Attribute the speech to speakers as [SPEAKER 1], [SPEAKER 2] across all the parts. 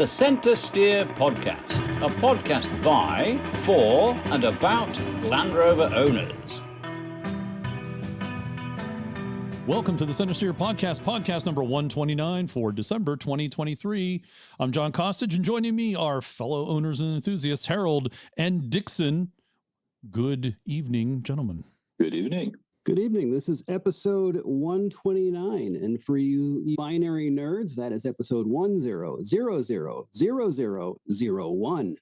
[SPEAKER 1] the Centresteer podcast, a podcast by, for, and about Land Rover owners.
[SPEAKER 2] Welcome to the Centresteer podcast number 129 for December 2023. I'm John Costage, and joining me are fellow owners and enthusiasts Harold and Dixon. Good evening, gentlemen.
[SPEAKER 3] Good evening.
[SPEAKER 4] Good evening. This is episode 129. And for you binary nerds, that is episode 10000001.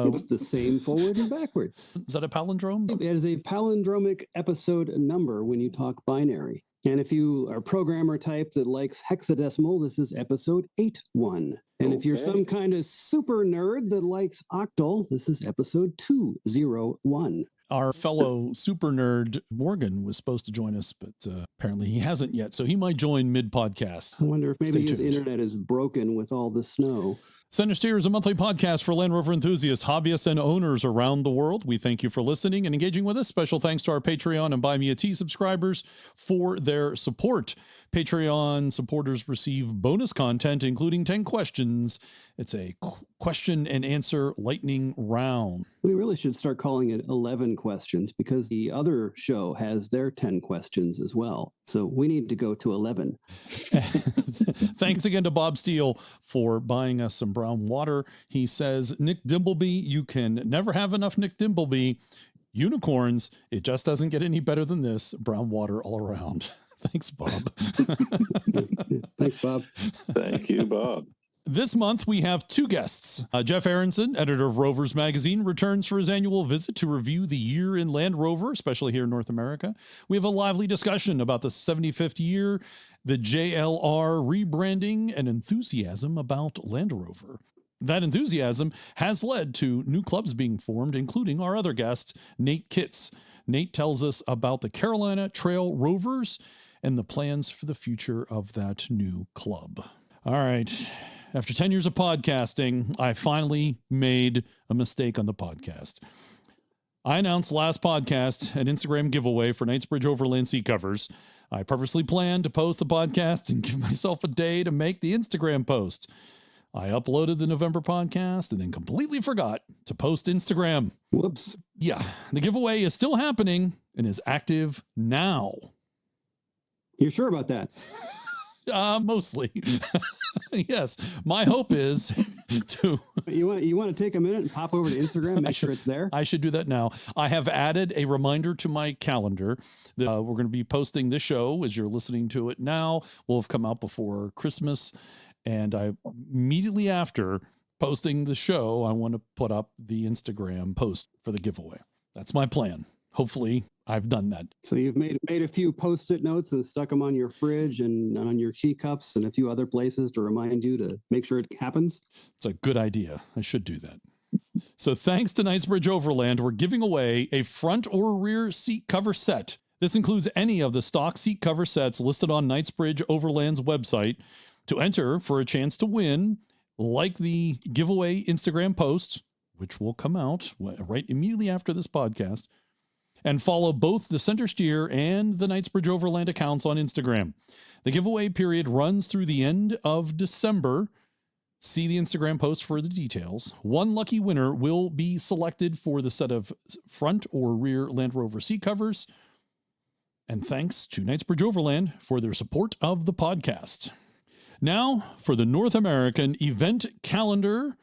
[SPEAKER 4] It's the same forward and backward.
[SPEAKER 2] Is that a palindrome?
[SPEAKER 4] It is a palindromic episode number when you talk binary. And if you are a programmer type that likes hexadecimal, this is episode 81. And if you're some kind of super nerd that likes octal, this is episode 201.
[SPEAKER 2] Our fellow super nerd Morgan was supposed to join us, but apparently he hasn't yet. So he might join mid-podcast.
[SPEAKER 4] I wonder if maybe his internet is broken with all the snow.
[SPEAKER 2] Centresteer is a monthly podcast for Land Rover enthusiasts, hobbyists, and owners around the world. We thank you for listening and engaging with us. Special thanks to our Patreon and Buy Me a Tea subscribers for their support. Patreon supporters receive bonus content, including 10 questions. It's a question and answer lightning round.
[SPEAKER 4] We really should start calling it 11 questions because the other show has their 10 questions as well. So we need to go to 11.
[SPEAKER 2] Thanks again to Bob Steele for buying us some brown water. He says, Nick Dimbleby, you can never have enough Nick Dimbleby. Unicorns, it just doesn't get any better than this. Brown water all around. Thanks, Bob.
[SPEAKER 4] Thanks, Bob.
[SPEAKER 3] Thank you, Bob.
[SPEAKER 2] This month, we have two guests. Jeff ARONSON, editor of Rovers Magazine, returns for his annual visit to review the year in Land Rover, especially here in North America. We have a lively discussion about the 75th year, the JLR rebranding, and enthusiasm about Land Rover. That enthusiasm has led to new clubs being formed, including our other guest, Nate Kitts. Nate tells us about the Carolina Trail Rovers and the plans for the future of that new club. All right. After 10 years of podcasting, I finally made a mistake on the podcast. I announced last podcast an Instagram giveaway for Knightsbridge Overland seat covers. I purposely planned to post the podcast and give myself a day to make the Instagram post. I uploaded the November podcast and then completely forgot to post Instagram.
[SPEAKER 4] Whoops.
[SPEAKER 2] Yeah, the giveaway is still happening and is active now.
[SPEAKER 4] You're sure about that?
[SPEAKER 2] Mostly. Yes. My hope is to...
[SPEAKER 4] You want to take a minute and pop over to Instagram, make sure it's there?
[SPEAKER 2] I should do that now. I have added a reminder to my calendar that we're going to be posting this show as you're listening to it now. Will have come out before Christmas. And I immediately after posting the show, I want to put up the Instagram post for the giveaway. That's my plan. Hopefully I've done that.
[SPEAKER 4] So you've made a few Post-it notes and stuck them on your fridge and on your key cups and a few other places to remind you to make sure it happens?
[SPEAKER 2] It's a good idea. I should do that. So thanks to Knightsbridge Overland, we're giving away a front or rear seat cover set. This includes any of the stock seat cover sets listed on Knightsbridge Overland's website. To enter for a chance to win, like the giveaway Instagram post, which will come out right immediately after this podcast, and follow both the Centresteer and the Knightsbridge Overland accounts on Instagram. The giveaway period runs through the end of December. See the Instagram post for the details. One lucky winner will be selected for the set of front or rear Land Rover seat covers. And thanks to Knightsbridge Overland for their support of the podcast. Now for the North American event calendar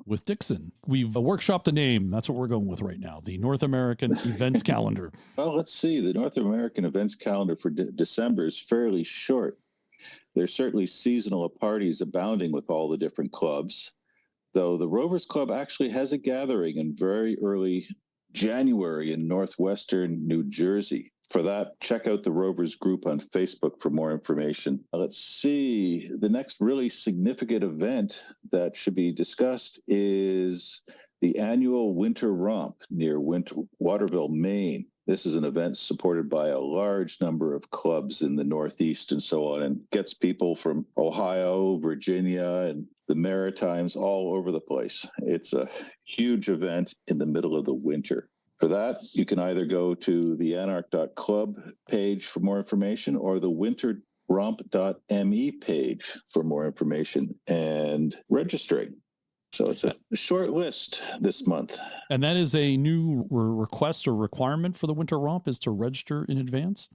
[SPEAKER 2] with Dixon. We've workshopped the name. That's what we're going with right now. The North American events calendar.
[SPEAKER 3] Well, let's see. The North American events calendar for December is fairly short. There's certainly seasonal parties abounding with all the different clubs, though the Rovers Club actually has a gathering in very early January in northwestern New Jersey. For that, check out the Rovers group on Facebook for more information. Let's see. The next really significant event that should be discussed is the annual Winter Romp near Waterville, Maine. This is an event supported by a large number of clubs in the Northeast and so on, and gets people from Ohio, Virginia, and the Maritimes all over the place. It's a huge event in the middle of the winter. For that, you can either go to the ANARC.club page for more information or the winterromp.me page for more information and registering. So it's a short list this month.
[SPEAKER 2] And that is a new request or requirement for the Winter Romp, is to register in advance?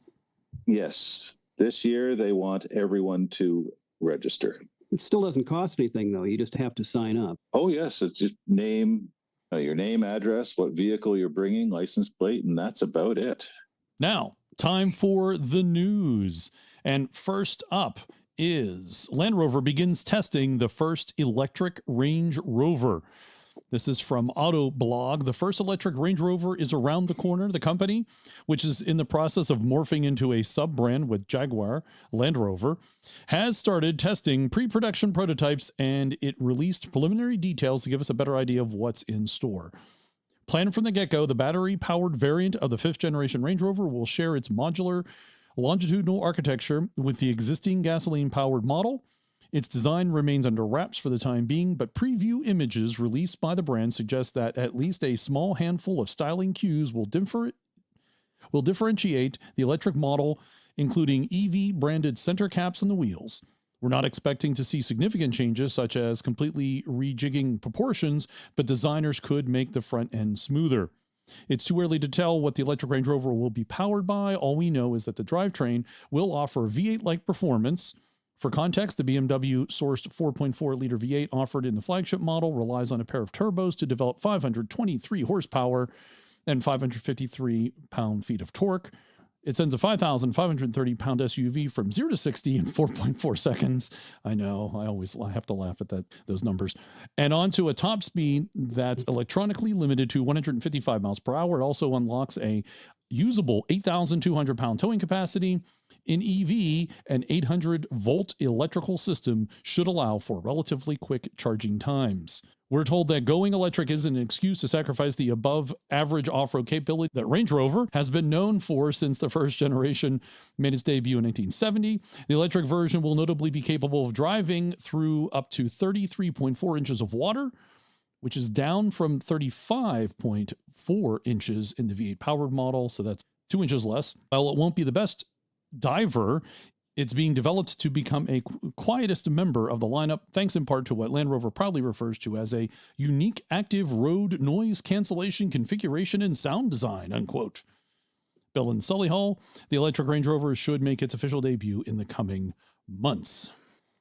[SPEAKER 3] Yes. This year, they want everyone to register.
[SPEAKER 4] It still doesn't cost anything, though. You just have to sign up.
[SPEAKER 3] Oh, yes. It's just your name, address, what vehicle you're bringing, license plate, and that's about it.
[SPEAKER 2] Now, time for the news. And first up is Land Rover begins testing the first electric Range Rover. This is from Autoblog. The first electric Range Rover is around the corner. The company, which is in the process of morphing into a sub-brand with Jaguar Land Rover, has started testing pre-production prototypes, and it released preliminary details to give us a better idea of what's in store. Planned from the get-go, the battery-powered variant of the fifth-generation Range Rover will share its modular longitudinal architecture with the existing gasoline-powered model. Its design remains under wraps for the time being, but preview images released by the brand suggest that at least a small handful of styling cues will differentiate the electric model, including EV-branded center caps on the wheels. We're not expecting to see significant changes, such as completely rejigging proportions, but designers could make the front end smoother. It's too early to tell what the electric Range Rover will be powered by. All we know is that the drivetrain will offer V8-like performance. For context, the BMW-sourced 4.4-liter V8 offered in the flagship model relies on a pair of turbos to develop 523 horsepower and 553 pound-feet of torque. It sends a 5,530-pound SUV from 0 to 60 in 4.4 seconds. I know, I have to laugh at those numbers. And onto a top speed that's electronically limited to 155 miles per hour. It also unlocks a usable 8,200-pound towing capacity. In EV, an 800-volt electrical system should allow for relatively quick charging times. We're told that going electric isn't an excuse to sacrifice the above-average off-road capability that Range Rover has been known for since the first generation made its debut in 1970. The electric version will notably be capable of driving through up to 33.4 inches of water, which is down from 35.4 inches in the V8 powered model, so that's 2 inches less. While it won't be the best diver, it's being developed to become a quietest member of the lineup, thanks in part to what Land Rover proudly refers to as a unique active road noise cancellation configuration and sound design, unquote. Bill and Sully Hall, the electric Range Rover should make its official debut in the coming months.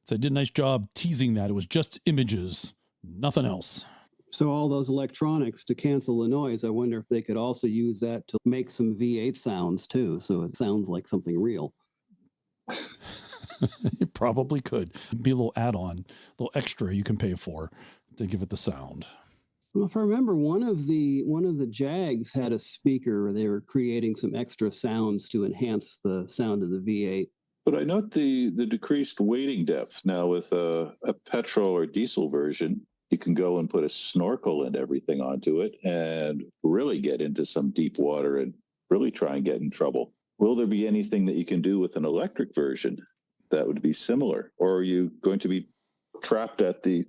[SPEAKER 2] So I did a nice job teasing that. It was just images, nothing else.
[SPEAKER 4] So all those electronics to cancel the noise, I wonder if they could also use that to make some V8 sounds too, so it sounds like something real.
[SPEAKER 2] It probably could be a little add-on, a little extra you can pay for to give it the sound.
[SPEAKER 4] Well, if I remember, one of the Jags had a speaker where they were creating some extra sounds to enhance the sound of the V8.
[SPEAKER 3] But I note the decreased weighting depth now with a petrol or diesel version. You can go and put a snorkel and everything onto it and really get into some deep water and really try and get in trouble. Will there be anything that you can do with an electric version that would be similar? Or are you going to be trapped at the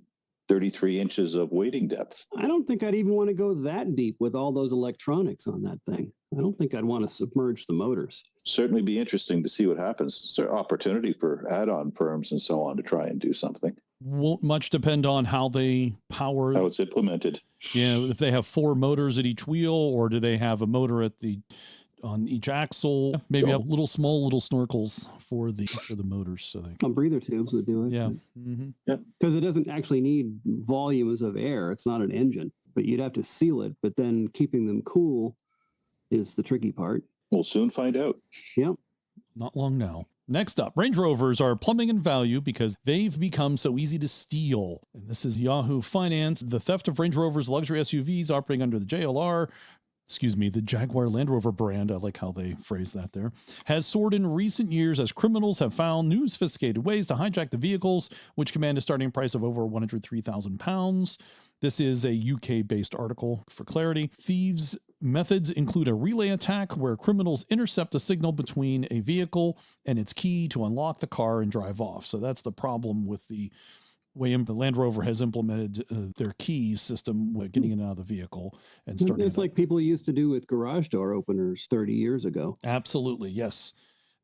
[SPEAKER 3] 33 inches of weighting depth?
[SPEAKER 4] I don't think I'd even want to go that deep with all those electronics on that thing. I don't think I'd want to submerge the motors.
[SPEAKER 3] Certainly be interesting to see what happens. There's opportunity for add-on firms and so on to try and do something.
[SPEAKER 2] Won't much depend on how they power.
[SPEAKER 3] How it's implemented.
[SPEAKER 2] Yeah, if they have 4 motors at each wheel, or do they have a motor on each axle? Maybe have small little snorkels for the motors. So they
[SPEAKER 4] breather tubes would do it.
[SPEAKER 2] Yeah.
[SPEAKER 3] Yeah.
[SPEAKER 4] Because it doesn't actually need volumes of air. It's not an engine, but you'd have to seal it. But then keeping them cool is the tricky part.
[SPEAKER 3] We'll soon find out.
[SPEAKER 4] Yep.
[SPEAKER 2] Not long now. Next up, Range Rovers are plummeting in value because they've become so easy to steal. And this is Yahoo Finance. The theft of Range Rovers luxury SUVs operating under the the Jaguar Land Rover brand, I like how they phrase that there, has soared in recent years as criminals have found new sophisticated ways to hijack the vehicles, which command a starting price of over £103,000. This is a UK-based article for clarity. Thieves' methods include a relay attack where criminals intercept a signal between a vehicle and its key to unlock the car and drive off. So that's the problem with the way Land Rover has implemented their keys system with getting it out of the vehicle and starting.
[SPEAKER 4] It's like people used to do with garage door openers 30 years ago.
[SPEAKER 2] Absolutely, yes.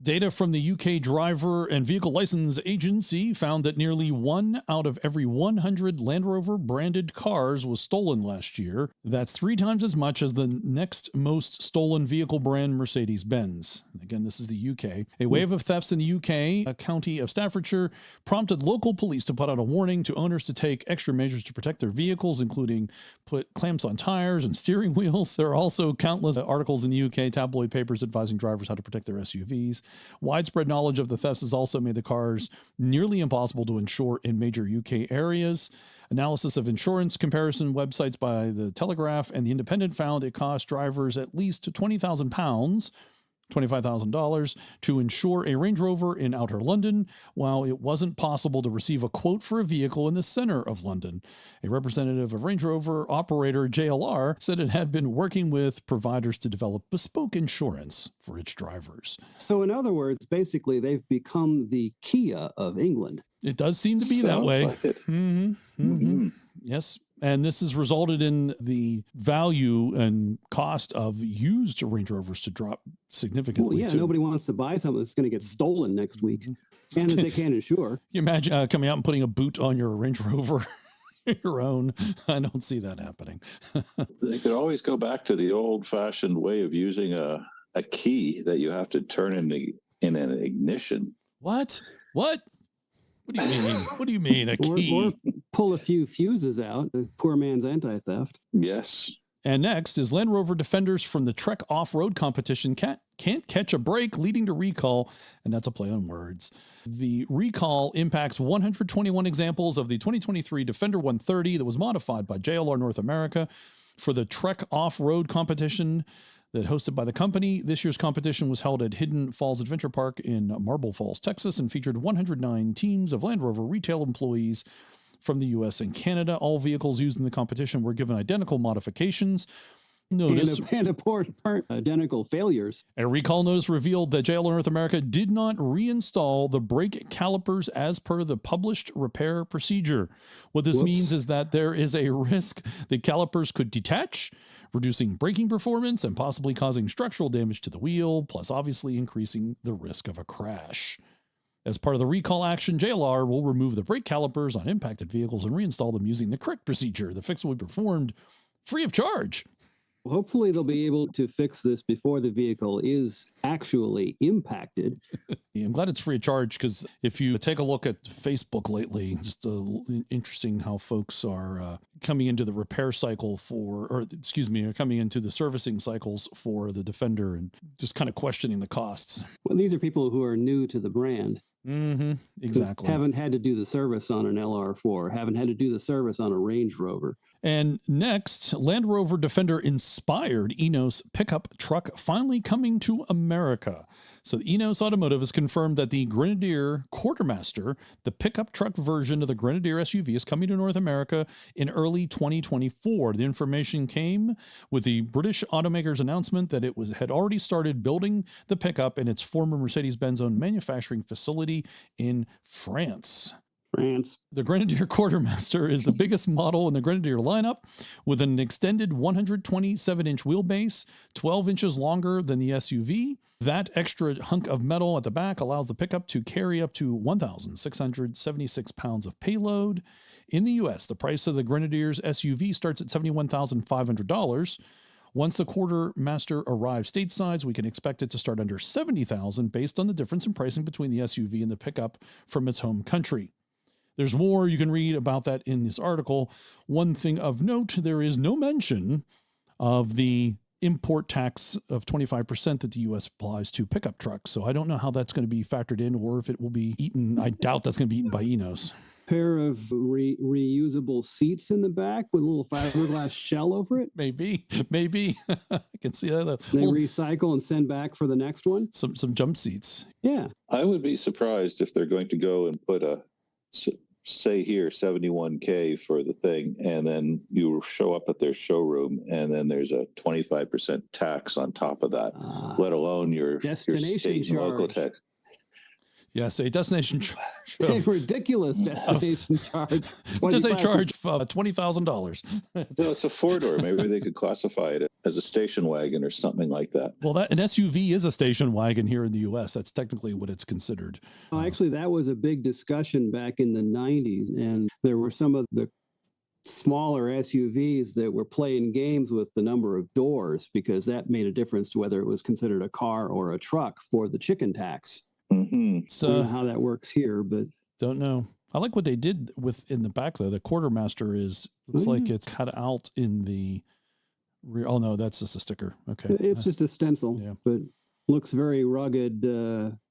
[SPEAKER 2] Data from the UK Driver and Vehicle License Agency found that nearly 1 out of every 100 Land Rover branded cars was stolen last year. That's 3 times as much as the next most stolen vehicle brand, Mercedes-Benz. Again, this is the UK. A wave of thefts in the UK, a county of Staffordshire, prompted local police to put out a warning to owners to take extra measures to protect their vehicles, including put clamps on tires and steering wheels. There are also countless articles in the UK tabloid papers advising drivers how to protect their SUVs. Widespread knowledge of the thefts has also made the cars nearly impossible to insure in major UK areas. Analysis of insurance comparison websites by The Telegraph and The Independent found it cost drivers at least £20,000, $25,000 to insure a Range Rover in outer London, while it wasn't possible to receive a quote for a vehicle in the center of London. A representative of Range Rover operator JLR said it had been working with providers to develop bespoke insurance for its drivers.
[SPEAKER 4] So in other words, basically, they've become the Kia of England.
[SPEAKER 2] It does seem to be that way.
[SPEAKER 3] Like it.
[SPEAKER 2] Yes. And this has resulted in the value and cost of used Range Rovers to drop significantly.
[SPEAKER 4] Well, yeah,
[SPEAKER 2] too.
[SPEAKER 4] Nobody wants to buy something that's going to get stolen next week and that they can't insure.
[SPEAKER 2] You imagine coming out and putting a boot on your Range Rover, your own. I don't see that happening.
[SPEAKER 3] They could always go back to the old-fashioned way of using a key that you have to turn in an ignition.
[SPEAKER 2] What? What do you mean? What do you mean, a key?
[SPEAKER 4] Or pull a few fuses out. The poor man's anti-theft.
[SPEAKER 3] Yes.
[SPEAKER 2] And next is Land Rover Defenders from the Trek off-road competition can't catch a break, leading to recall, and that's a play on words. The recall impacts 121 examples of the 2023 Defender 130 that was modified by JLR North America for the Trek off-road competition that hosted by the company. This year's competition was held at Hidden Falls Adventure Park in Marble Falls, Texas, and featured 109 teams of Land Rover retail employees from the U.S. and Canada. All vehicles used in the competition were given identical modifications. Notice
[SPEAKER 4] and a part identical failures.
[SPEAKER 2] A recall notice revealed that JLR North America did not reinstall the brake calipers as per the published repair procedure. What this means is that there is a risk the calipers could detach, reducing braking performance and possibly causing structural damage to the wheel, plus obviously increasing the risk of a crash. As part of the recall action, JLR will remove the brake calipers on impacted vehicles and reinstall them using the correct procedure. The fix will be performed free of charge.
[SPEAKER 4] Hopefully they'll be able to fix this before the vehicle is actually impacted.
[SPEAKER 2] I'm glad it's free of charge, because if you take a look at Facebook lately, just interesting how folks are coming into the repair cycle coming into the servicing cycles for the Defender and just kind of questioning the costs.
[SPEAKER 4] Well, these are people who are new to the brand.
[SPEAKER 2] Mm-hmm. Exactly.
[SPEAKER 4] Haven't had to do the service on an LR4, haven't had to do the service on a Range Rover.
[SPEAKER 2] And next, Land Rover Defender inspired Ineos pickup truck finally coming to America. So Ineos Automotive has confirmed that the Grenadier Quartermaster, the pickup truck version of the Grenadier SUV, is coming to North America in early 2024. The information came with the British automaker's announcement that it had already started building the pickup in its former Mercedes-Benz owned manufacturing facility in France. The Grenadier Quartermaster is the biggest model in the Grenadier lineup, with an extended 127-inch wheelbase, 12 inches longer than the SUV. That extra hunk of metal at the back allows the pickup to carry up to 1,676 pounds of payload. In the U.S., the price of the Grenadier's SUV starts at $71,500. Once the Quartermaster arrives stateside, we can expect it to start under $70,000 based on the difference in pricing between the SUV and the pickup from its home country. There's more you can read about that in this article. One thing of note, there is no mention of the import tax of 25% that the U.S. applies to pickup trucks. So I don't know how that's going to be factored in, or if it will be eaten. I doubt that's going to be eaten by Ineos.
[SPEAKER 4] Pair of reusable seats in the back with a little fiberglass shell over it.
[SPEAKER 2] Maybe. I can see that.
[SPEAKER 4] They recycle and send back for the next one.
[SPEAKER 2] Some jump seats.
[SPEAKER 4] Yeah.
[SPEAKER 3] I would be surprised if they're going to go and put say here $71K for the thing, and then you show up at their showroom and then there's a 25% tax on top of that, let alone your
[SPEAKER 4] destination
[SPEAKER 3] state and local tax.
[SPEAKER 2] Yes, a destination charge.
[SPEAKER 4] A ridiculous destination charge.
[SPEAKER 2] Just a charge of $20,000.
[SPEAKER 3] No, it's a four-door. Maybe they could classify it as a station wagon or something like that.
[SPEAKER 2] Well, an SUV is a station wagon here in the U.S. That's technically what it's considered.
[SPEAKER 4] Well, actually, that was a big discussion back in the 90s, and there were some of the smaller SUVs that were playing games with the number of doors because that made a difference to whether it was considered a car or a truck for the chicken tax.
[SPEAKER 3] Mm-hmm.
[SPEAKER 4] So I don't know how that works here, but
[SPEAKER 2] don't know. I like what they did in the back though. The quartermaster looks like it's cut out in the rear. Oh no, that's just a sticker. Okay,
[SPEAKER 4] it's just a stencil, but looks very rugged,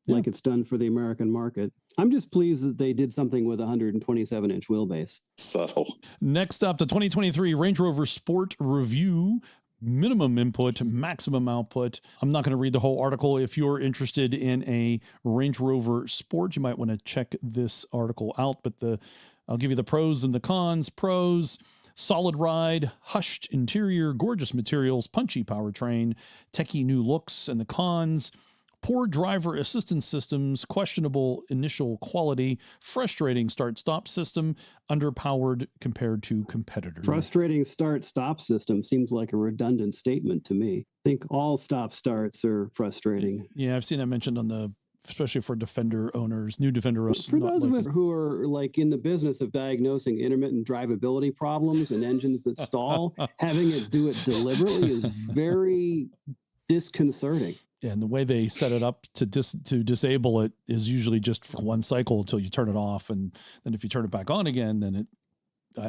[SPEAKER 4] like it's done for the American market. I'm just pleased that they did something with a 127-inch wheelbase.
[SPEAKER 3] Subtle.
[SPEAKER 2] Next up, the 2023 Range Rover Sport Review. Minimum input, maximum output. I'm not going to read the whole article. If you're interested in a Range Rover Sport, you might want to check this article out. But I'll give you the pros and the cons. Pros: solid ride, hushed interior, gorgeous materials, punchy powertrain, techie new looks. And the cons: poor driver assistance systems, questionable initial quality, frustrating start-stop system, underpowered compared to competitors.
[SPEAKER 4] Frustrating start-stop system seems like a redundant statement to me. I think all stop-starts are frustrating.
[SPEAKER 2] Yeah, I've seen that mentioned on especially for Defender owners, new Defender owners.
[SPEAKER 4] For those of us who are like in the business of diagnosing intermittent drivability problems and engines that stall, having it do it deliberately is very disconcerting.
[SPEAKER 2] And the way they set it up to disable it is usually just for one cycle until you turn it off. And then if you turn it back on again, then it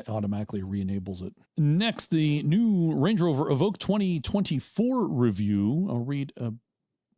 [SPEAKER 2] automatically re-enables it. Next, the new Range Rover Evoque 2024 review. I'll read a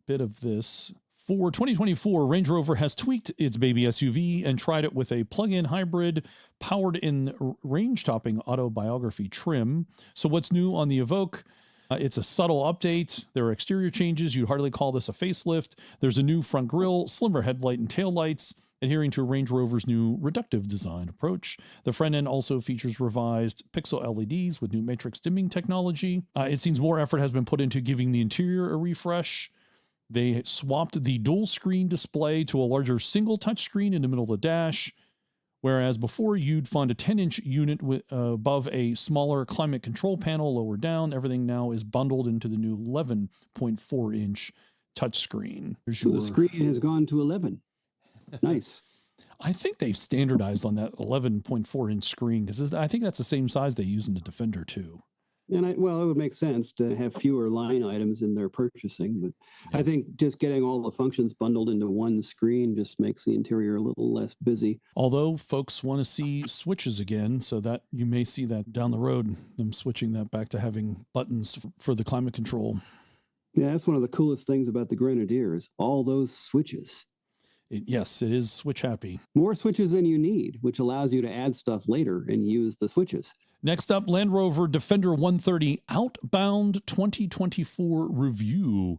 [SPEAKER 2] bit of this. For 2024, Range Rover has tweaked its baby SUV and tried it with a plug-in hybrid powered in range-topping autobiography trim. So what's new on the Evoque? It's a subtle update. There are exterior changes. You'd hardly call this a facelift. There's a new front grille, slimmer headlight and taillights, adhering to Range Rover's new reductive design approach. The front end also features revised pixel LEDs with new matrix dimming technology. It seems more effort has been put into giving the interior a refresh. They swapped the dual screen display to a larger single touchscreen in the middle of the dash. Whereas before you'd find a 10-inch unit above a smaller climate control panel lower down, everything now is bundled into the new 11.4-inch touchscreen.
[SPEAKER 4] So the screen has gone to 11. Nice.
[SPEAKER 2] I think they've standardized on that 11.4-inch screen because I think that's the same size they use in the Defender too.
[SPEAKER 4] And it would make sense to have fewer line items in their purchasing, but I think just getting all the functions bundled into one screen just makes the interior a little less busy.
[SPEAKER 2] Although folks want to see switches again, so that you may see that down the road, them switching that back to having buttons for the climate control.
[SPEAKER 4] Yeah, that's one of the coolest things about the Grenadier is all those switches.
[SPEAKER 2] Yes, it is switch happy.
[SPEAKER 4] More switches than you need, which allows you to add stuff later and use the switches.
[SPEAKER 2] Next up, Land Rover Defender 130 Outbound 2024 review.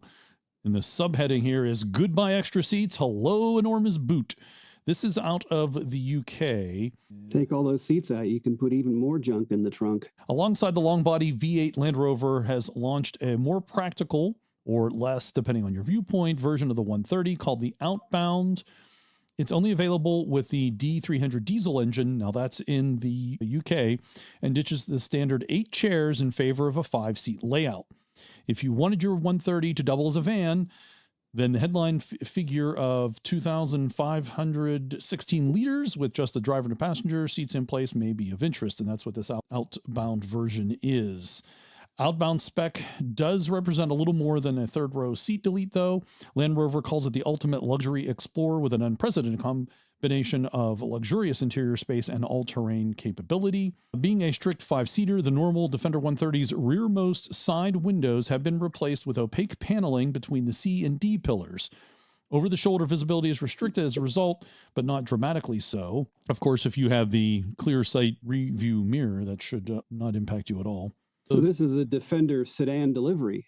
[SPEAKER 2] And the subheading here is Goodbye Extra Seats, Hello Enormous Boot. This is out of the UK.
[SPEAKER 4] Take all those seats out, you can put even more junk in the trunk.
[SPEAKER 2] Alongside the long body V8, Land Rover has launched a more practical, or less, depending on your viewpoint, version of the 130 called the Outbound. It's only available with the D300 diesel engine. Now that's in the UK, and ditches the standard 8 chairs in favor of a 5-seat layout. If you wanted your 130 to double as a van, then the headline figure of 2,516 liters with just the driver and passenger seats in place may be of interest, and that's what this Outbound version is. Outbound spec does represent a little more than a third row seat delete, though. Land Rover calls it the ultimate luxury explorer with an unprecedented combination of luxurious interior space and all-terrain capability. Being a strict 5-seater, the normal Defender 130's rearmost side windows have been replaced with opaque paneling between the C and D pillars. Over-the-shoulder visibility is restricted as a result, but not dramatically so. Of course, if you have the clear sight review mirror, that should not impact you at all.
[SPEAKER 4] So this is a Defender sedan delivery.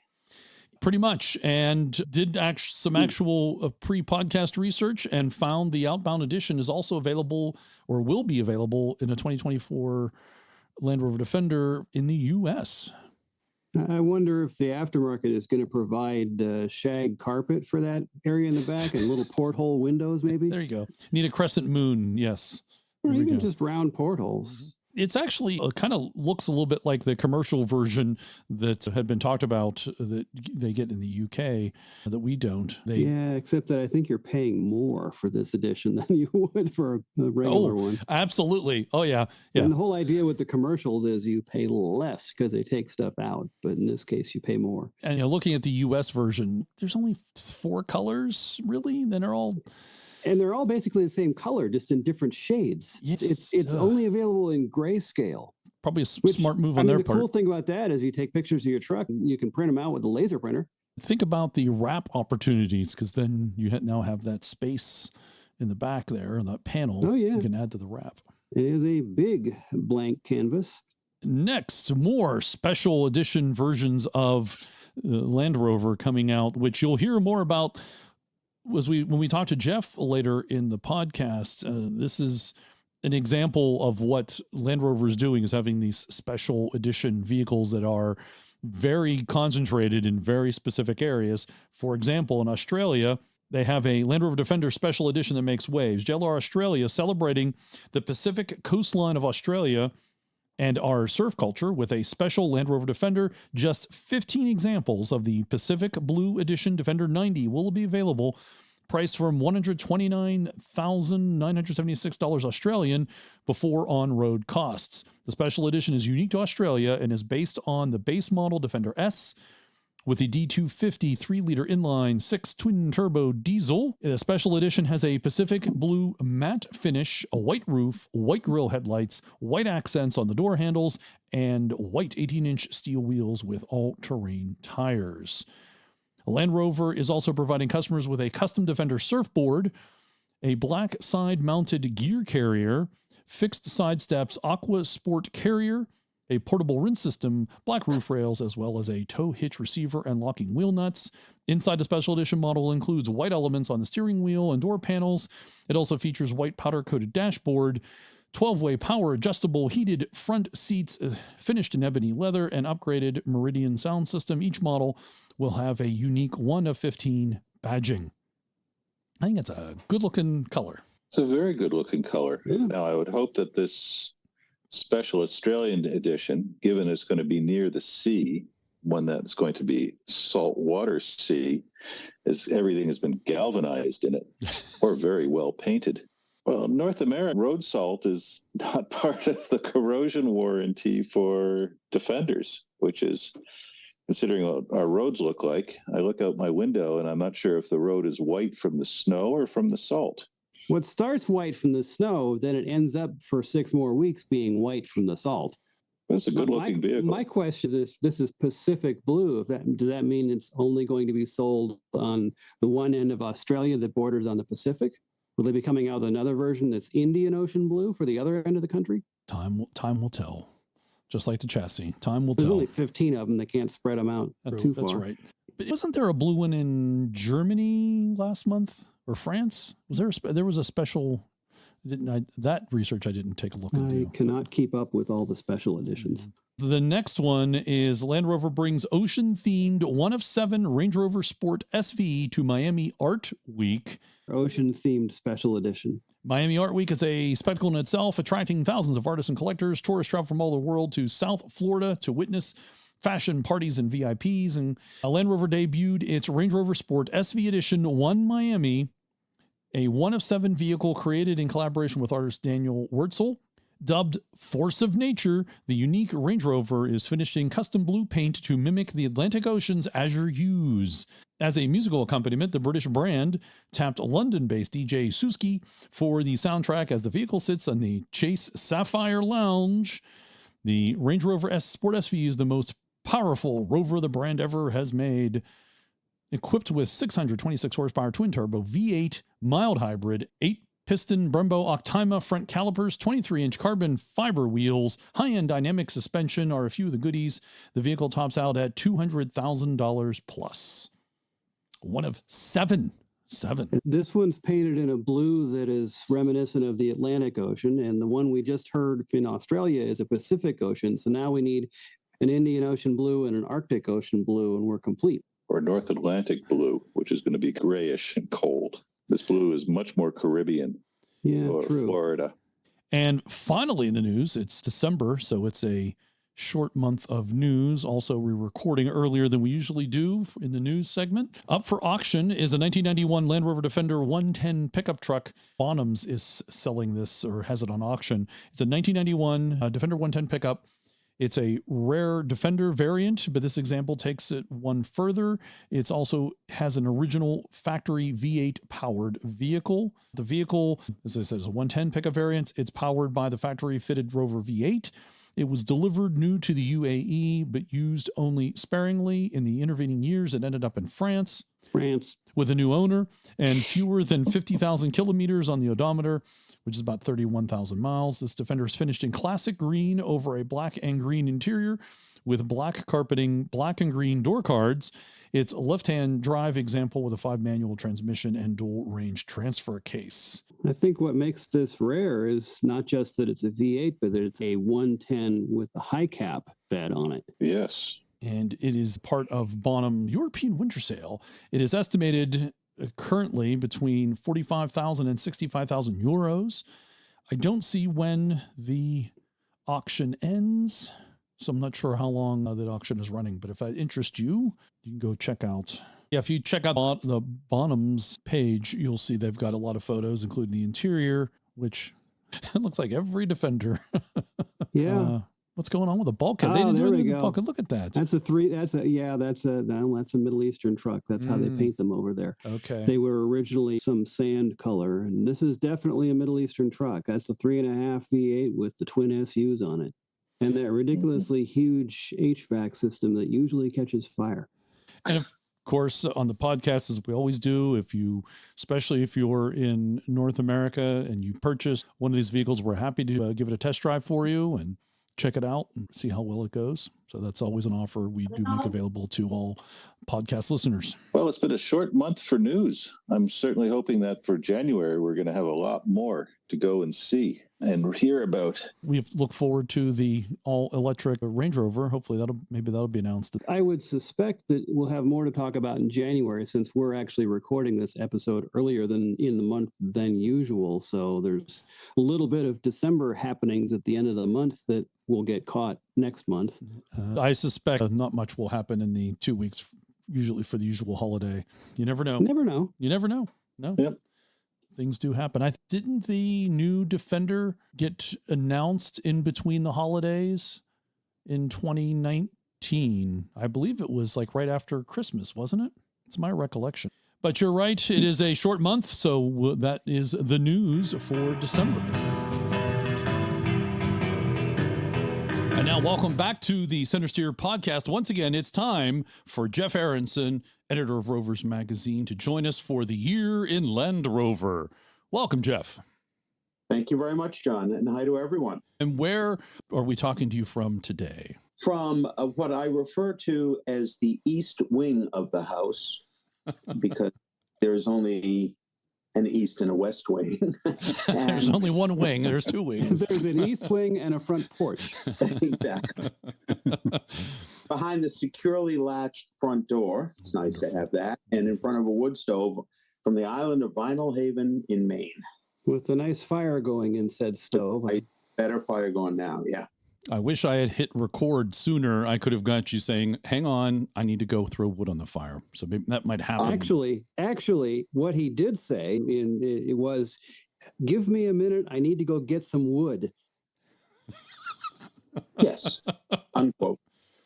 [SPEAKER 2] Pretty much, and did some actual pre-podcast research and found the Outbound edition is also available or will be available in a 2024 Land Rover Defender in the U.S.
[SPEAKER 4] I wonder if the aftermarket is going to provide shag carpet for that area in the back and little porthole windows, maybe.
[SPEAKER 2] There you go. Need a crescent moon, yes.
[SPEAKER 4] Or even just round portholes.
[SPEAKER 2] It's actually kind of looks a little bit like the commercial version that had been talked about that they get in the UK that we don't.
[SPEAKER 4] Yeah, except that I think you're paying more for this edition than you would for a regular one.
[SPEAKER 2] Absolutely. Oh, yeah.
[SPEAKER 4] And the whole idea with the commercials is you pay less because they take stuff out. But in this case, you pay more.
[SPEAKER 2] And looking at the US version, there's only 4 colors, really. Then they're all...
[SPEAKER 4] And they're all basically the same color, just in different shades.
[SPEAKER 2] Yes.
[SPEAKER 4] It's only available in grayscale.
[SPEAKER 2] Probably a smart move on their part.
[SPEAKER 4] The cool thing about that is you take pictures of your truck, you can print them out with a laser printer.
[SPEAKER 2] Think about the wrap opportunities, because then you now have that space in the back there, that panel.
[SPEAKER 4] Oh, yeah.
[SPEAKER 2] You can add to the wrap.
[SPEAKER 4] It is a big blank canvas.
[SPEAKER 2] Next, more special edition versions of Land Rover coming out, which you'll hear more about when we talk to Jeff later in the podcast. This is an example of what Land Rover is doing, is having these special edition vehicles that are very concentrated in very specific areas. For example, in Australia, they have a Land Rover Defender special edition that makes waves. JLR Australia celebrating the Pacific coastline of Australia and our surf culture with a special Land Rover Defender. Just 15 examples of the Pacific Blue Edition Defender 90 will be available, priced from $129,976 Australian before on-road costs. The special edition is unique to Australia and is based on the base model Defender S with the D250 3-liter inline-6 twin-turbo diesel. The special edition has a Pacific blue matte finish, a white roof, white grille headlights, white accents on the door handles, and white 18-inch steel wheels with all-terrain tires. Land Rover is also providing customers with a custom Defender surfboard, a black side-mounted gear carrier, fixed side steps Aqua Sport carrier, a portable rinse system, black roof rails, as well as a tow hitch receiver and locking wheel nuts. Inside the special edition model includes white elements on the steering wheel and door panels. It also features white powder-coated dashboard, 12-way power adjustable heated front seats finished in ebony leather, and upgraded Meridian sound system. Each model will have a unique 1 of 15 badging. I think it's a good-looking color.
[SPEAKER 3] It's a very good-looking color.
[SPEAKER 4] Yeah.
[SPEAKER 3] Now, I would hope that this special Australian edition, given it's going to be near the sea, one that's going to be saltwater sea, as everything has been galvanized in it or very well painted. Well, North American road salt is not part of the corrosion warranty for Defenders, which is, considering what our roads look like, I look out my window and I'm not sure if the road is white from the snow or from the salt.
[SPEAKER 4] What starts white from the snow, then it ends up for 6 more weeks being white from the salt.
[SPEAKER 3] It's a good-looking vehicle.
[SPEAKER 4] My question is, this is Pacific Blue. Does that mean it's only going to be sold on the one end of Australia that borders on the Pacific? Will they be coming out with another version that's Indian Ocean Blue for the other end of the country?
[SPEAKER 2] Time will tell. Just like the chassis. Time will tell.
[SPEAKER 4] There's only 15 of them. They can't spread them out too far.
[SPEAKER 2] That's right. But wasn't there a blue one in Germany last month? Or France? Was there was a special? That research I didn't take a look into.
[SPEAKER 4] I cannot keep up with all the special editions.
[SPEAKER 2] The next one is Land Rover brings ocean-themed 1 of 7 Range Rover Sport SV to Miami Art Week.
[SPEAKER 4] Ocean-themed special edition.
[SPEAKER 2] Miami Art Week is a spectacle in itself, attracting thousands of artists and collectors. Tourists travel from all the world to South Florida to witness fashion parties and VIPs. And Land Rover debuted its Range Rover Sport SV Edition 1 Miami, a 1 of 7 vehicle created in collaboration with artist Daniel Wurtzel. Dubbed Force of Nature, the unique Range Rover is finished in custom blue paint to mimic the Atlantic Ocean's azure hues. As a musical accompaniment, the British brand tapped London-based DJ Suski for the soundtrack as the vehicle sits on the Chase Sapphire Lounge. The Range Rover S Sport SV is the most powerful Rover the brand ever has made. Equipped with 626 horsepower twin-turbo V8 mild hybrid, 8-piston Brembo Octima front calipers, 23-inch carbon fiber wheels, high-end dynamic suspension are a few of the goodies. The vehicle tops out at $200,000 plus. 1 of 7.
[SPEAKER 4] This one's painted in a blue that is reminiscent of the Atlantic Ocean, and the one we just heard in Australia is a Pacific Ocean. So now we need an Indian Ocean blue and an Arctic Ocean blue, and we're complete.
[SPEAKER 3] Or North Atlantic blue, which is going to be grayish and cold. This blue is much more Caribbean.
[SPEAKER 4] Yeah,
[SPEAKER 3] or
[SPEAKER 4] true.
[SPEAKER 3] Florida.
[SPEAKER 2] And finally in the news, it's December, so it's a short month of news. Also, we're recording earlier than we usually do in the news segment. Up for auction is a 1991 Land Rover Defender 110 pickup truck. Bonhams is selling this or has it on auction. It's a 1991 Defender 110 pickup. It's a rare Defender variant, but this example takes it one further. It's also has an original factory V8 powered vehicle. The vehicle, as I said, is a 110 pickup variant. It's powered by the factory fitted Rover V8. It was delivered new to the UAE, but used only sparingly in the intervening years. It ended up in France with a new owner and fewer than 50,000 kilometers on the odometer, which is about 31,000 miles. This Defender is finished in classic green over a black and green interior with black carpeting, black and green door cards. It's a left-hand drive example with a 5-manual transmission and dual range transfer case.
[SPEAKER 4] I think what makes this rare is not just that it's a V8, but that it's a 110 with a high cap bed on it.
[SPEAKER 3] Yes.
[SPEAKER 2] And it is part of Bonham European Winter Sale. It is estimated currently between 45,000 and 65,000 euros. I don't see when the auction ends, so I'm not sure how long that auction is running. But if that interests you, you can go check out. Yeah, if you check out the Bonham's page, you'll see they've got a lot of photos, including the interior, which it looks like every Defender.
[SPEAKER 4] Yeah.
[SPEAKER 2] What's going on with the bulkhead? They didn't do anything with the bulkhead. Look at that.
[SPEAKER 4] That's a Middle Eastern truck. That's how they paint them over there.
[SPEAKER 2] Okay.
[SPEAKER 4] They were originally some sand color, and this is definitely a Middle Eastern truck. That's the 3.5 V8 with the twin SUs on it. And that ridiculously huge HVAC system that usually catches fire.
[SPEAKER 2] And of course, on the podcast, as we always do, especially if you're in North America and you purchase one of these vehicles, we're happy to give it a test drive for you and check it out and see how well it goes. So that's always an offer we do make available to all podcast listeners.
[SPEAKER 3] Well, it's been a short month for news. I'm certainly hoping that for January, we're going to have a lot more to go and see and hear about.
[SPEAKER 2] We look forward to the all-electric Range Rover. Hopefully that'll be announced.
[SPEAKER 4] I would suspect that we'll have more to talk about in January, since we're actually recording this episode earlier than in the month than usual. So there's a little bit of December happenings at the end of the month that will get caught next month.
[SPEAKER 2] I suspect not much will happen in the 2 weeks, usually for the usual holiday. You never know. You never know. No.
[SPEAKER 3] Yep.
[SPEAKER 2] Things do happen. Didn't the new Defender get announced in between the holidays in 2019? I believe it was like right after Christmas, wasn't it? It's my recollection. But you're right. It is a short month. So that is the news for December. And now welcome back to the Centresteer podcast. Once again, it's time for Jeff Aronson, editor of Rovers Magazine, to join us for the year in Land Rover. Welcome, Jeff.
[SPEAKER 5] Thank you very much, John, and hi to everyone.
[SPEAKER 2] And where are we talking to you from today?
[SPEAKER 5] From what I refer to as the east wing of the house, because there's only an east and a west wing.
[SPEAKER 2] There's only one wing. There's two wings.
[SPEAKER 4] There's an east wing and a front porch.
[SPEAKER 5] Exactly. Behind the securely latched front door, it's nice to have that, and in front of a wood stove from the island of Vinyl Haven in Maine.
[SPEAKER 4] With a nice fire going in said stove.
[SPEAKER 5] Better fire going now, yeah.
[SPEAKER 2] I wish I had hit record sooner. I could have got you saying, hang on, I need to go throw wood on the fire. So maybe that might happen.
[SPEAKER 4] Actually, what he did say it was, give me a minute. I need to go get some wood.
[SPEAKER 5] Yes, unquote.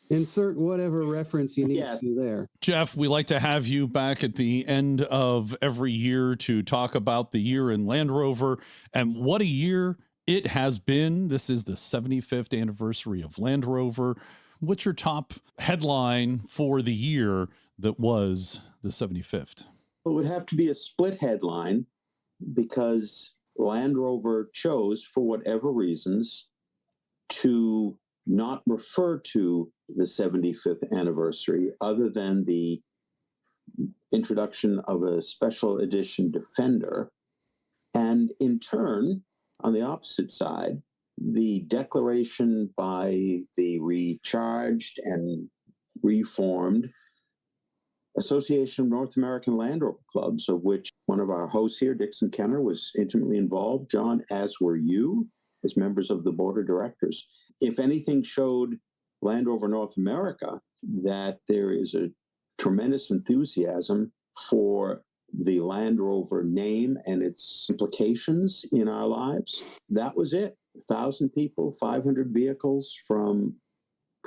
[SPEAKER 4] Insert whatever reference you need to there.
[SPEAKER 2] Jeff, we like to have you back at the end of every year to talk about the year in Land Rover. And what a year it has been. This is the 75th anniversary of Land Rover. What's your top headline for the year that was the 75th?
[SPEAKER 5] Well, it would have to be a split headline because Land Rover chose, for whatever reasons, to not refer to the 75th anniversary other than the introduction of a special edition Defender. And in turn, on the opposite side, the declaration by the recharged and reformed Association of North American Land Rover Clubs, of which one of our hosts here, Dixon Kenner, was intimately involved. John, as were you. as members of the board of directors. If anything showed Land Rover North America that there is a tremendous enthusiasm for the Land Rover name and its implications in our lives, that was it. 1,000 people, 500 vehicles from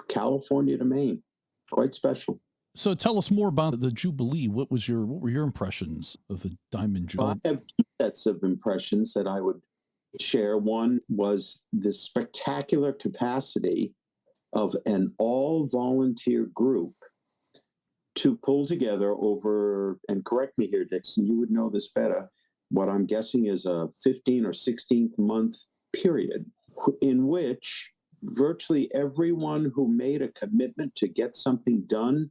[SPEAKER 5] California to Maine. Quite special.
[SPEAKER 2] So tell us more about the Jubilee. What were your impressions of the Diamond Jubilee?
[SPEAKER 5] Well, I have two sets of impressions that I would share. One was the spectacular capacity of an all-volunteer group to pull together over, and correct me here, Dixon, you would know this better, what I'm guessing is a 15 or 16th month period in which virtually everyone who made a commitment to get something done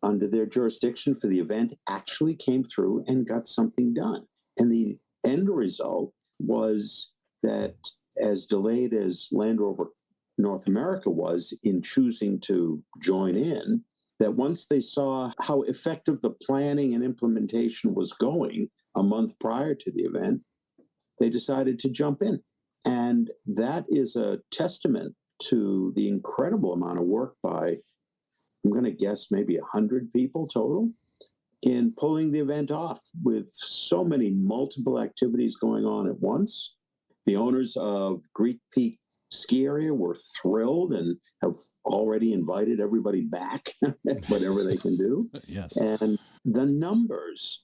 [SPEAKER 5] under their jurisdiction for the event actually came through and got something done. And the end result was that, as delayed as Land Rover North America was in choosing to join in, that once they saw how effective the planning and implementation was going a month prior to the event, they decided to jump in. And that is a testament to the incredible amount of work by, I'm going to guess, maybe 100 people total in pulling the event off with so many multiple activities going on at once. The owners of Greek Peak Ski Area were thrilled and have already invited everybody back, whatever they can do.
[SPEAKER 2] Yes.
[SPEAKER 5] And the numbers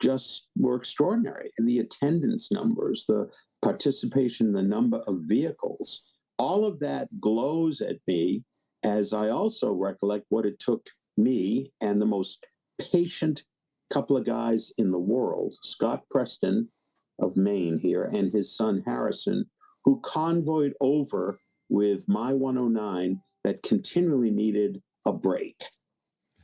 [SPEAKER 5] just were extraordinary. And the attendance numbers, the participation, the number of vehicles, all of that glows at me as I also recollect what it took me and the most patient couple of guys in the world, Scott Preston of Maine here and his son Harrison, who convoyed over with my 109 that continually needed a break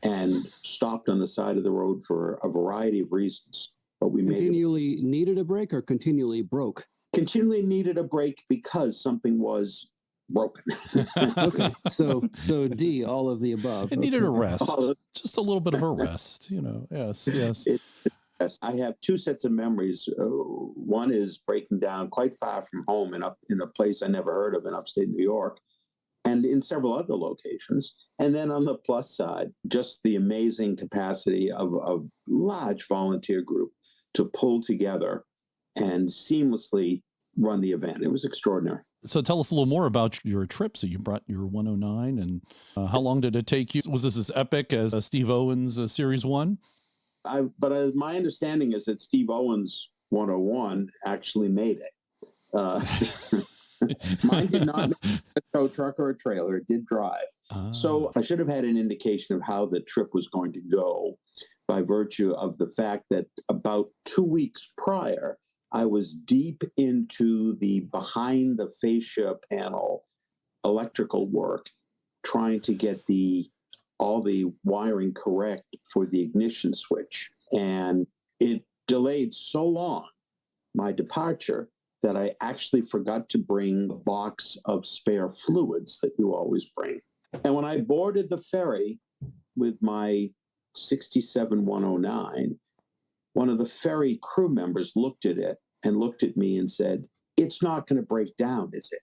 [SPEAKER 5] and stopped on the side of the road for a variety of reasons. But we
[SPEAKER 4] continually needed a break or continually broke?
[SPEAKER 5] Continually needed a break because something was broken.
[SPEAKER 4] Okay, so D, all of the above.
[SPEAKER 2] It needed a rest, just a little bit of a rest, Yes.
[SPEAKER 5] Yes, I have two sets of memories. One is breaking down quite far from home and up in a place I never heard of in upstate New York, and in several other locations. And then on the plus side, just the amazing capacity of a large volunteer group to pull together and seamlessly run the event. It was extraordinary.
[SPEAKER 2] So tell us a little more about your trip. So you brought your 109, and how long did it take you? Was this as epic as Steve Owens' Series 1?
[SPEAKER 5] But my understanding is that Steve Owens' 101 actually made it. Mine did not make a tow truck or a trailer. It did drive. So I should have had an indication of how the trip was going to go by virtue of the fact that about 2 weeks prior, I was deep into the behind the fascia panel electrical work, trying to get all the wiring correct for the ignition switch. And it delayed so long, my departure, that I actually forgot to bring a box of spare fluids that you always bring. And when I boarded the ferry with my 67 109, one of the ferry crew members looked at it and looked at me and said, "It's not going to break down, is it?"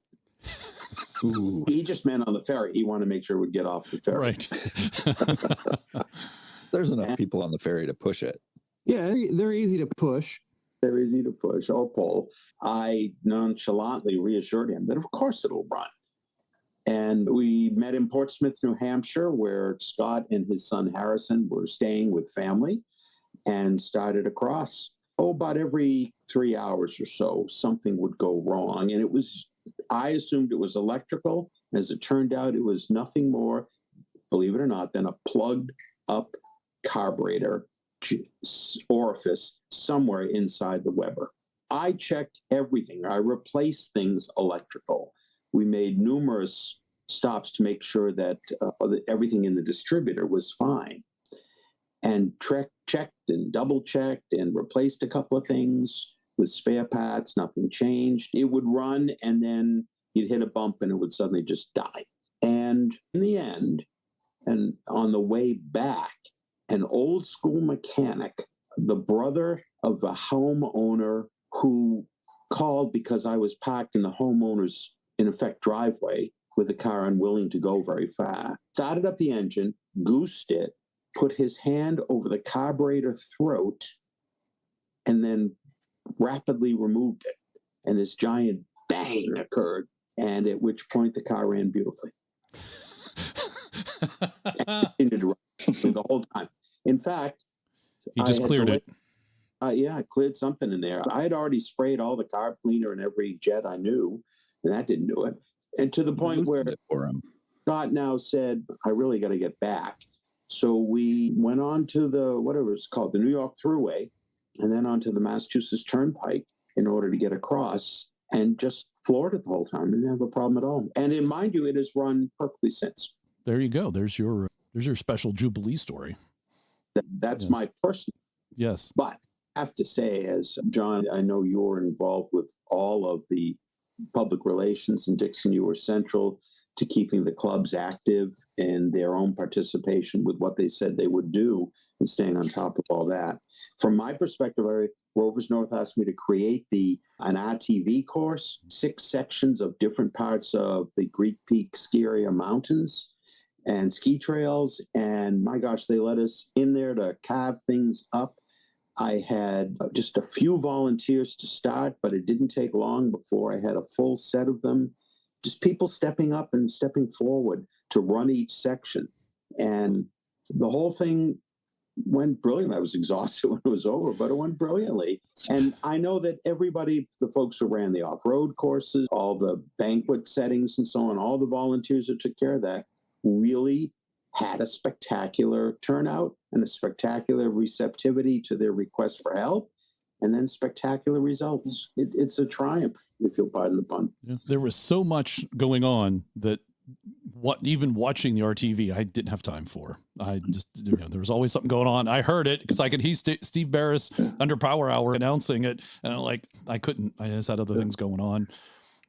[SPEAKER 5] Ooh. He just meant on the ferry. He wanted to make sure it would get off the ferry.
[SPEAKER 2] Right.
[SPEAKER 6] There's enough people on the ferry to push it.
[SPEAKER 4] Yeah, they're easy to push.
[SPEAKER 5] They're easy to push or pull. I nonchalantly reassured him that, of course, it'll run. And we met in Portsmouth, New Hampshire, where Scott and his son Harrison were staying with family, and started across. About every 3 hours or so, something would go wrong. And I assumed it was electrical. As it turned out, it was nothing more, believe it or not, than a plugged up carburetor orifice somewhere inside the Weber. I checked everything. I replaced things electrical. We made numerous stops to make sure that everything in the distributor was fine. And checked and double checked and replaced a couple of things with spare parts. Nothing changed. It would run, and then you'd hit a bump and it would suddenly just die. And in the end, and on the way back, an old school mechanic, the brother of the homeowner who called because I was parked in the homeowner's, in effect, driveway with the car unwilling to go very far. Started up the engine, goosed it, put his hand over the carburetor throat, and then rapidly removed it. And this giant bang occurred, and at which point the car ran beautifully. The whole time. In fact,
[SPEAKER 2] he just cleared it.
[SPEAKER 5] Yeah, I cleared something in there. I had already sprayed all the carb cleaner in every jet I knew, and that didn't do it. And to the point where Scott now said, I really got to get back. So we went on to the, whatever it's called, the New York Thruway, and then onto the Massachusetts Turnpike in order to get across, and just floored it the whole time. Didn't have a problem at all. And mind you, it has run perfectly since.
[SPEAKER 2] There you go. There's your special Jubilee story.
[SPEAKER 5] That's
[SPEAKER 2] yes.
[SPEAKER 5] my personal.
[SPEAKER 2] Yes.
[SPEAKER 5] But I have to say, as John, I know you're involved with all of the public relations in Dixon. You were central to keeping the clubs active and their own participation with what they said they would do and staying on top of all that. From my perspective, Rovers North asked me to create an RTV course, 6 sections of different parts of the Greek Peak ski area mountains and ski trails. And my gosh, they let us in there to carve things up. I had just a few volunteers to start, but it didn't take long before I had a full set of them. Just people stepping up and stepping forward to run each section. And the whole thing went brilliant. I was exhausted when it was over, but it went brilliantly. And I know that everybody, the folks who ran the off-road courses, all the banquet settings and so on, all the volunteers that took care of that really had a spectacular turnout and a spectacular receptivity to their request for help, and then spectacular results. It's a triumph, if you'll pardon the pun.
[SPEAKER 2] Yeah. There was so much going on that even watching the RTV, I didn't have time for. I just, there was always something going on. I heard it because I could hear Steve Barris under Power Hour announcing it, and I couldn't. I just had other things going on.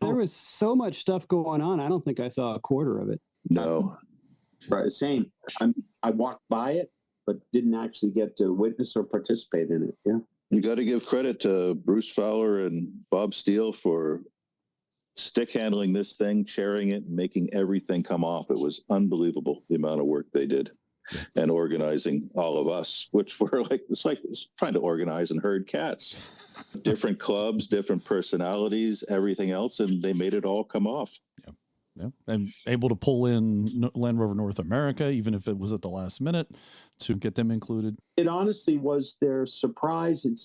[SPEAKER 4] There was so much stuff going on. I don't think I saw a quarter of it.
[SPEAKER 3] No.
[SPEAKER 5] Right, same. I walked by it, but didn't actually get to witness or participate in it. Yeah.
[SPEAKER 3] You got to give credit to Bruce Fowler and Bob Steele for stick handling this thing, chairing it, and making everything come off. It was unbelievable, the amount of work they did, and organizing all of us, which were it's like trying to organize and herd cats. Different clubs, different personalities, everything else, and they made it all come off.
[SPEAKER 2] Yeah. Yeah. And able to pull in Land Rover North America, even if it was at the last minute, to get them included.
[SPEAKER 5] It honestly was their surprise at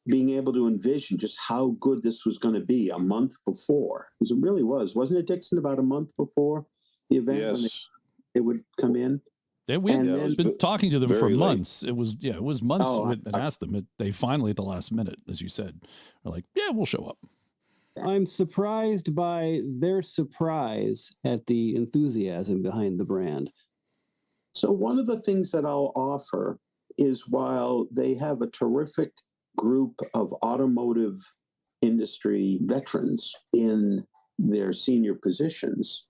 [SPEAKER 5] being able to envision just how good this was going to be a month before. Because it really was. Wasn't it, Dixon, about a month before the event?
[SPEAKER 3] Yes.
[SPEAKER 5] When they would come in?
[SPEAKER 2] We've been talking to them for months.
[SPEAKER 3] Late.
[SPEAKER 2] It was months. And asked them. They finally, at the last minute, as you said, are like, yeah, we'll show up.
[SPEAKER 4] I'm surprised by their surprise at the enthusiasm behind the brand.
[SPEAKER 5] So one of the things that I'll offer is, while they have a terrific group of automotive industry veterans in their senior positions,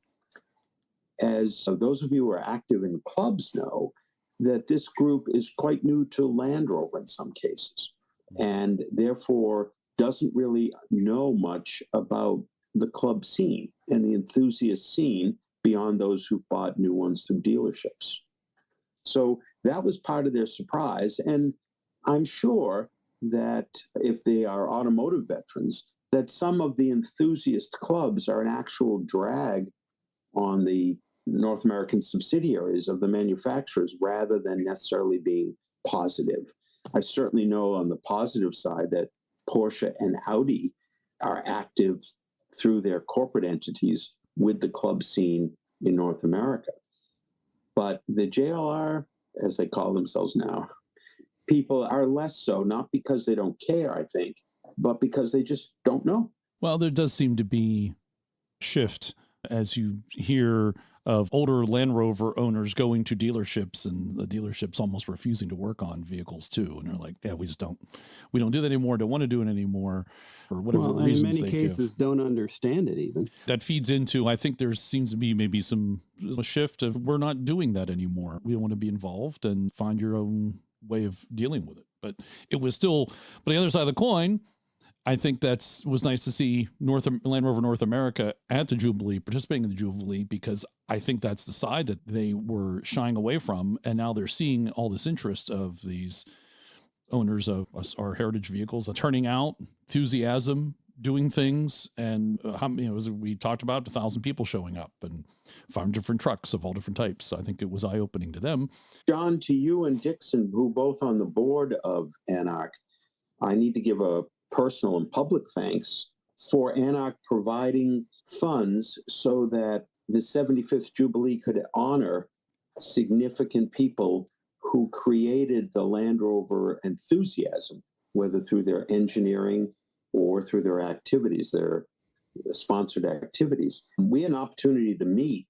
[SPEAKER 5] as those of you who are active in clubs know, that this group is quite new to Land Rover in some cases, and therefore doesn't really know much about the club scene and the enthusiast scene beyond those who bought new ones through dealerships. So that was part of their surprise. And I'm sure that if they are automotive veterans, that some of the enthusiast clubs are an actual drag on the North American subsidiaries of the manufacturers rather than necessarily being positive. I certainly know on the positive side that Porsche and Audi are active through their corporate entities with the club scene in North America. But the JLR, as they call themselves now, people are less so, not because they don't care, I think, but because they just don't know.
[SPEAKER 2] Well, there does seem to be a shift as you hear of older Land Rover owners going to dealerships, and the dealerships almost refusing to work on vehicles too. And they're like, yeah, we don't do that anymore. Don't want to do it anymore, or whatever reasons
[SPEAKER 4] in many cases don't understand it even.
[SPEAKER 2] That feeds into, I think there seems to be maybe a shift of, we're not doing that anymore. We don't want to be involved, and find your own way of dealing with it. But it was still, but the other side of the coin, I think was nice to see Land Rover North America at the Jubilee, participating in the Jubilee, because I think that's the side that they were shying away from. And now they're seeing all this interest of these owners of our heritage vehicles turning out, enthusiasm, doing things. And as we talked about, 1,000 people showing up and 5 different trucks of all different types. I think it was eye-opening to them.
[SPEAKER 5] John, to you and Dixon, who both on the board of ANARC, I need to give a personal and public thanks for ANARC providing funds so that the 75th Jubilee could honor significant people who created the Land Rover enthusiasm, whether through their engineering or through their activities, their sponsored activities. We had an opportunity to meet,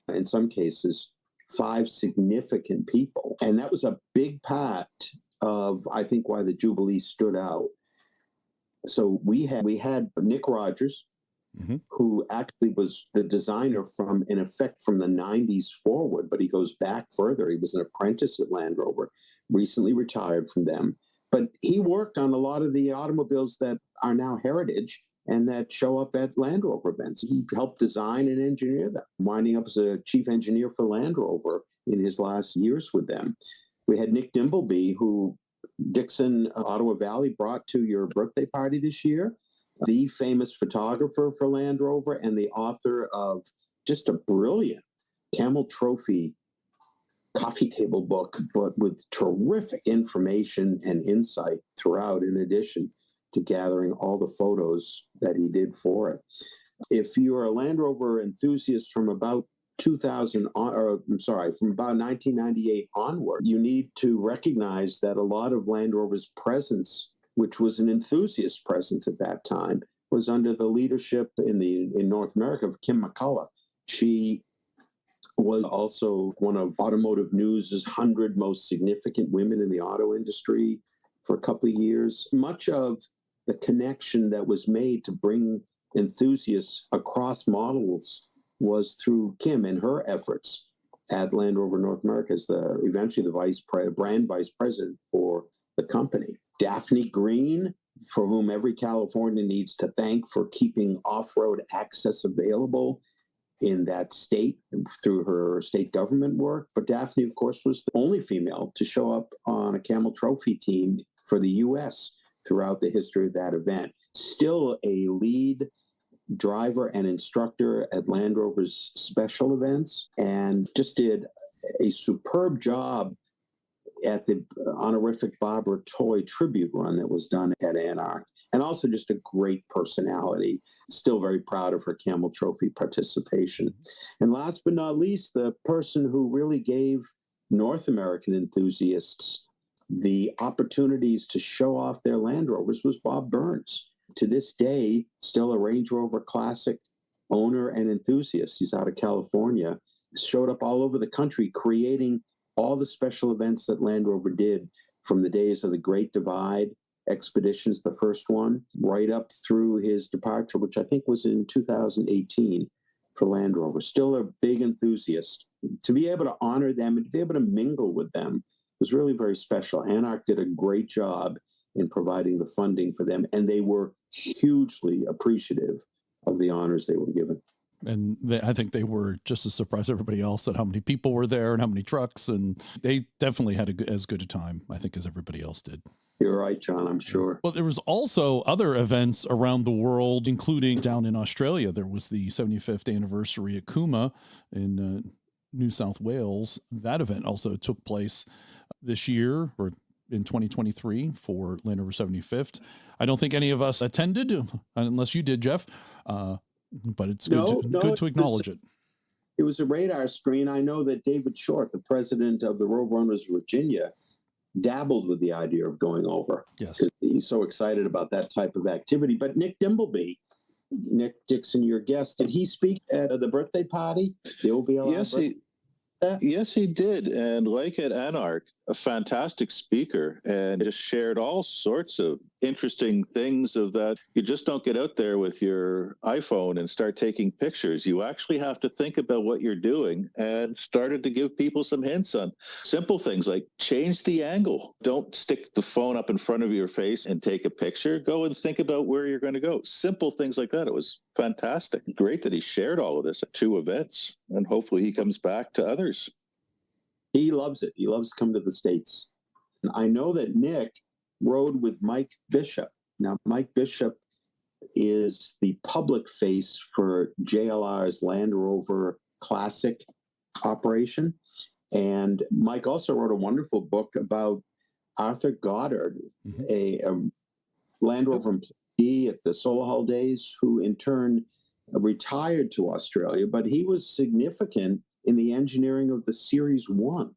[SPEAKER 5] in some cases, 5 significant people. And that was a big part of, I think, why the Jubilee stood out. So we had Nick Rogers, who actually was the designer from the 90s forward, but he goes back further. He was an apprentice at Land Rover, recently retired from them. But he worked on a lot of the automobiles that are now heritage and that show up at Land Rover events. He helped design and engineer them, winding up as a chief engineer for Land Rover in his last years with them. We had Nick Dimbleby, who Dixon, Ottawa Valley, brought to your birthday party this year, the famous photographer for Land Rover and the author of just a brilliant Camel Trophy coffee table book, but with terrific information and insight throughout, in addition to gathering all the photos that he did for it. If you are a Land Rover enthusiast from about from about 1998 onward, you need to recognize that a lot of Land Rover's presence, which was an enthusiast presence at that time, was under the leadership in North America of Kim McCullough. She was also one of Automotive News' 100 most significant women in the auto industry for a couple of years. Much of the connection that was made to bring enthusiasts across models was through Kim and her efforts at Land Rover North America as eventually the brand vice president for the company. Daphne Green, for whom every Californian needs to thank for keeping off-road access available in that state through her state government work. But Daphne, of course, was the only female to show up on a Camel Trophy team for the U.S. throughout the history of that event. Still a lead driver and instructor at Land Rover's special events, and just did a superb job at the honorific Barbara Toy tribute run that was done at ANARC. And also just a great personality. Still very proud of her Camel Trophy participation. And last but not least, the person who really gave North American enthusiasts the opportunities to show off their Land Rovers was Bob Burns. To this day, still a Range Rover Classic owner and enthusiast. He's out of California. Showed up all over the country, creating all the special events that Land Rover did from the days of the Great Divide expeditions, the first one, right up through his departure, which I think was in 2018 for Land Rover. Still a big enthusiast. To be able to honor them and to be able to mingle with them was really very special. ANARC did a great job in providing the funding for them, and they were hugely appreciative of the honors they were given.
[SPEAKER 2] And I think they were just as surprised as everybody else at how many people were there and how many trucks. And they definitely had as good a time, I think, as everybody else did.
[SPEAKER 5] You're right, John, I'm sure.
[SPEAKER 2] Well, there was also other events around the world, including down in Australia. There was the 75th anniversary at Cooma in New South Wales. That event also took place this year, or in 2023, for Land Rover 75th. I don't think any of us attended, unless you did, Jeff. But it's good to acknowledge it.
[SPEAKER 5] It was a radar screen. I know that David Short, the president of the Roadrunners Virginia, dabbled with the idea of going over.
[SPEAKER 2] Yes.
[SPEAKER 5] He's so excited about that type of activity. But Nick Dimbleby, Nick Dixon, your guest, did he speak at the birthday party? The OVLI
[SPEAKER 3] Yes, he did. And like at ANARC, a fantastic speaker and just shared all sorts of interesting things of that. You just don't get out there with your iPhone and start taking pictures. You actually have to think about what you're doing, and started to give people some hints on simple things like change the angle. Don't stick the phone up in front of your face and take a picture. Go and think about where you're going to go. Simple things like that. It was fantastic. Great that he shared all of this at 2 events, and hopefully he comes back to others.
[SPEAKER 5] He loves it. He loves to come to the States. And I know that Nick rode with Mike Bishop. Now, Mike Bishop is the public face for JLR's Land Rover Classic operation. And Mike also wrote a wonderful book about Arthur Goddard, a Land Rover employee at the Solihull days, who in turn retired to Australia, but he was significant in the engineering of the Series 1.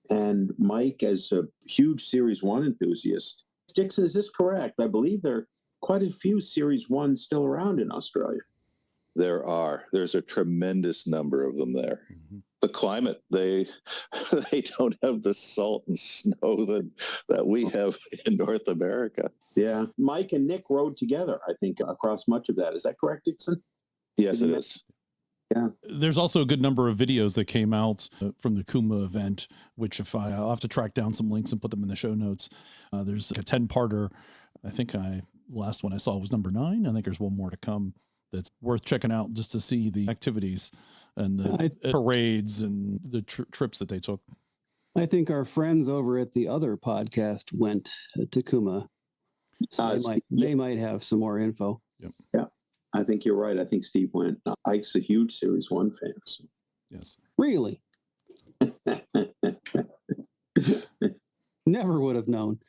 [SPEAKER 5] And Mike, as a huge Series 1 enthusiast, Dixon, is this correct? I believe there are quite a few Series 1 still around in Australia.
[SPEAKER 3] There's a tremendous number of them there. The climate, they don't have the salt and snow that we have in North America.
[SPEAKER 5] Yeah. Mike and Nick rode together, I think, across much of that. Is that correct, Dixon?
[SPEAKER 3] Yes, it is.
[SPEAKER 5] Yeah.
[SPEAKER 2] There's also a good number of videos that came out from the Kuma event, which I'll have to track down some links and put them in the show notes. There's a 10-parter. I think last one I saw was number 9. I think there's one more to come that's worth checking out just to see the activities and the parades and the trips that they took.
[SPEAKER 4] I think our friends over at the other podcast went to Kuma. So they might have some more info.
[SPEAKER 2] Yep.
[SPEAKER 5] Yeah. I think you're right. I think Steve went. Ike's a huge Series 1 fan. So.
[SPEAKER 2] Yes.
[SPEAKER 4] Really? Never would have known.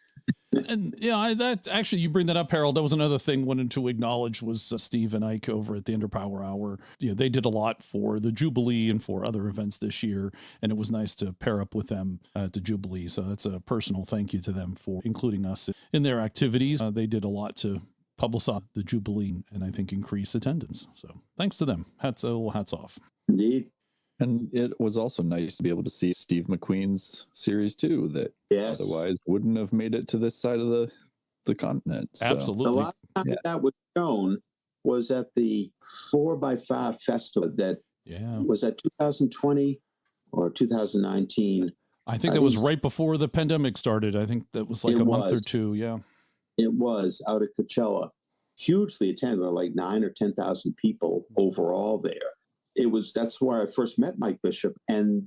[SPEAKER 2] And yeah, that actually, you bring that up, Harold. That was another thing wanted to acknowledge was Steve and Ike over at the Underpower Hour. You know, they did a lot for the Jubilee and for other events this year, and it was nice to pair up with them at the Jubilee. So that's a personal thank you to them for including us in their activities. They did a lot to publicize the Jubilee and I think increase attendance. So thanks to them. Hats off.
[SPEAKER 5] Indeed.
[SPEAKER 6] And it was also nice to be able to see Steve McQueen's Series 2 that otherwise wouldn't have made it to this side of the continent. So.
[SPEAKER 2] Absolutely.
[SPEAKER 5] The last time that was shown was at the 4x5 festival that was at 2020 or 2019.
[SPEAKER 2] I think that was right before the pandemic started. I think that was like a month or two. Yeah.
[SPEAKER 5] It was out at Coachella. Hugely attended. There were like 9,000 or 10,000 people overall there. That's where I first met Mike Bishop, and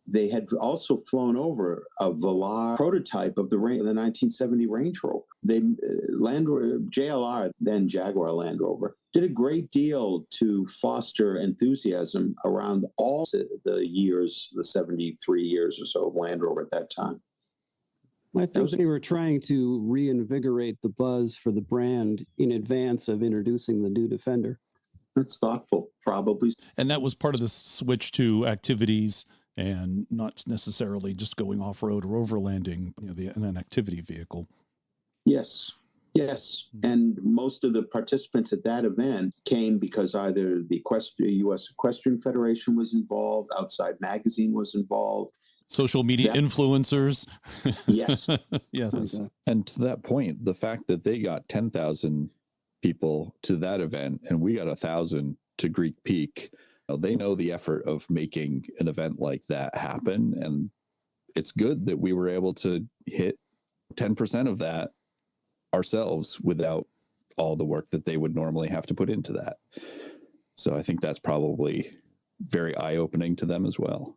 [SPEAKER 5] they had also flown over a Velar prototype of the 1970 Range Rover. JLR, then Jaguar Land Rover, did a great deal to foster enthusiasm around all the years, the 73 years or so of Land Rover at that time.
[SPEAKER 4] I think they were trying to reinvigorate the buzz for the brand in advance of introducing the new Defender.
[SPEAKER 5] That's thoughtful, probably.
[SPEAKER 2] And that was part of the switch to activities and not necessarily just going off-road or overlanding, in an activity vehicle.
[SPEAKER 5] Yes. And most of the participants at that event came because either the U.S. Equestrian Federation was involved, Outside Magazine was involved.
[SPEAKER 2] Social media influencers.
[SPEAKER 5] Yes.
[SPEAKER 2] Yes.
[SPEAKER 6] And to that point, the fact that they got 10,000 people to that event and we got 1,000 to Greek Peak, they know the effort of making an event like that happen. And it's good that we were able to hit 10% of that ourselves without all the work that they would normally have to put into that. So I think that's probably very eye-opening to them as well.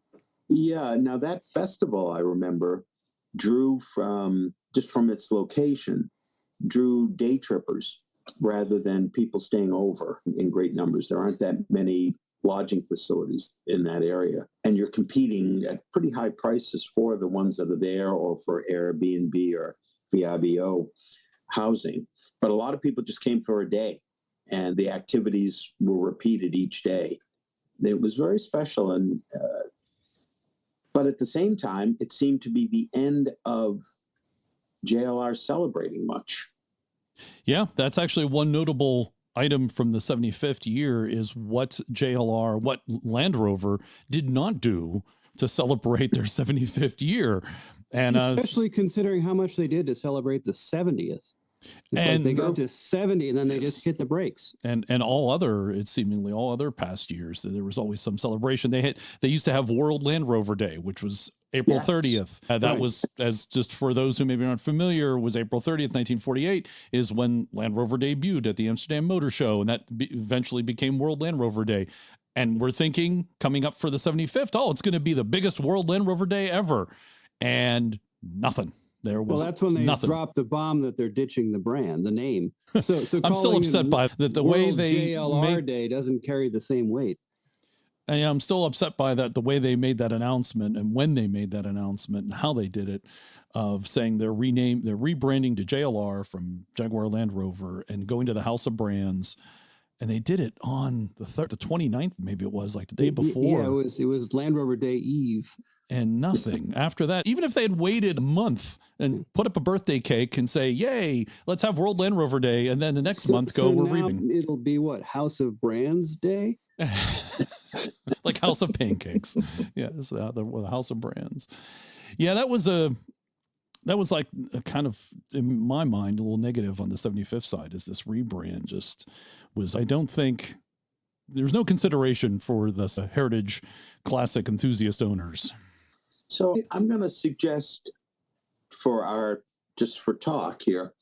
[SPEAKER 5] Yeah. Now that festival, I remember, drew from its location, drew day trippers rather than people staying over in great numbers. There aren't that many lodging facilities in that area. And you're competing at pretty high prices for the ones that are there or for Airbnb or VRBO housing. But a lot of people just came for a day and the activities were repeated each day. It was very special. And but at the same time, it seemed to be the end of JLR celebrating much.
[SPEAKER 2] Yeah, that's actually one notable item from the 75th year is what Land Rover did not do to celebrate their 75th year. And
[SPEAKER 4] especially considering how much they did to celebrate the 70th. It's like they got to 70 and then they just hit the brakes.
[SPEAKER 2] And it's seemingly all other past years, there was always some celebration. They used to have World Land Rover Day, which was April 30th. That was, as just for those who maybe aren't familiar, was April 30th, 1948 is when Land Rover debuted at the Amsterdam Motor Show. And that eventually became World Land Rover Day. And we're thinking coming up for the 75th, it's going to be the biggest World Land Rover Day ever. And nothing. There was
[SPEAKER 4] that's when they dropped the bomb that they're ditching the brand, the name. So
[SPEAKER 2] I'm still upset by that. The way they
[SPEAKER 4] JLR Day doesn't carry the same weight.
[SPEAKER 2] And I'm still upset by that. The way they made that announcement and when they made that announcement and how they did it, of saying they're rebranding to JLR from Jaguar Land Rover and going to the House of Brands. And they did it on the 29th, maybe it was like the day before.
[SPEAKER 4] Yeah, it was Land Rover Day Eve.
[SPEAKER 2] And nothing after that. Even if they had waited a month and put up a birthday cake and say, yay, let's have World Land Rover Day. And then the next month we're reading.
[SPEAKER 4] It'll be what? House of Brands Day?
[SPEAKER 2] Like House of Pancakes. Yeah, it's the House of Brands. Yeah, that was like a kind of, in my mind, a little negative on the 75th side, is this rebrand just was, I don't think, there's no consideration for the heritage classic enthusiast owners.
[SPEAKER 5] So I'm going to suggest just for talk here,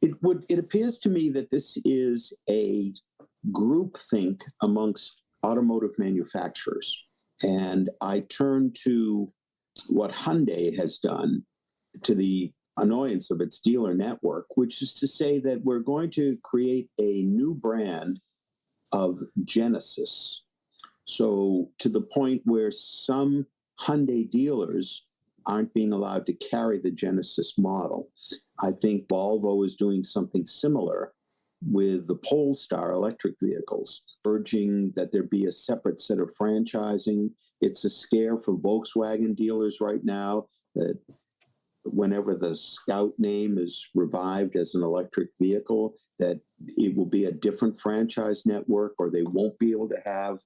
[SPEAKER 5] it appears to me that this is a groupthink amongst automotive manufacturers. And I turn to what Hyundai has done, to the annoyance of its dealer network, which is to say that we're going to create a new brand of Genesis. So to the point where some Hyundai dealers aren't being allowed to carry the Genesis model. I think Volvo is doing something similar with the Polestar electric vehicles, urging that there be a separate set of franchising. It's a scare for Volkswagen dealers right now that whenever the Scout name is revived as an electric vehicle, that it will be a different franchise network, or they won't be able to have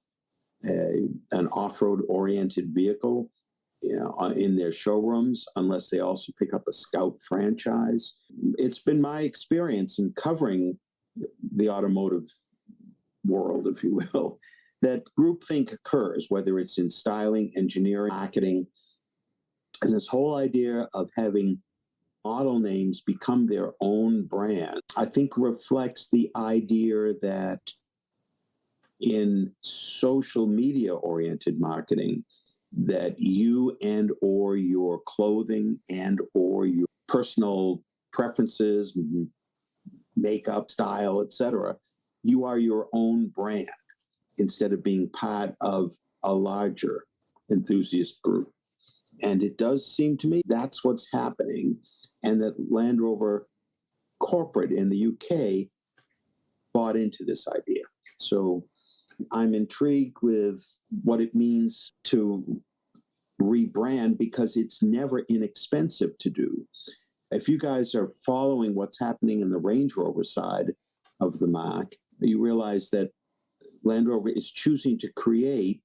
[SPEAKER 5] an off-road oriented vehicle in their showrooms unless they also pick up a Scout franchise. It's been my experience in covering the automotive world, if you will, that groupthink occurs, whether it's in styling, engineering, marketing, and this whole idea of having model names become their own brand, I think reflects the idea that in social media oriented marketing, that you and or your clothing and or your personal preferences, makeup, style, etc., you are your own brand instead of being part of a larger enthusiast group. And it does seem to me that's what's happening, and that Land Rover corporate in the UK bought into this idea. So I'm intrigued with what it means to rebrand, because it's never inexpensive to do. If you guys are following what's happening in the Range Rover side of the mark, you realize that Land Rover is choosing to create,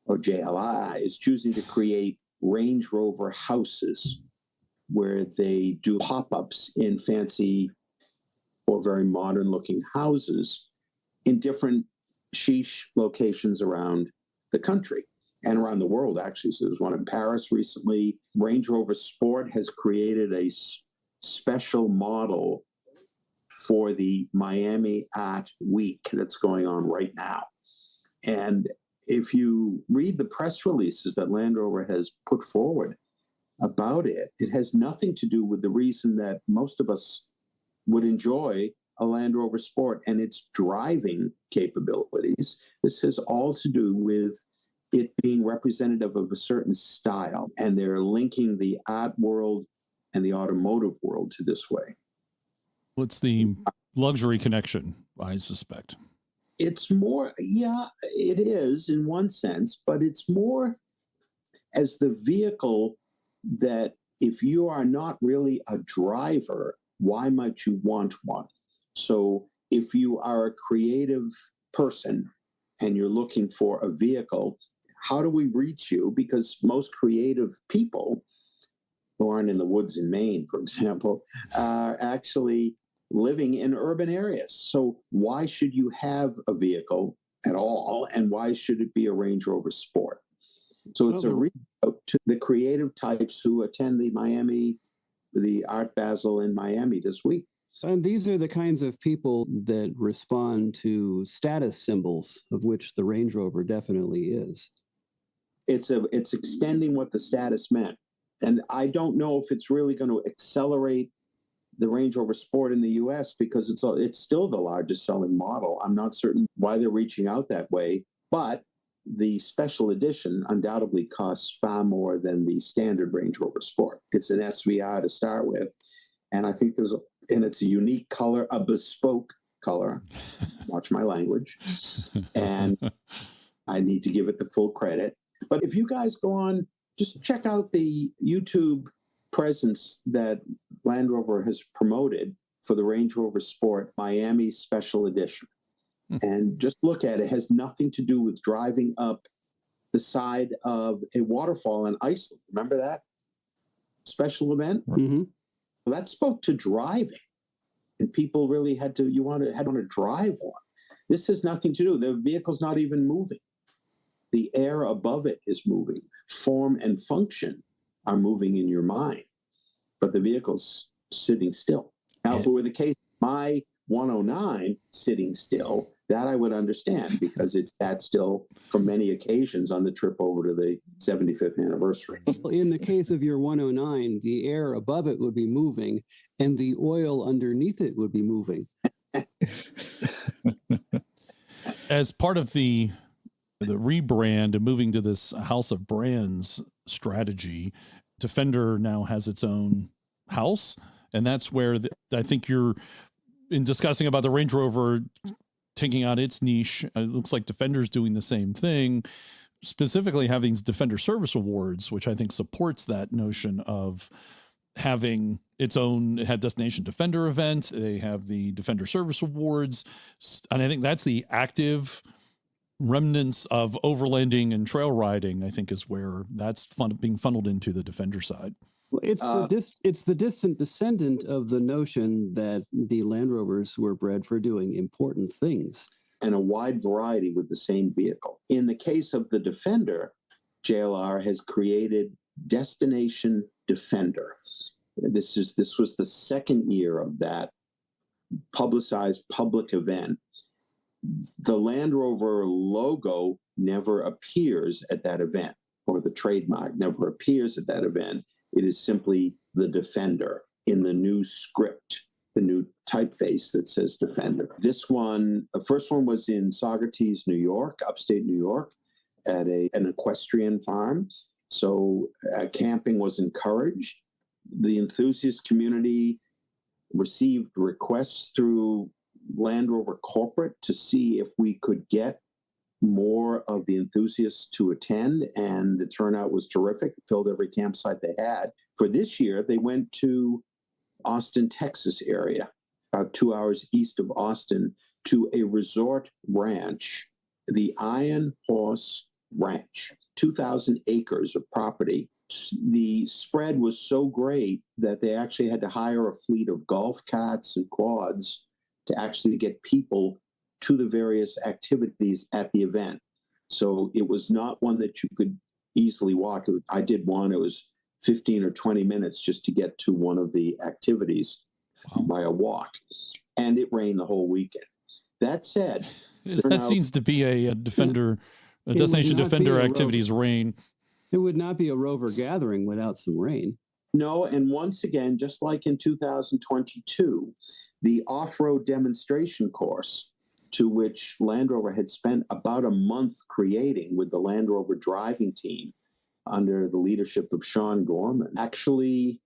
[SPEAKER 5] or JLI is choosing to create, Range Rover houses where they do pop-ups in fancy or very modern looking houses in different chic locations around the country and around the world, actually. So there's one in Paris recently. Range Rover Sport has created a special model for the Miami Art Week that's going on right now. And if you read the press releases that Land Rover has put forward about it, it has nothing to do with the reason that most of us would enjoy a Land Rover Sport and its driving capabilities. This has all to do with it being representative of a certain style, and they're linking the art world and the automotive world to this way.
[SPEAKER 2] What's the luxury connection, I suspect?
[SPEAKER 5] It's more, yeah, it is in one sense, but it's more as the vehicle that if you are not really a driver, why might you want one? So if you are a creative person and you're looking for a vehicle, how do we reach you? Because most creative people who aren't in the woods in Maine, for example, are actually living in urban areas. So why should you have a vehicle at all? And why should it be a Range Rover Sport? So it's a reach out to the creative types who attend the Art Basel in Miami this week.
[SPEAKER 4] And these are the kinds of people that respond to status symbols, of which the Range Rover definitely is.
[SPEAKER 5] It's extending what the status meant. And I don't know if it's really going to accelerate the Range Rover Sport in the US because it's still the largest selling model. I'm not certain why they're reaching out that way, but the special edition undoubtedly costs far more than the standard Range Rover Sport. It's an SVR to start with. And I think it's a unique color, a bespoke color. Watch my language. And I need to give it the full credit. But if you guys go on, just check out the YouTube presence that Land Rover has promoted for the Range Rover Sport Miami Special Edition. And just look at it. It has nothing to do with driving up the side of a waterfall in Iceland. Remember that special event?
[SPEAKER 4] Mm-hmm.
[SPEAKER 5] Well, that spoke to driving. And people really had to drive on. This has nothing to do. The vehicle's not even moving. The air above it is moving. Form and function are moving in your mind, but the vehicle's sitting still. Now, if it were the case, my 109 sitting still, that I would understand because it's sat still for many occasions on the trip over to the 75th anniversary.
[SPEAKER 4] In the case of your 109, the air above it would be moving and the oil underneath it would be moving.
[SPEAKER 2] As part of the rebrand and moving to this house of brands strategy, Defender now has its own house. And that's where I think you're in discussing about the Range Rover taking out its niche. It looks like Defender's doing the same thing, specifically having Defender Service Awards, which I think supports that notion of having its own. It had Destination Defender events. They have the Defender Service Awards. And I think that's the active remnants of overlanding and trail riding, I think, is where that's being funneled into the Defender side.
[SPEAKER 4] It's the distant descendant of the notion that the Land Rovers were bred for doing important things.
[SPEAKER 5] And a wide variety with the same vehicle. In the case of the Defender, JLR has created Destination Defender. This was the second year of that publicized public event. The Land Rover logo never appears at that event, or the trademark never appears at that event. It is simply the Defender in the new script, the new typeface that says Defender. This one, the first one was in Saugerties, New York, upstate New York, at an equestrian farm. So camping was encouraged. The enthusiast community received requests through Land Rover Corporate to see if we could get more of the enthusiasts to attend, and the turnout was terrific. It filled every campsite they had. For this year, they went to Austin, Texas area, about 2 hours east of Austin, to a resort ranch, the Iron Horse Ranch, 2,000 acres of property. The spread was so great that they actually had to hire a fleet of golf carts and quads to actually get people to the various activities at the event. So it was not one that you could easily walk. I did one, it was 15 or 20 minutes just to get to one of the activities by a walk. And it rained the whole weekend. That said,
[SPEAKER 2] that seems to be a Defender, a Destination Defender activities rain.
[SPEAKER 4] It would not be a Rover gathering without some rain.
[SPEAKER 5] No, and once again, just like in 2022, the off-road demonstration course, to which Land Rover had spent about a month creating with the Land Rover driving team under the leadership of Sean Gorman, actually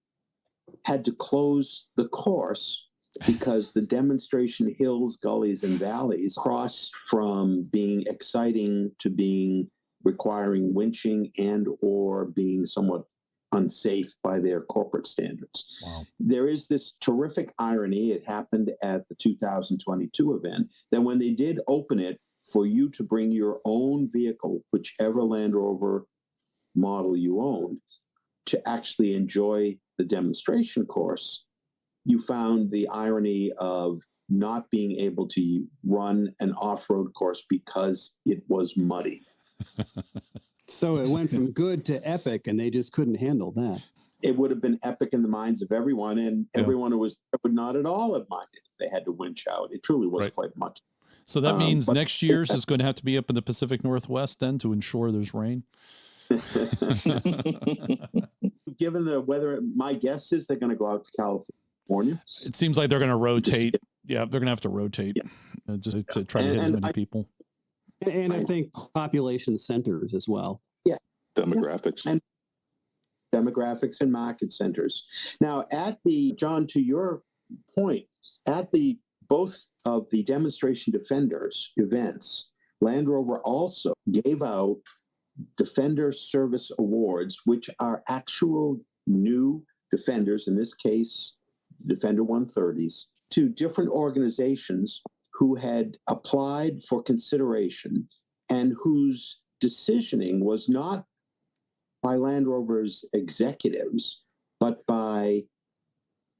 [SPEAKER 5] had to close the course because the demonstration hills, gullies, and valleys crossed from being exciting to being requiring winching and or being somewhat unsafe by their corporate standards.
[SPEAKER 2] Wow.
[SPEAKER 5] There is this terrific irony. It happened at the 2022 event that when they did open it for you to bring your own vehicle, whichever Land Rover model you owned, to actually enjoy the demonstration course, you found the irony of not being able to run an off-road course because it was muddy.
[SPEAKER 4] So it went from good to epic, and they just couldn't handle that.
[SPEAKER 5] It would have been epic in the minds of everyone, and everyone who was there would not at all have minded if they had to winch out. It truly was quite much.
[SPEAKER 2] So that means next year's is going to have to be up in the Pacific Northwest then to ensure there's rain.
[SPEAKER 5] Given the weather, my guess is they're going to go out to California.
[SPEAKER 2] It seems like they're going to rotate. Yeah, they're going to have to rotate just to try to hit as many people.
[SPEAKER 4] And I think population centers as well.
[SPEAKER 5] Yeah.
[SPEAKER 3] Demographics.
[SPEAKER 5] And demographics and market centers. Now, John, to your point, at both of the Demonstration Defenders events, Land Rover also gave out Defender Service Awards, which are actual new Defenders, in this case, Defender 130s, to different organizations who had applied for consideration and whose decisioning was not by Land Rover's executives, but by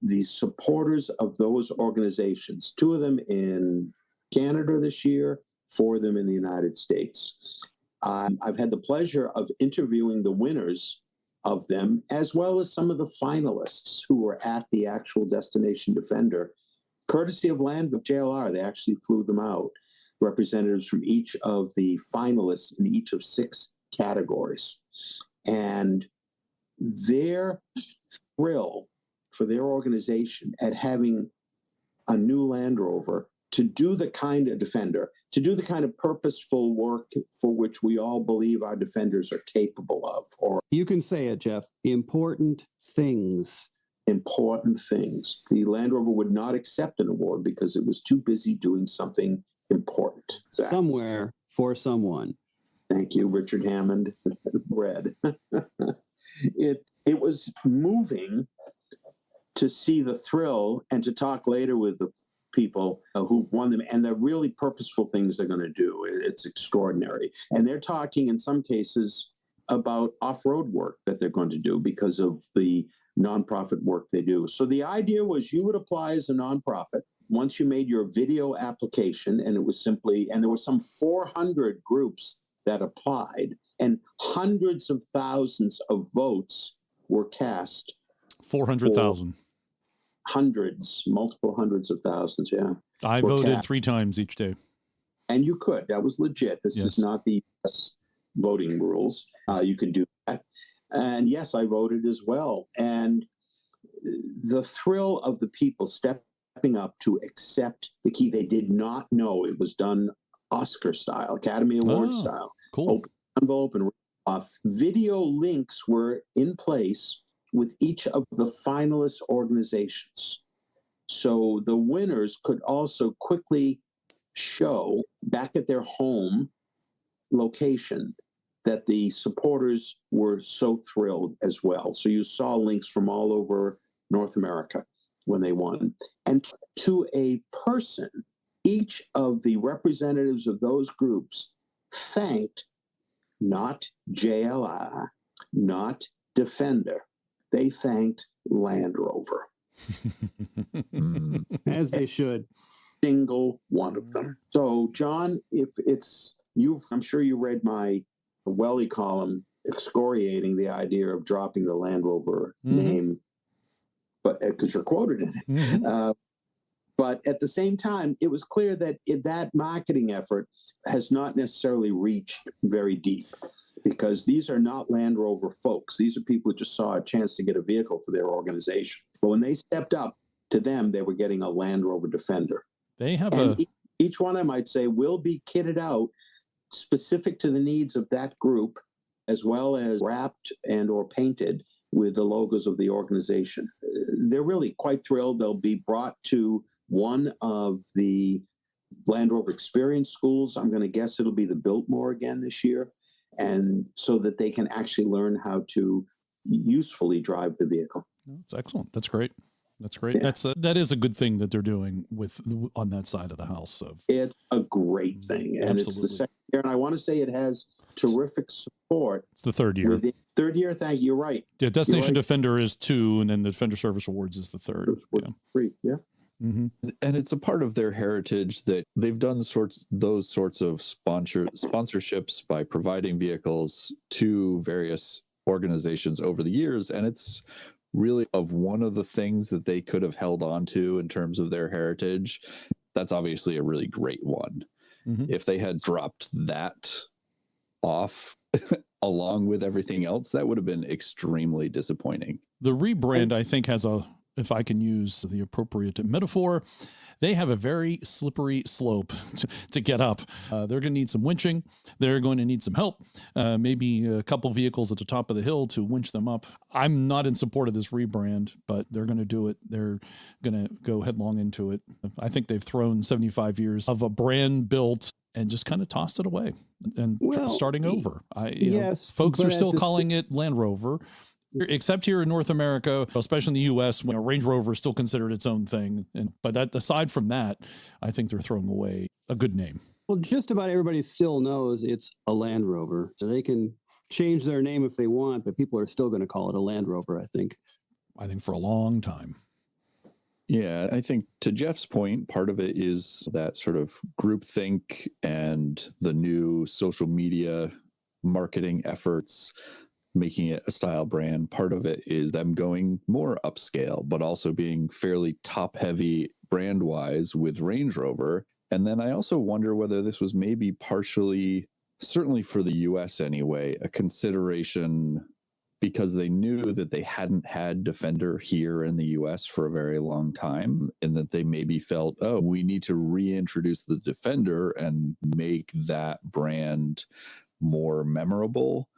[SPEAKER 5] the supporters of those organizations. 2 of them in Canada this year, 4 of them in the United States. I've had the pleasure of interviewing the winners of them, as well as some of the finalists who were at the actual Destination Defender. Courtesy of JLR, they actually flew them out, representatives from each of the finalists in each of 6 categories. And their thrill for their organization at having a new Land Rover to do the kind of Defender, to do the kind of purposeful work for which we all believe our Defenders are capable of. Or
[SPEAKER 4] you can say it, Jeff, important things.
[SPEAKER 5] Important things. The Land Rover would not accept an award because it was too busy doing something important.
[SPEAKER 4] Somewhere for someone.
[SPEAKER 5] Thank you, Richard Hammond. Red. It was moving to see the thrill and to talk later with the people who won them and the really purposeful things they're going to do. It's extraordinary. And they're talking in some cases about off-road work that they're going to do because of the nonprofit work they do. So the idea was you would apply as a nonprofit once you made your video application, and it was simply, and there were some 400 groups that applied, and hundreds of thousands of votes were cast.
[SPEAKER 2] 400,000.
[SPEAKER 5] Hundreds, multiple hundreds of thousands, yeah.
[SPEAKER 2] I voted 3 times each day.
[SPEAKER 5] And you could. That was legit. This is not the US voting rules. You can do that. And yes, I voted as well. And the thrill of the people stepping up to accept the key, they did not know it was done Oscar style, Academy Award style.
[SPEAKER 2] Cool.
[SPEAKER 5] Open envelope and off. Video links were in place with each of the finalist organizations. So the winners could also quickly show back at their home location that the supporters were so thrilled as well. So you saw links from all over North America when they won. And to a person, each of the representatives of those groups thanked not JLR, not Defender. They thanked Land Rover.
[SPEAKER 4] As they should.
[SPEAKER 5] Single one of them. So, John, if it's you, I'm sure you read my Welly column excoriating the idea of dropping the Land Rover name, but because you're quoted in it. But at the same time, it was clear that that marketing effort has not necessarily reached very deep, because these are not Land Rover folks. These are people who just saw a chance to get a vehicle for their organization. But when they stepped up to them, they were getting a Land Rover Defender.
[SPEAKER 2] They have
[SPEAKER 5] each one, I might say, will be kitted out specific to the needs of that group, as well as wrapped and or painted with the logos of the organization. They're really quite thrilled. They'll be brought to one of the Land Rover Experience schools. I'm going to guess it'll be the Biltmore again this year, and so that they can actually learn how to usefully drive the vehicle.
[SPEAKER 2] That's excellent. That's great. That's great.
[SPEAKER 5] Yeah.
[SPEAKER 2] That is a good thing that they're doing on that side of the house.
[SPEAKER 5] It's a great thing. And
[SPEAKER 2] Absolutely.
[SPEAKER 5] It's the second year. And I want to say it has terrific support.
[SPEAKER 2] It's the third year.
[SPEAKER 5] Third year, thank you. You're right.
[SPEAKER 2] Yeah, Destination
[SPEAKER 5] You're right.
[SPEAKER 2] Defender is 2, and then the Defender Service Awards is the third. Yeah.
[SPEAKER 5] 3, yeah.
[SPEAKER 2] Mm-hmm.
[SPEAKER 6] And it's a part of their heritage that they've done those sorts of sponsorships by providing vehicles to various organizations over the years. And it's really of one of the things that they could have held on to in terms of their heritage. That's obviously a really great one.
[SPEAKER 2] Mm-hmm.
[SPEAKER 6] If they had dropped that off along with everything else, that would have been extremely disappointing.
[SPEAKER 2] The rebrand, I think, has if I can use the appropriate metaphor, they have a very slippery slope to get up. They're going to need some winching. They're going to need some help. Maybe a couple vehicles at the top of the hill to winch them up. I'm not in support of this rebrand, but they're going to do it. They're going to go headlong into it. I think they've thrown 75 years of a brand built and just kind of tossed it away and starting over. Folks are still calling it Land Rover. Except here in North America, especially in the U.S., when Range Rover is still considered its own thing. But aside from that, I think they're throwing away a good name.
[SPEAKER 4] Well, just about everybody still knows it's a Land Rover. So they can change their name if they want, but people are still going to call it a Land Rover, I think.
[SPEAKER 2] For a long time.
[SPEAKER 6] Yeah, I think to Jeff's point, part of it is that sort of groupthink and the new social media marketing efforts, making it a style brand. Part of it is them going more upscale, but also being fairly top heavy brand wise with Range Rover. And then I also wonder whether this was maybe partially, certainly for the US anyway, a consideration because they knew that they hadn't had Defender here in the US for a very long time, and that they maybe felt, oh, we need to reintroduce the Defender and make that brand more memorable.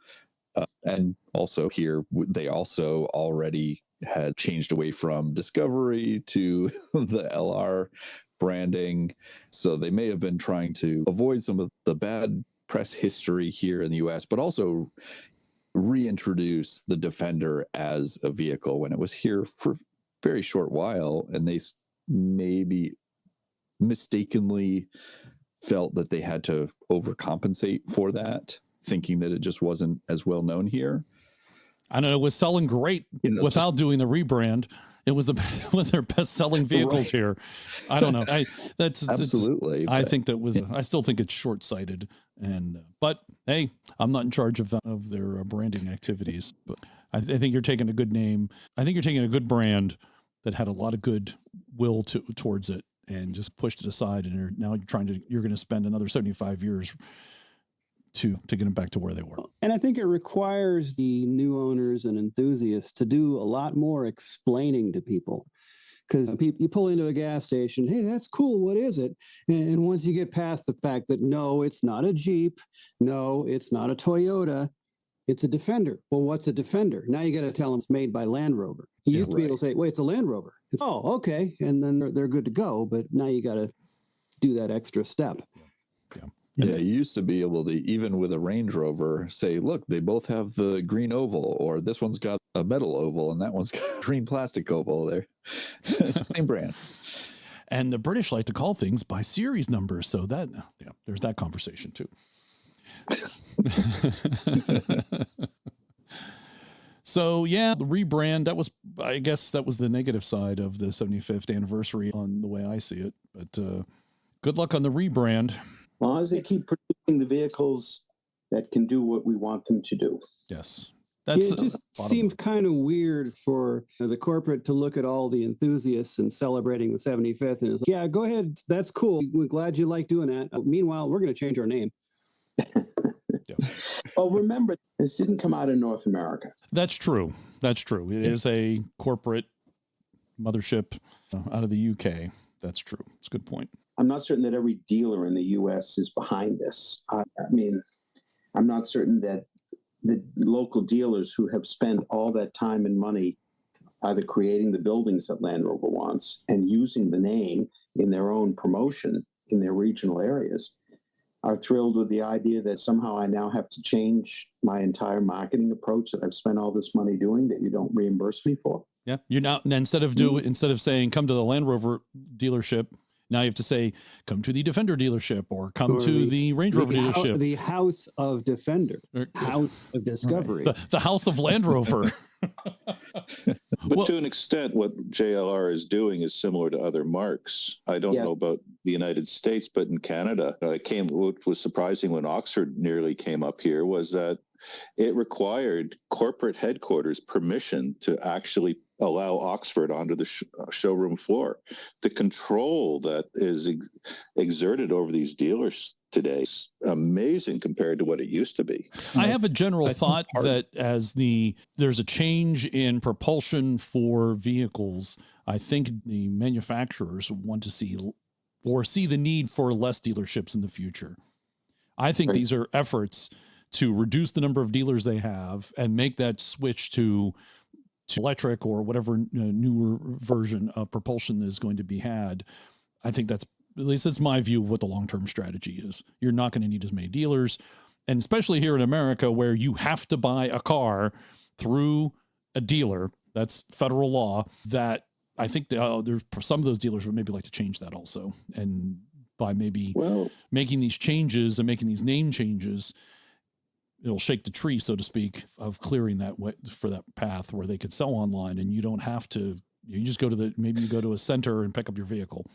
[SPEAKER 6] And also here, they also already had changed away from Discovery to the LR branding. So they may have been trying to avoid some of the bad press history here in the US, but also reintroduce the Defender as a vehicle when it was here for a very short while. And they maybe mistakenly felt that they had to overcompensate for that, thinking that it just wasn't as well known here.
[SPEAKER 2] I don't know. It was selling great without doing the rebrand. It was one of their best selling vehicles here. I don't know.
[SPEAKER 6] Absolutely.
[SPEAKER 2] I think that was. I still think it's short sighted. But hey, I'm not in charge of their branding activities. But I think you're taking a good name. I think you're taking a good brand that had a lot of good will towards it, and just pushed it aside. And you're going to spend another 75 years to get them back to where they were.
[SPEAKER 4] And I think it requires the new owners and enthusiasts to do a lot more explaining to people. Because you pull into a gas station, hey, that's cool, what is it? And once you get past the fact that, no, it's not a Jeep, no, it's not a Toyota, it's a Defender. Well, what's a Defender? Now you got to tell them it's made by Land Rover. You used to be able to say, wait, it's a Land Rover. Oh, okay. And then they're good to go. But now you got to do that extra step.
[SPEAKER 6] Yeah, you used to be able to, even with a Range Rover, say, look, they both have the green oval, or this one's got a metal oval and that one's got a green plastic oval there. Same brand.
[SPEAKER 2] And the British like to call things by series numbers. So there's that conversation too. So yeah, the rebrand, I guess that was the negative side of the 75th anniversary on the way I see it. But good luck on the rebrand.
[SPEAKER 5] As long as they keep producing the vehicles that can do what we want them to do.
[SPEAKER 2] Yes.
[SPEAKER 4] It just seemed kind of weird for the corporate to look at all the enthusiasts and celebrating the 75th. And it's like, yeah, go ahead. That's cool. We're glad you like doing that. Meanwhile, we're going to change our name.
[SPEAKER 5] Well, remember, this didn't come out in North America.
[SPEAKER 2] That's true. It is a corporate mothership out of the UK. That's true. It's a good point.
[SPEAKER 5] I'm not certain that every dealer in the U.S. is behind this. I mean, I'm not certain that the local dealers who have spent all that time and money either creating the buildings that Land Rover wants and using the name in their own promotion in their regional areas are thrilled with the idea that somehow I now have to change my entire marketing approach that I've spent all this money doing that you don't reimburse me for.
[SPEAKER 2] Yeah. You're now, instead of saying come to the Land Rover dealership, now you have to say come to the Defender dealership or come to the Range Rover dealership.
[SPEAKER 4] The House of Defender, House of Discovery.
[SPEAKER 2] Right. The House of Land Rover.
[SPEAKER 3] But to an extent, what JLR is doing is similar to other marques. I don't know about the United States, but in Canada, what was surprising when Oxford nearly came up here was that it required corporate headquarters permission to actually allow Oxford onto the showroom floor. The control that is exerted over these dealers today is amazing compared to what it used to be.
[SPEAKER 2] I have a general thought that as there's a change in propulsion for vehicles, I think the manufacturers want to see the need for less dealerships in the future. I think these are efforts to reduce the number of dealers they have and make that switch to electric or whatever newer version of propulsion is going to be had. I think at least that's my view of what the long-term strategy is. You're not going to need as many dealers. And especially here in America, where you have to buy a car through a dealer, that's federal law, that I think there's some of those dealers would maybe like to change that also. And by maybe making these changes and making these name changes, it'll shake the tree, so to speak, of clearing that way for that path where they could sell online and you don't have to, you just go to maybe you go to a center and pick up your vehicle.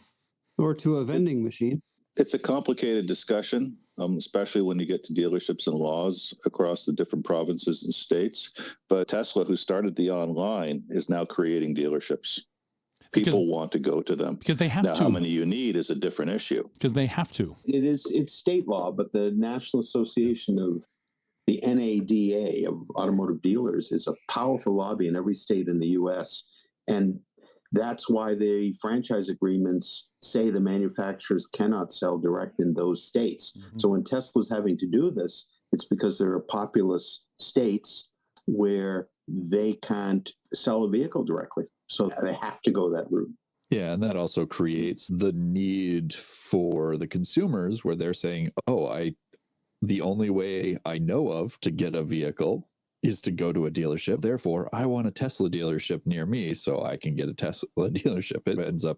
[SPEAKER 4] Or to a vending machine.
[SPEAKER 3] It's a complicated discussion, especially when you get to dealerships and laws across the different provinces and states. But Tesla, who started the online, is now creating dealerships. People want to go to them.
[SPEAKER 2] Because they have to.
[SPEAKER 3] How many you need is a different issue.
[SPEAKER 2] Because they have to.
[SPEAKER 5] It's state law, but the National Association of the NADA of automotive dealers is a powerful lobby in every state in the U.S. And that's why the franchise agreements say the manufacturers cannot sell direct in those states. Mm-hmm. So when Tesla's having to do this, it's because there are populous states where they can't sell a vehicle directly. So they have to go that route.
[SPEAKER 6] Yeah, and that also creates the need for the consumers where they're saying, the only way I know of to get a vehicle is to go to a dealership. Therefore, I want a Tesla dealership near me so I can get a Tesla dealership. It ends up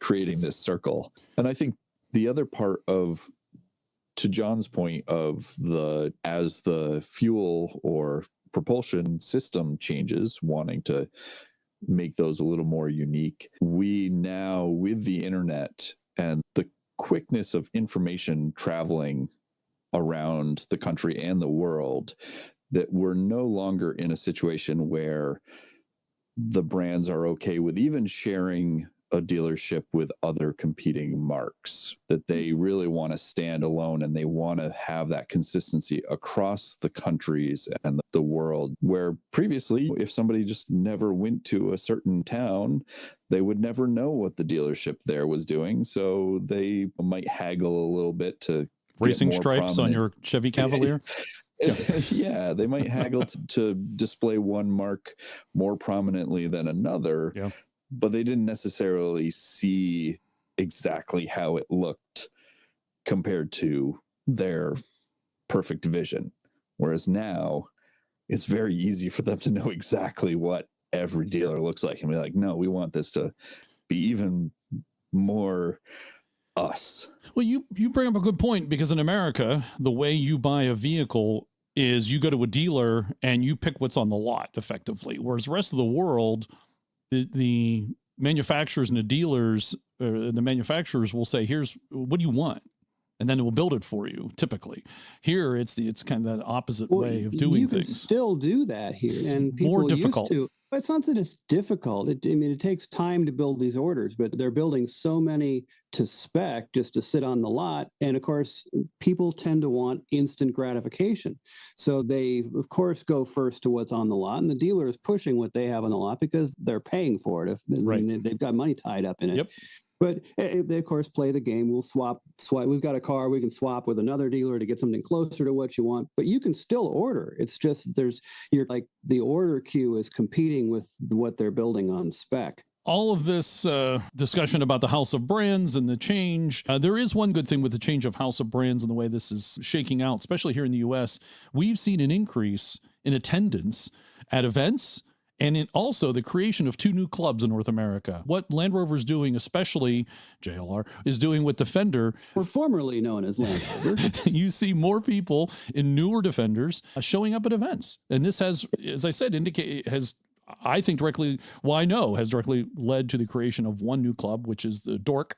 [SPEAKER 6] creating this circle. And I think the other part to John's point as the fuel or propulsion system changes, wanting to make those a little more unique, we now, with the internet and the quickness of information traveling around the country and the world, that we're no longer in a situation where the brands are okay with even sharing a dealership with other competing marques, that they really want to stand alone and they want to have that consistency across the countries and the world, where previously, if somebody just never went to a certain town, they would never know what the dealership there was doing. So they might haggle a little bit to
[SPEAKER 2] racing stripes on your Chevy Cavalier.
[SPEAKER 6] Yeah, they might haggle to display one marque more prominently than another, but they didn't necessarily see exactly how it looked compared to their perfect vision. Whereas now, it's very easy for them to know exactly what every dealer looks like and be like, no, we want this to be even more us.
[SPEAKER 2] Well, you bring up a good point, because in America, the way you buy a vehicle is you go to a dealer and you pick what's on the lot effectively. Whereas the rest of the world, the manufacturers and the dealers, the manufacturers will say, here's what do you want? And then it will build it for you. Typically here, it's kind of that opposite way of doing things. You can
[SPEAKER 4] still do that here. And people
[SPEAKER 2] more difficult.
[SPEAKER 4] Used to. It's not that it's difficult. It takes time to build these orders, but they're building so many to spec just to sit on the lot. And of course, people tend to want instant gratification. So they, of course, go first to what's on the lot. And the dealer is pushing what they have on the lot because they're paying for it. They've got money tied up in it. Yep. But they, of course, play the game. We'll swap. We've got a car. We can swap with another dealer to get something closer to what you want. But you can still order. It's just the order queue is competing with what they're building on spec.
[SPEAKER 2] All of this discussion about the house of brands and the change, there is one good thing with the change of house of brands and the way this is shaking out, especially here in the U.S. We've seen an increase in attendance at events and also the creation of 2 new clubs in North America. What Land Rover's doing, especially JLR, is doing with Defender,
[SPEAKER 4] or formerly known as Land Rover.
[SPEAKER 2] You see more people in newer Defenders showing up at events. And this has, as I said, I think directly, well, I know has directly led to the creation of one new club, which is the Dork.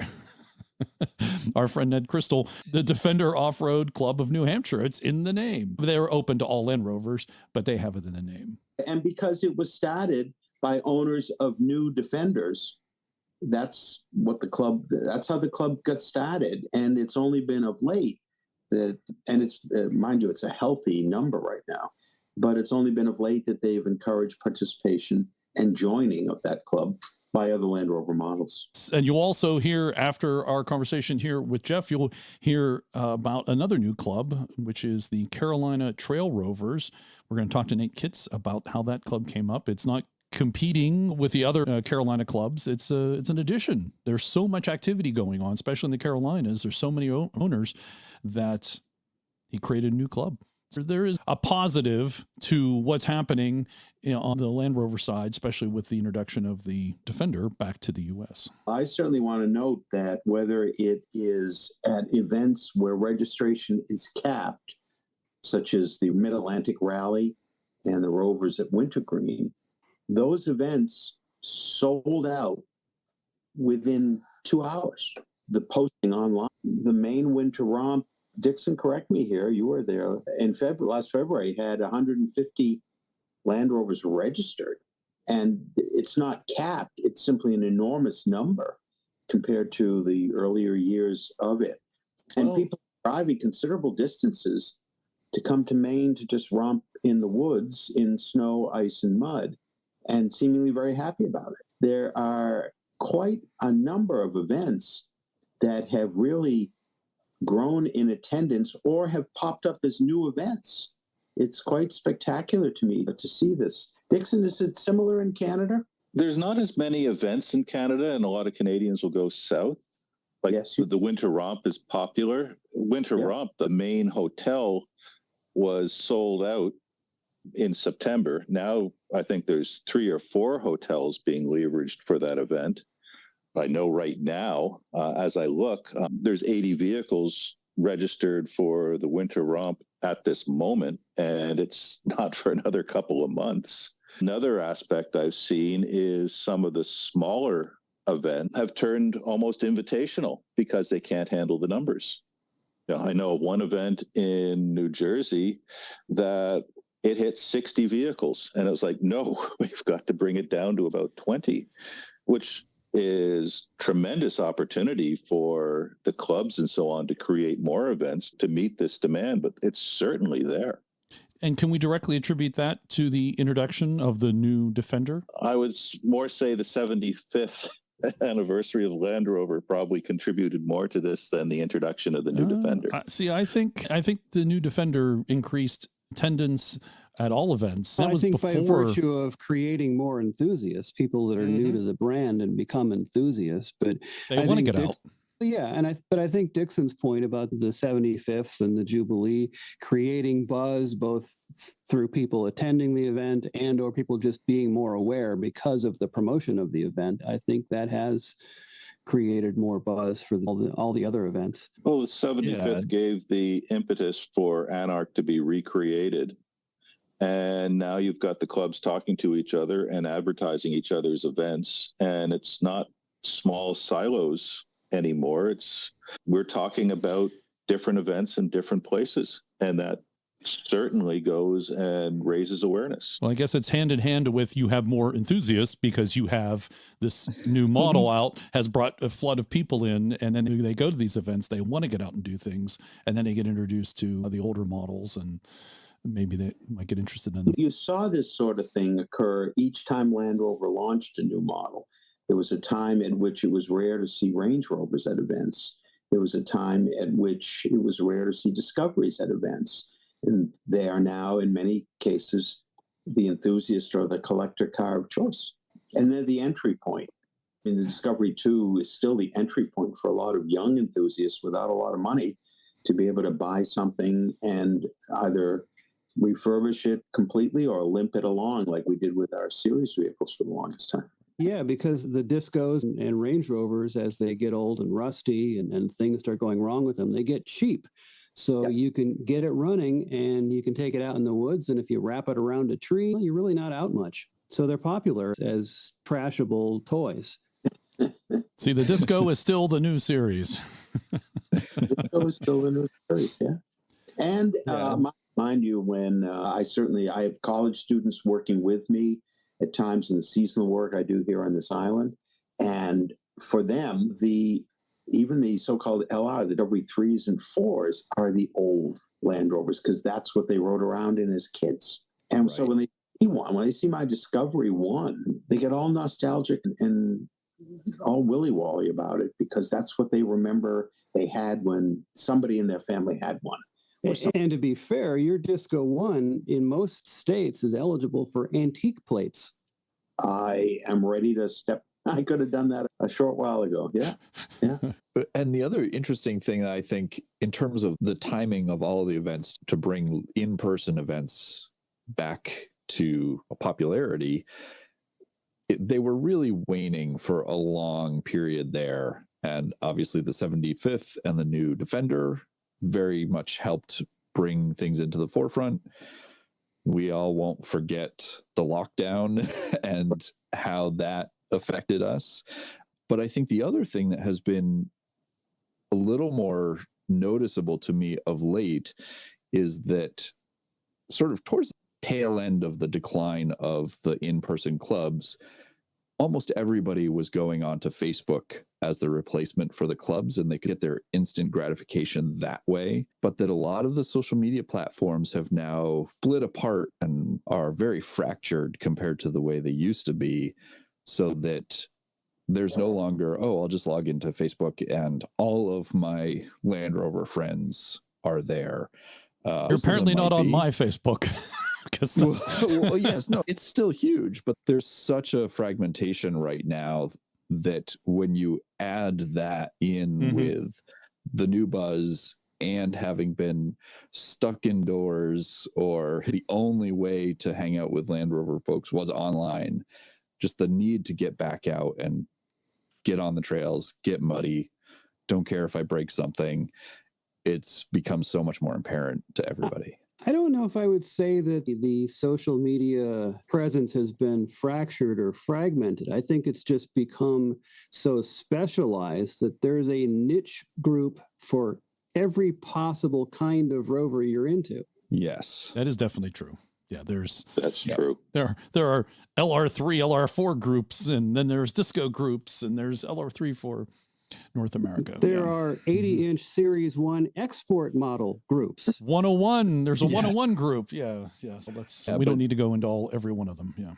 [SPEAKER 2] Our friend Ned Crystal, the Defender Off-Road Club of New Hampshire. It's in the name. They're open to all Land Rovers, but they have it in the name.
[SPEAKER 5] And because it was started by owners of new Defenders, that's how the club got started. And it's only been of late and it's, mind you, it's a healthy number right now, but it's only been of late that they've encouraged participation and joining of that club by other Land Rover models.
[SPEAKER 2] And you'll also hear, after our conversation here with Jeff, you'll hear about another new club, which is the Carolina Trail Rovers. We're going to talk to Nate Kitts about how that club came up. It's not competing with the other Carolina clubs. It's an addition. There's so much activity going on, especially in the Carolinas. There's so many owners that he created a new club. So there is a positive to what's happening on the Land Rover side, especially with the introduction of the Defender back to the U.S.
[SPEAKER 5] I certainly want to note that whether it is at events where registration is capped, such as the Mid-Atlantic Rally and the Rovers at Wintergreen, those events sold out within 2 hours. The posting online, the Maine Winter Romp, Dixon, correct me here, you were there, in last February, had 150 Land Rovers registered. And it's not capped, it's simply an enormous number compared to the earlier years of it. And people are driving considerable distances to come to Maine to just romp in the woods in snow, ice, and mud, and seemingly very happy about it. There are quite a number of events that have really grown in attendance or have popped up as new events. It's quite spectacular to me to see this. Dixon, is it similar in Canada?
[SPEAKER 3] There's not as many events in Canada, and a lot of Canadians will go south. Like yes, the Winter Romp is popular. Romp, the main hotel, was sold out in September. Now I think there's 3 or 4 hotels being leveraged for that event. I know right now, as I look, there's 80 vehicles registered for the Winter Romp at this moment, and it's not for another couple of months. Another aspect I've seen is some of the smaller events have turned almost invitational because they can't handle the numbers. I know one event in New Jersey that it hit 60 vehicles, and it was like, no, we've got to bring it down to about 20, which is tremendous opportunity for the clubs and so on to create more events to meet this demand, but it's certainly there.
[SPEAKER 2] And can we directly attribute that to the introduction of the new Defender?
[SPEAKER 3] I would more say the 75th anniversary of Land Rover probably contributed more to this than the introduction of the new Defender.
[SPEAKER 2] See, I think the new Defender increased attendance at all events. That was
[SPEAKER 4] by virtue of creating more enthusiasts, people that are new to the brand and become enthusiasts. But
[SPEAKER 2] they want to get out.
[SPEAKER 4] Yeah, but I think Dixon's point about the 75th and the Jubilee creating buzz both through people attending the event and or people just being more aware because of the promotion of the event, I think that has created more buzz for all the other events.
[SPEAKER 3] Well, the 75th gave the impetus for ANARC to be recreated. And now you've got the clubs talking to each other and advertising each other's events. And it's not small silos anymore. We're talking about different events in different places. And that certainly goes and raises awareness.
[SPEAKER 2] Well, I guess it's hand in hand with you have more enthusiasts because you have this new model out has brought a flood of people in, and then they go to these events, they want to get out and do things, and then they get introduced to the older models, and maybe they might get interested in them.
[SPEAKER 5] You saw this sort of thing occur each time Land Rover launched a new model. There was a time at which it was rare to see Range Rovers at events. There was a time at which it was rare to see Discoveries at events. And they are now, in many cases, the enthusiast or the collector car of choice. And they're the entry point. I mean, the Discovery 2 is still the entry point for a lot of young enthusiasts without a lot of money to be able to buy something and either refurbish it completely or limp it along like we did with our series vehicles for the longest time.
[SPEAKER 4] Yeah, because the Discos and Range Rovers, as they get old and rusty and things start going wrong with them, they get cheap. So you can get it running and you can take it out in the woods. And if you wrap it around a tree, you're really not out much. So they're popular as trashable toys.
[SPEAKER 2] See, the Disco is still the new series.
[SPEAKER 5] Disco is still the new series, yeah. And mind you, when I have college students working with me at times in the seasonal work I do here on this island. And for them, even the so-called LR, the W3s and 4s are the old Land Rovers because that's what they rode around in as kids. And so when they see my Discovery 1, they get all nostalgic and all willy-wally about it because that's what they remember they had when somebody in their family had one.
[SPEAKER 4] And to be fair, your Disco 1 in most states is eligible for antique plates.
[SPEAKER 5] I am ready to step. I could have done that a short while ago. Yeah.
[SPEAKER 6] And the other interesting thing I think in terms of the timing of all of the events to bring in-person events back to popularity, they were really waning for a long period there. And obviously the 75th and the new Defender very much helped bring things into the forefront. We all won't forget the lockdown and how that affected us. But I think the other thing that has been a little more noticeable to me of late is that sort of towards the tail end of the decline of the in-person clubs, almost everybody was going onto Facebook as the replacement for the clubs, and they could get their instant gratification that way. But that a lot of the social media platforms have now split apart and are very fractured compared to the way they used to be, so that there's no longer, I'll just log into Facebook and all of my Land Rover friends are there.
[SPEAKER 2] You're apparently not on my Facebook.
[SPEAKER 6] Yes, no, it's still huge, but there's such a fragmentation right now that when you add that in with the new buzz and having been stuck indoors, or the only way to hang out with Land Rover folks was online, just the need to get back out and get on the trails, get muddy, don't care if I break something, it's become so much more apparent to everybody.
[SPEAKER 4] I don't know if I would say that the social media presence has been fractured or fragmented. I think it's just become so specialized that there's a niche group for every possible kind of rover you're into.
[SPEAKER 6] Yes.
[SPEAKER 2] That is definitely true. Yeah,
[SPEAKER 3] that's true.
[SPEAKER 2] There are LR3, LR4 groups, and then there's disco groups, and there's LR3 for North America.
[SPEAKER 4] There are 80-inch Series 1 export model groups.
[SPEAKER 2] 101. There's a 101 group. Yeah. So we don't need to go into every one of them. Yeah.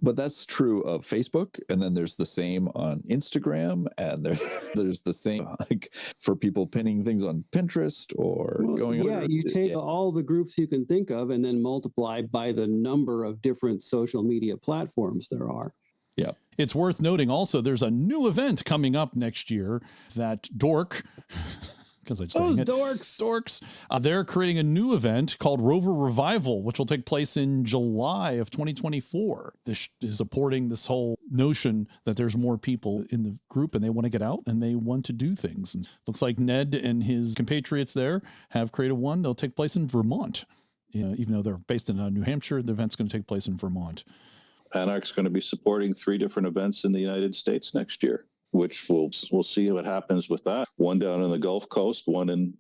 [SPEAKER 6] But that's true of Facebook, and then there's the same on Instagram, and there's the same like for people pinning things on Pinterest or going.
[SPEAKER 4] Yeah, you take all the groups you can think of and then multiply by the number of different social media platforms there are.
[SPEAKER 6] Yeah.
[SPEAKER 2] It's worth noting also there's a new event coming up next year that Dork, because I'm saying Dorks, they're creating a new event called Rover Revival, which will take place in July of 2024. This is supporting this whole notion that there's more people in the group and they want to get out and they want to do things. And looks like Ned and his compatriots there have created one. They'll take place in Vermont. Even though they're based in New Hampshire, the event's going to take place in Vermont.
[SPEAKER 3] ANARC's going to be supporting 3 different events in the United States next year, which we'll see what happens with that. One down on the Gulf Coast, one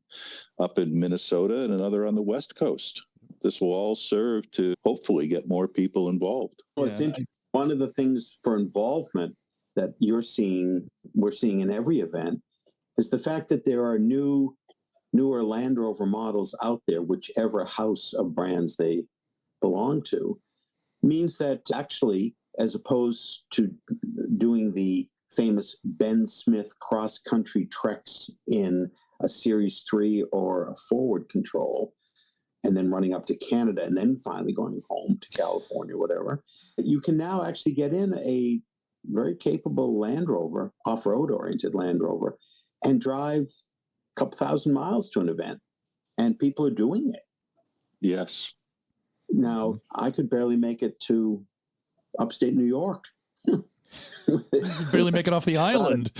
[SPEAKER 3] up in Minnesota, and another on the West Coast. This will all serve to hopefully get more people involved.
[SPEAKER 5] Well, it's interesting. One of the things for involvement that we're seeing in every event is the fact that there are newer Land Rover models out there, whichever house of brands they belong to. Means that actually, as opposed to doing the famous Ben Smith cross-country treks in a Series 3 or a forward control, and then running up to Canada and then finally going home to California, whatever, you can now actually get in a very capable Land Rover, off-road-oriented Land Rover, and drive a couple thousand miles to an event. And people are doing it.
[SPEAKER 3] Yes.
[SPEAKER 5] Now, I could barely make it to upstate New York.
[SPEAKER 2] Barely make it off the island.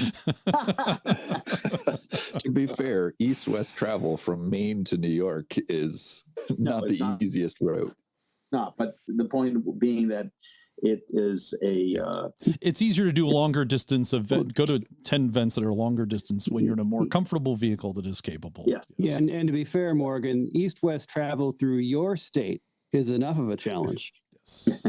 [SPEAKER 6] To be fair, east-west travel from Maine to New York is not the easiest route.
[SPEAKER 5] No, but the point being that it is
[SPEAKER 2] it's easier to do a longer distance event. Go to 10 events that are longer distance when you're in a more comfortable vehicle that is capable.
[SPEAKER 5] Yes.
[SPEAKER 4] Yeah, and to be fair, Morgan, east-west travel through your state is enough of a challenge.
[SPEAKER 2] Yes.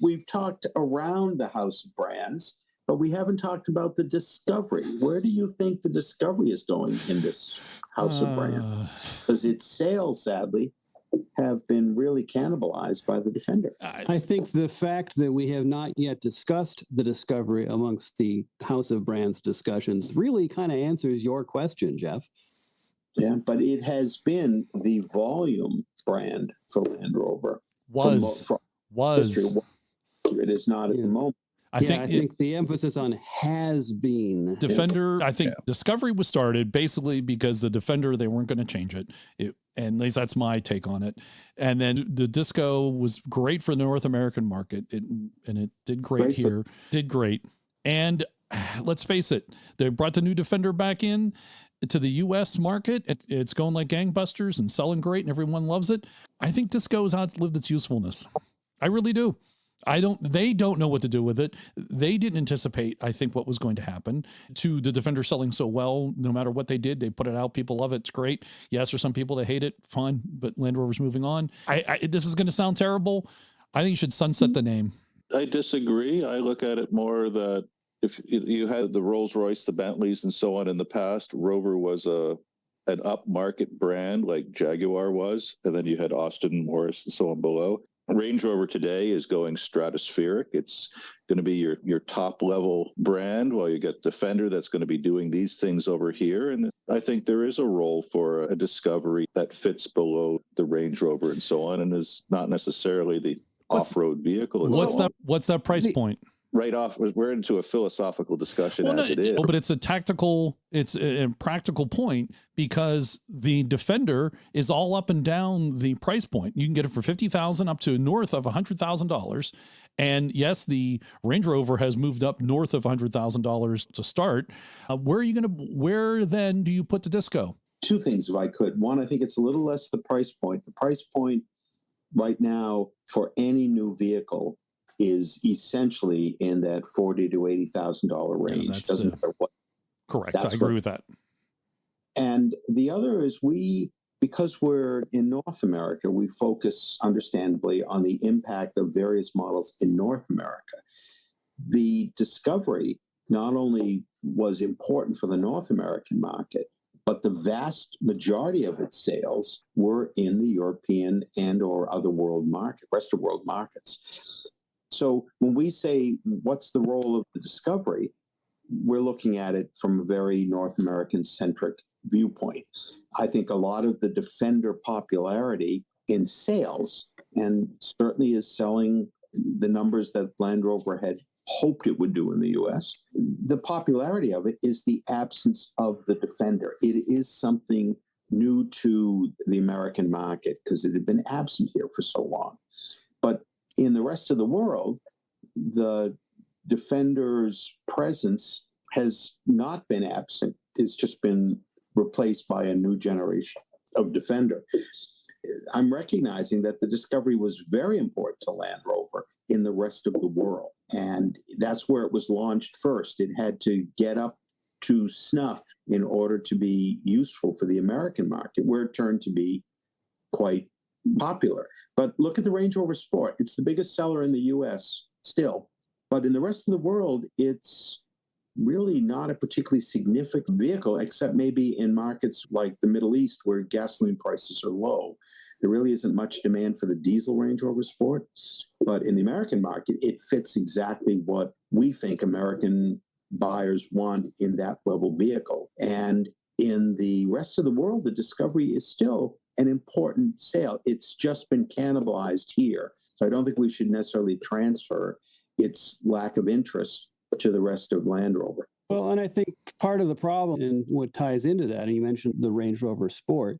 [SPEAKER 5] We've talked around the house of brands, but we haven't talked about the Discovery. Where do you think the Discovery is going in this house of brands? Because its sales, sadly, have been really cannibalized by the Defender.
[SPEAKER 4] I think the fact that we have not yet discussed the Discovery amongst the House of Brands discussions really kind of answers your question, Jeff.
[SPEAKER 5] Yeah, but it has been the volume brand for Land Rover.
[SPEAKER 2] Was.
[SPEAKER 5] It is not at the moment.
[SPEAKER 2] I think
[SPEAKER 4] the emphasis on has been.
[SPEAKER 2] Defender, I think Discovery was started basically because the Defender, they weren't going to change it. And at least that's my take on it. And then the Disco was great for the North American market. And it did great here. Did great. And let's face it, they brought the new Defender back in to the U.S. market. It's going like gangbusters and selling great and everyone loves it. I think Disco has outlived its usefulness. I really do. They don't know what to do with it. They didn't anticipate, I think, what was going to happen to the Defender selling so well. No matter what they did, they put it out. People love it. It's great. Yes, there's some people that hate it. Fine. But Land Rover's moving on. This is going to sound terrible. I think you should sunset the name.
[SPEAKER 3] I disagree. I look at it more that if you had the Rolls Royce, the Bentleys, and so on in the past, Rover was an upmarket brand like Jaguar was. And then you had Austin, Morris, and so on below. Range Rover today is going stratospheric. It's going to be your top level brand, while you get Defender that's going to be doing these things over here. And I think there is a role for a Discovery that fits below the Range Rover and so on, and is not necessarily the off-road vehicle.
[SPEAKER 2] What's that price point?
[SPEAKER 3] Right off, we're into a philosophical discussion it is.
[SPEAKER 2] But it's a practical point, because the Defender is all up and down the price point. You can get it for $50,000 up to north of $100,000. And yes, the Range Rover has moved up north of $100,000 to start. Where then do you put the Disco?
[SPEAKER 5] Two things, if I could. One, I think it's a little less the price point. The price point right now for any new vehicle is essentially in that $40,000 to $80,000 range. Doesn't matter what.
[SPEAKER 2] Correct. I agree with that.
[SPEAKER 5] And the other is because we're in North America, we focus understandably on the impact of various models in North America. The Discovery not only was important for the North American market, but the vast majority of its sales were in the European and or rest of world markets. So when we say, what's the role of the Discovery, we're looking at it from a very North American-centric viewpoint. I think a lot of the Defender popularity in sales, and certainly is selling the numbers that Land Rover had hoped it would do in the U.S., the popularity of it is the absence of the Defender. It is something new to the American market because it had been absent here for so long. But in the rest of the world, the Defender's presence has not been absent. It's just been replaced by a new generation of Defender. I'm recognizing that the Discovery was very important to Land Rover in the rest of the world. And that's where it was launched first. It had to get up to snuff in order to be useful for the American market, where it turned to be quite popular. But look at the Range Rover Sport. It's the biggest seller in the U.S. still. But in the rest of the world, it's really not a particularly significant vehicle, except maybe in markets like the Middle East, where gasoline prices are low. There really isn't much demand for the diesel Range Rover Sport. But in the American market, it fits exactly what we think American buyers want in that level vehicle. And in the rest of the world, the Discovery is still an important sale. It's just been cannibalized here. So I don't think we should necessarily transfer its lack of interest to the rest of Land Rover.
[SPEAKER 4] Well, and I think part of the problem, and what ties into that, and you mentioned the Range Rover Sport,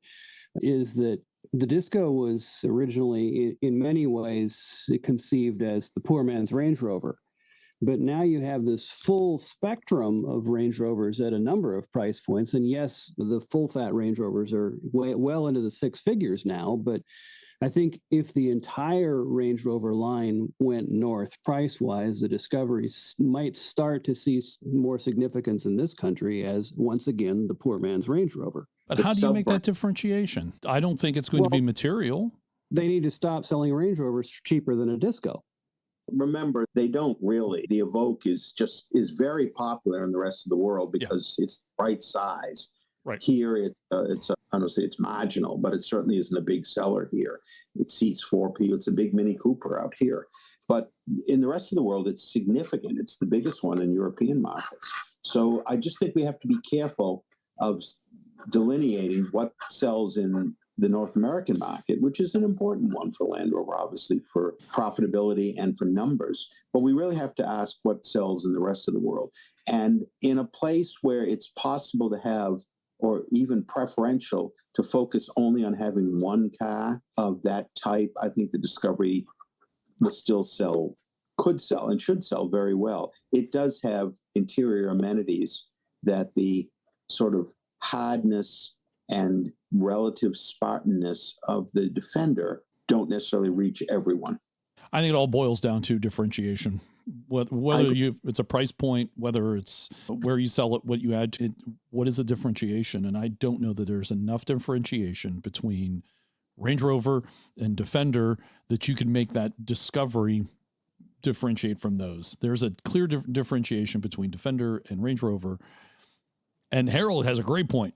[SPEAKER 4] is that the Disco was originally, in many ways, conceived as the poor man's Range Rover. But now you have this full spectrum of Range Rovers at a number of price points. And yes, the full-fat Range Rovers are well into the six figures now. But I think if the entire Range Rover line went north price-wise, the Discovery might start to see more significance in this country as, once again, the poor man's Range Rover.
[SPEAKER 2] But how do you make that differentiation? I don't think it's going to be material.
[SPEAKER 4] They need to stop selling Range Rovers cheaper than a Disco.
[SPEAKER 5] Remember, they don't really. The Evoque is very popular in the rest of the world because it's the right size.
[SPEAKER 2] Right.
[SPEAKER 5] Here, it's I don't say it's marginal, but it certainly isn't a big seller here. It seats 4 people. It's a big Mini Cooper out here. But in the rest of the world, it's significant. It's the biggest one in European markets. So I just think we have to be careful of delineating what sells in the North American market, which is an important one for Land Rover, obviously, for profitability and for numbers. But we really have to ask what sells in the rest of the world. And in a place where it's possible to have, or even preferential, to focus only on having one car of that type, I think the Discovery will still sell, could sell, and should sell very well. It does have interior amenities that the sort of hardness and relative Spartanness of the Defender don't necessarily reach everyone.
[SPEAKER 2] I think it all boils down to differentiation. Whether it's a price point, whether it's where you sell it, what you add to it, what is a differentiation? And I don't know that there's enough differentiation between Range Rover and Defender that you can make that Discovery differentiate from those. There's a clear differentiation between Defender and Range Rover. And Harold has a great point.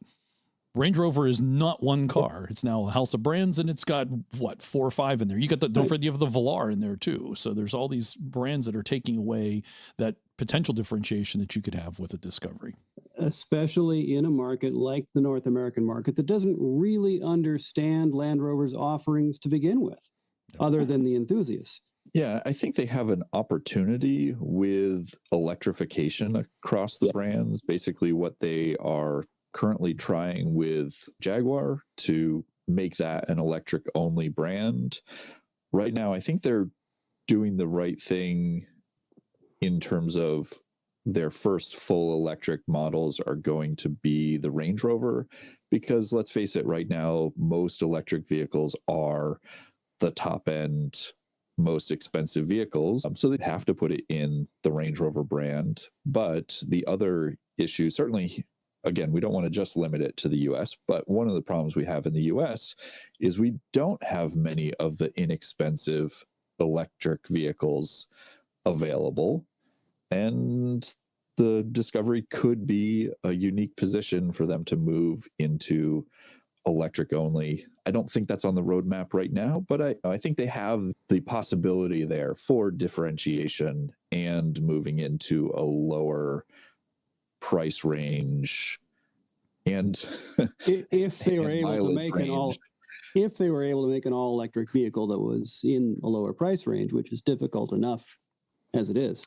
[SPEAKER 2] Range Rover is not one car. It's now a house of brands, and it's got 4 or 5 in there. You got don't forget you have the Velar in there too. So there's all these brands that are taking away that potential differentiation that you could have with a Discovery.
[SPEAKER 4] Especially in a market like the North American market that doesn't really understand Land Rover's offerings to begin with, other than the enthusiasts.
[SPEAKER 6] Yeah, I think they have an opportunity with electrification across the brands. Basically, what they are currently trying with Jaguar to make that an electric only brand. Right now, I think they're doing the right thing in terms of their first full electric models are going to be the Range Rover, because let's face it, right now, most electric vehicles are the top end, most expensive vehicles. So they have to put it in the Range Rover brand. But the other issue, certainly, again, we don't want to just limit it to the US, but one of the problems we have in the US is we don't have many of the inexpensive electric vehicles available. And the Discovery could be a unique position for them to move into electric only. I don't think that's on the roadmap right now, but I think they have the possibility there for differentiation and moving into a lower price range, and
[SPEAKER 4] if they were able to make
[SPEAKER 6] range.
[SPEAKER 4] if they were able to make an all electric vehicle that was in a lower price range, which is difficult enough as it is.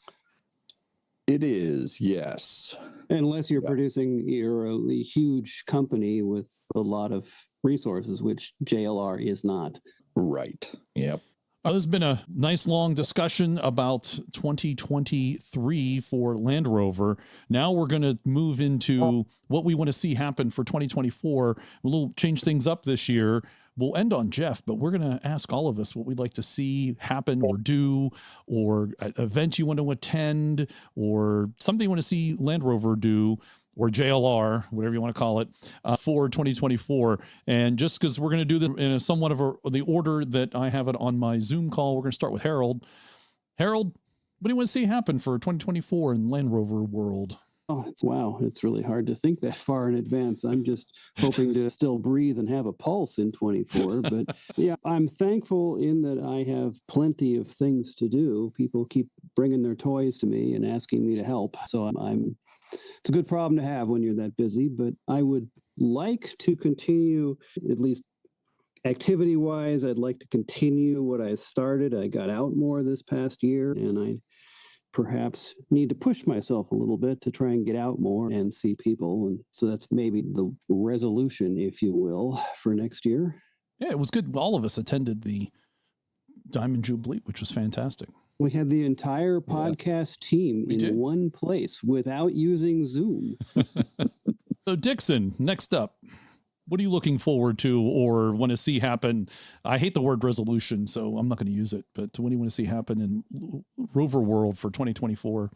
[SPEAKER 6] It is, yes.
[SPEAKER 4] Unless you're you're a huge company with a lot of resources, which JLR is not.
[SPEAKER 6] Right. Yep.
[SPEAKER 2] This has been a nice long discussion about 2023 for Land Rover. Now we're going to move into what we want to see happen for 2024. We'll change things up this year. We'll end on Jeff, but we're going to ask all of us what we'd like to see happen or do, or an event you want to attend, or something you want to see Land Rover do, or JLR, whatever you want to call it, for 2024. And just because we're going to do this in somewhat of the order that I have it on my Zoom call, we're going to start with Harold. Harold, what do you want to see happen for 2024 in Land Rover world?
[SPEAKER 4] Oh, it's really hard to think that far in advance. I'm just hoping to still breathe and have a pulse in 24. But yeah, I'm thankful in that I have plenty of things to do. People keep bringing their toys to me and asking me to help. So it's a good problem to have when you're that busy, but I would like to continue, at least activity-wise, I'd like to continue what I started. I got out more this past year, and I perhaps need to push myself a little bit to try and get out more and see people. And so that's maybe the resolution, if you will, for next year.
[SPEAKER 2] Yeah, it was good. All of us attended the Diamond Jubilee, which was fantastic.
[SPEAKER 4] We had the entire podcast team in one place without using Zoom.
[SPEAKER 2] So Dixon, next up, what are you looking forward to or want to see happen? I hate the word resolution, so I'm not going to use it, but what do you want to see happen in Rover World for 2024?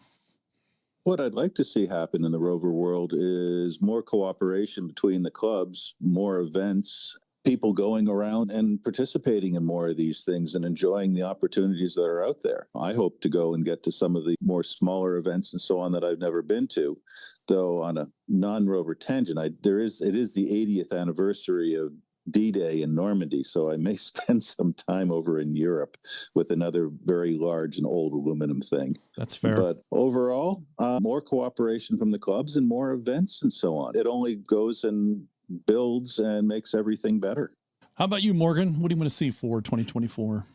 [SPEAKER 3] What I'd like to see happen in the Rover world is more cooperation between the clubs, more events, people going around and participating in more of these things and enjoying the opportunities that are out there. I hope to go and get to some of the more smaller events and so on that I've never been to. Though on a non-Rover tangent, it is the 80th anniversary of D-Day in Normandy, so I may spend some time over in Europe with another very large and old aluminum thing.
[SPEAKER 2] That's fair.
[SPEAKER 3] But overall, more cooperation from the clubs and more events and so on. It only goes and builds and makes everything better.
[SPEAKER 2] How about you, Morgan? What do you want to see for 2024?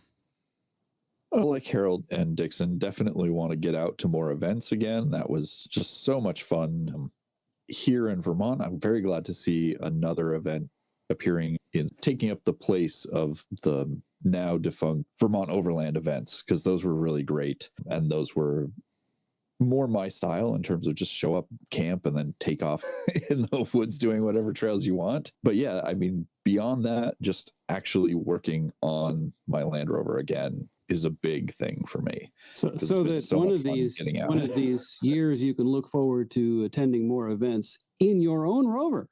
[SPEAKER 6] Oh, like Harold and Dixon, definitely want to get out to more events again. That was just so much fun. Here in Vermont, I'm very glad to see another event appearing in taking up the place of the now defunct Vermont Overland events, because those were really great. And those were more my style in terms of just show up, camp, and then take off in the woods doing whatever trails you want. But yeah, I mean, beyond that, just actually working on my Land Rover again is a big thing for me.
[SPEAKER 4] So that one of these years you can look forward to attending more events in your own Rover.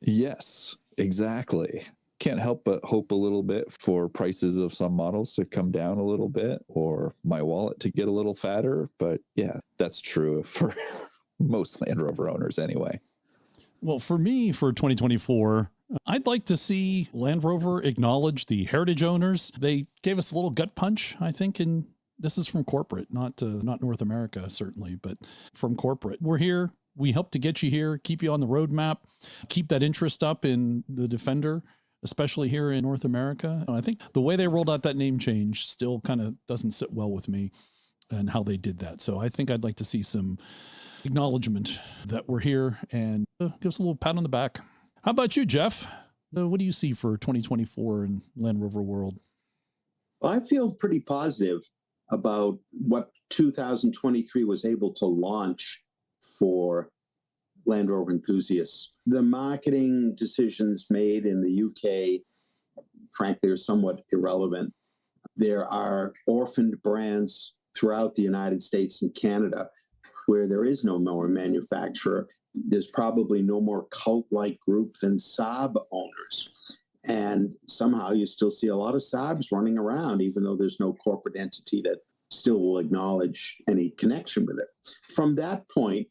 [SPEAKER 6] Yes, exactly. Can't help but hope a little bit for prices of some models to come down a little bit or my wallet to get a little fatter. But yeah, that's true for most Land Rover owners anyway.
[SPEAKER 2] Well, for me, for 2024, I'd like to see Land Rover acknowledge the heritage owners. They gave us a little gut punch, I think, and this is from corporate, not North America, certainly, but from corporate. We're here. We help to get you here, keep you on the roadmap, keep that interest up in the Defender, especially here in North America. And I think the way they rolled out that name change still kind of doesn't sit well with me and how they did that. So I think I'd like to see some acknowledgement that we're here and give us a little pat on the back. How about you, Jeff? What do you see for 2024 in Land Rover world?
[SPEAKER 5] Well, I feel pretty positive about what 2023 was able to launch for Land Rover enthusiasts. The marketing decisions made in the UK, frankly, are somewhat irrelevant. There are orphaned brands throughout the United States and Canada where there is no more manufacturer. There's probably no more cult-like group than Saab owners. And somehow you still see a lot of Saabs running around, even though there's no corporate entity that still will acknowledge any connection with it. From that point,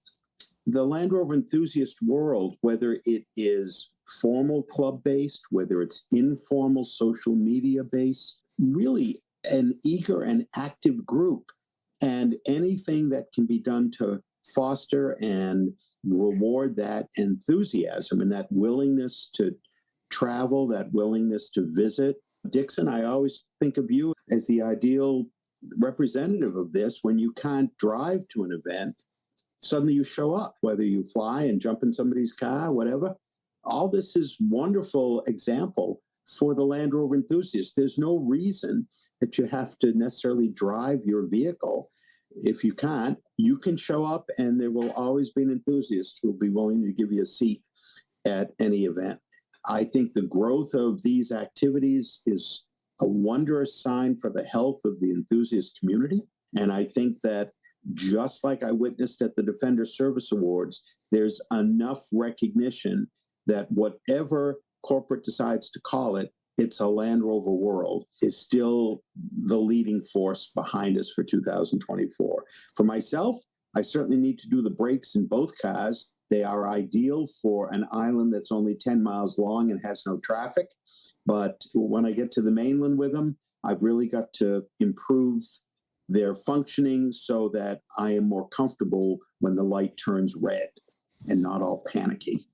[SPEAKER 5] the Land Rover enthusiast world, whether it is formal club-based, whether it's informal social media-based, really an eager and active group. And anything that can be done to foster and reward that enthusiasm and that willingness to travel, that willingness to visit. Dixon, I always think of you as the ideal representative of this. When you can't drive to an event, suddenly you show up, whether you fly and jump in somebody's car, whatever. All this is wonderful example for the Land Rover enthusiast. There's no reason that you have to necessarily drive your vehicle. If you can't, you can show up and there will always be an enthusiast who will be willing to give you a seat at any event. I think the growth of these activities is a wondrous sign for the health of the enthusiast community. And I think that just like I witnessed at the Defender Service Awards, there's enough recognition that whatever corporate decides to call it, it's a Land Rover world, is still the leading force behind us for 2024. For myself, I certainly need to do the brakes in both cars. They are ideal for an island that's only 10 miles long and has no traffic. But when I get to the mainland with them, I've really got to improve their functioning so that I am more comfortable when the light turns red and not all panicky.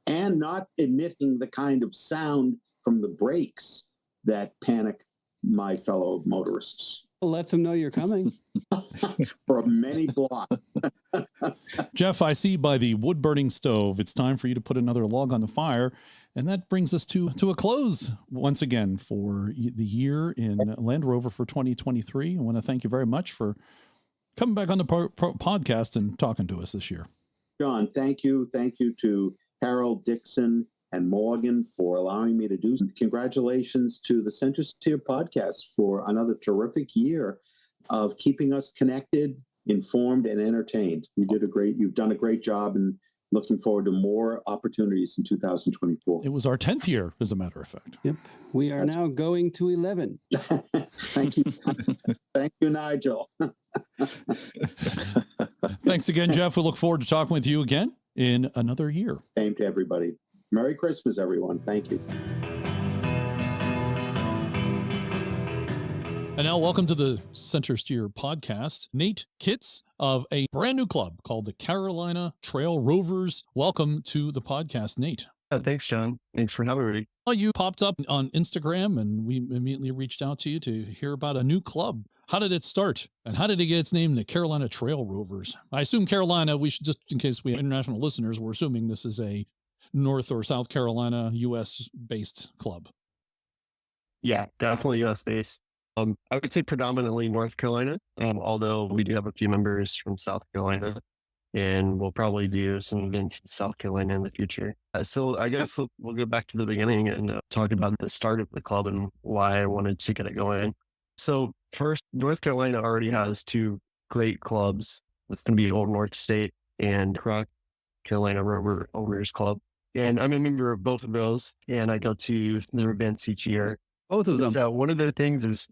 [SPEAKER 5] And not emitting the kind of sound from the brakes that panic my fellow motorists.
[SPEAKER 4] Let them know you're coming.
[SPEAKER 5] For many blocks.
[SPEAKER 2] Jeff, I see by the wood-burning stove, it's time for you to put another log on the fire. And that brings us to a close once again for the year in Land Rover for 2023. I want to thank you very much for coming back on the podcast and talking to us this year.
[SPEAKER 5] John, thank you. Thank you to Harold, Dixon, and Morgan for allowing me to do. Congratulations to the Centresteer podcast for another terrific year of keeping us connected, informed, and entertained. You've done a great job, and looking forward to more opportunities in 2024.
[SPEAKER 2] It was our 10th year, as a matter of fact.
[SPEAKER 4] Yep. We are now going to 11.
[SPEAKER 5] Thank you. Thank you, Nigel.
[SPEAKER 2] Thanks again, Jeff. We look forward to talking with you again in another year.
[SPEAKER 5] Same to everybody. Merry Christmas, everyone. Thank you.
[SPEAKER 2] And now welcome to the Centresteer podcast. Nate Kitts of a brand new club called the Carolina Trail Rovers. Welcome to the podcast, Nate.
[SPEAKER 7] Thanks, John. Thanks for having me.
[SPEAKER 2] Well, you popped up on Instagram and we immediately reached out to you to hear about a new club. How did it start? And how did it get its name, the Carolina Trail Rovers? I assume Carolina, we should just, in case we have international listeners, we're assuming this is a North or South Carolina, U.S.-based club.
[SPEAKER 7] Yeah, definitely U.S.-based. I would say predominantly North Carolina, although we do have a few members from South Carolina, and we'll probably do some events in South Carolina in the future. So I guess we'll go back to the beginning and talk about the start of the club and why I wanted to get it going. So first, North Carolina already has two great clubs. It's going to be Old North State and Carolina Rovers Club. And I'm a member of both of those, and I go to their events each year.
[SPEAKER 4] Both of them.
[SPEAKER 7] So one of the things is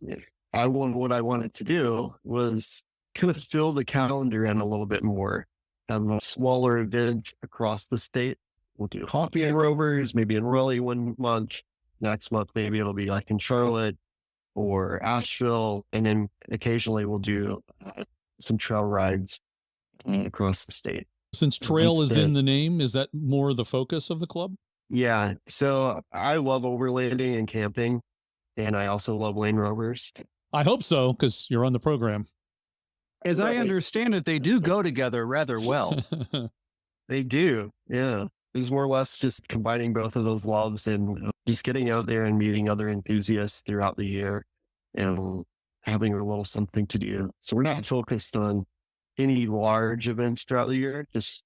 [SPEAKER 7] what I wanted to do was kind of fill the calendar in a little bit more, have a smaller event across the state. We'll do Hoppy and Rovers, maybe in Raleigh one month. Next month, maybe it'll be like in Charlotte or Asheville. And then occasionally we'll do some trail rides across the state.
[SPEAKER 2] Since trail is in the name, is that more the focus of the club?
[SPEAKER 7] Yeah. So I love overlanding and camping. And I also love Range Rovers.
[SPEAKER 2] I hope so, because you're on the program.
[SPEAKER 8] As I understand it, they do go together rather well.
[SPEAKER 7] They do. Yeah. It's more or less just combining both of those loves and just getting out there and meeting other enthusiasts throughout the year and having a little something to do. So we're not focused on any large events throughout the year, just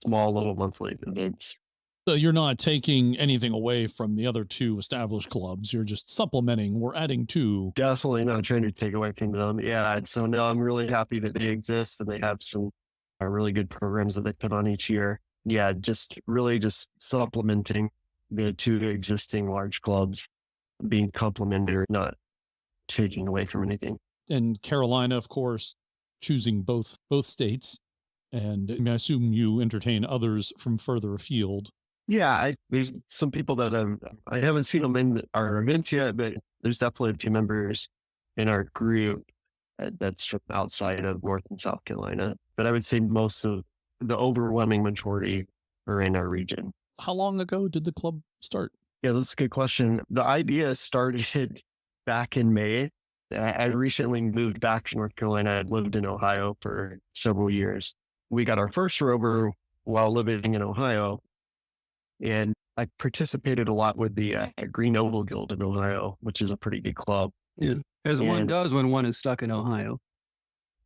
[SPEAKER 7] small little monthly events.
[SPEAKER 2] So you're not taking anything away from the other two established clubs. You're just supplementing. We're adding two.
[SPEAKER 7] Definitely not trying to take away from them. Yeah. So no, I'm really happy that they exist and they have some really good programs that they put on each year. Yeah. Just supplementing the two existing large clubs, being complementary, not taking away from anything.
[SPEAKER 2] And Carolina, of course, choosing both states. And I mean, I assume you entertain others from further afield.
[SPEAKER 7] Yeah, there's some people that I haven't seen them in our events yet, but there's definitely a few members in our group that's from outside of North and South Carolina. But I would say most of the overwhelming majority are in our region.
[SPEAKER 2] How long ago did the club start?
[SPEAKER 7] Yeah, that's a good question. The idea started back in May. I recently moved back to North Carolina. I'd lived in Ohio for several years. We got our first Rover while living in Ohio. And I participated a lot with the Green Oval Guild in Ohio, which is a pretty big club.
[SPEAKER 8] Yeah, as one does when one is stuck in Ohio.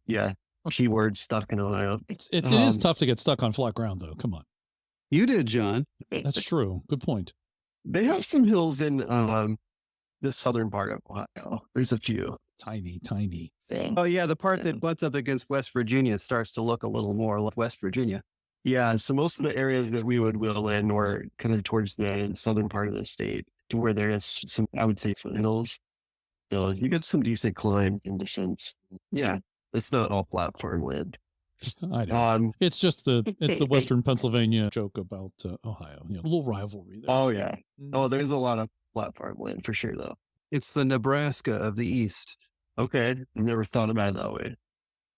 [SPEAKER 7] Yeah, keyword stuck in Ohio.
[SPEAKER 2] It is tough to get stuck on flat ground, though. Come on.
[SPEAKER 8] You did, John.
[SPEAKER 2] That's true. Good point.
[SPEAKER 7] They have some hills in the southern part of Ohio. There's a few.
[SPEAKER 2] Tiny.
[SPEAKER 8] Oh, yeah, the part that butts up against West Virginia starts to look a little more like West Virginia.
[SPEAKER 7] Yeah, so most of the areas that we would wheel in were kind of towards the southern part of the state, to where there is some, I would say, foothills. So you get some decent climb conditions. Yeah, it's not all platform land.
[SPEAKER 2] I know. It's just the Western Pennsylvania joke about Ohio. A little rivalry there.
[SPEAKER 7] Oh, yeah. Oh, there's a lot of platform land for sure, though.
[SPEAKER 8] It's the Nebraska of the East.
[SPEAKER 7] Okay, I've never thought about it that way.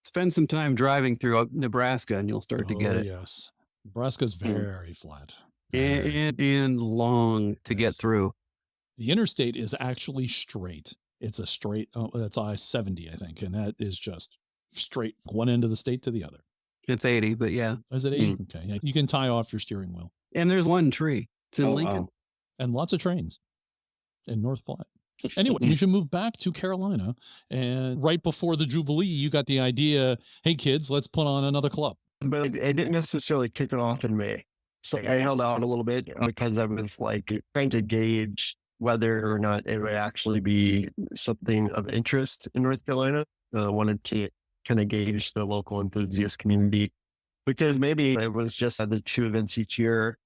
[SPEAKER 8] Spend some time driving through Nebraska and you'll start to get it.
[SPEAKER 2] Yes. Nebraska's very flat.
[SPEAKER 8] And long to get through.
[SPEAKER 2] The interstate is actually straight. It's a straight, that's I-70, I think. And that is just straight one end of the state to the other.
[SPEAKER 8] It's 80, but yeah.
[SPEAKER 2] Is it 80? Okay. Yeah, you can tie off your steering wheel.
[SPEAKER 8] And there's one tree. It's in Lincoln.
[SPEAKER 5] Wow.
[SPEAKER 2] And lots of trains in North Platte. Anyway, you should move back to Carolina. And right before the Jubilee, you got the idea, hey, kids, let's put on another club.
[SPEAKER 7] But it didn't necessarily kick it off in May. So I held out a little bit because I was like trying to gauge whether or not it would actually be something of interest in North Carolina. I wanted to kind of gauge the local enthusiast community, because maybe it was just the 2 events each year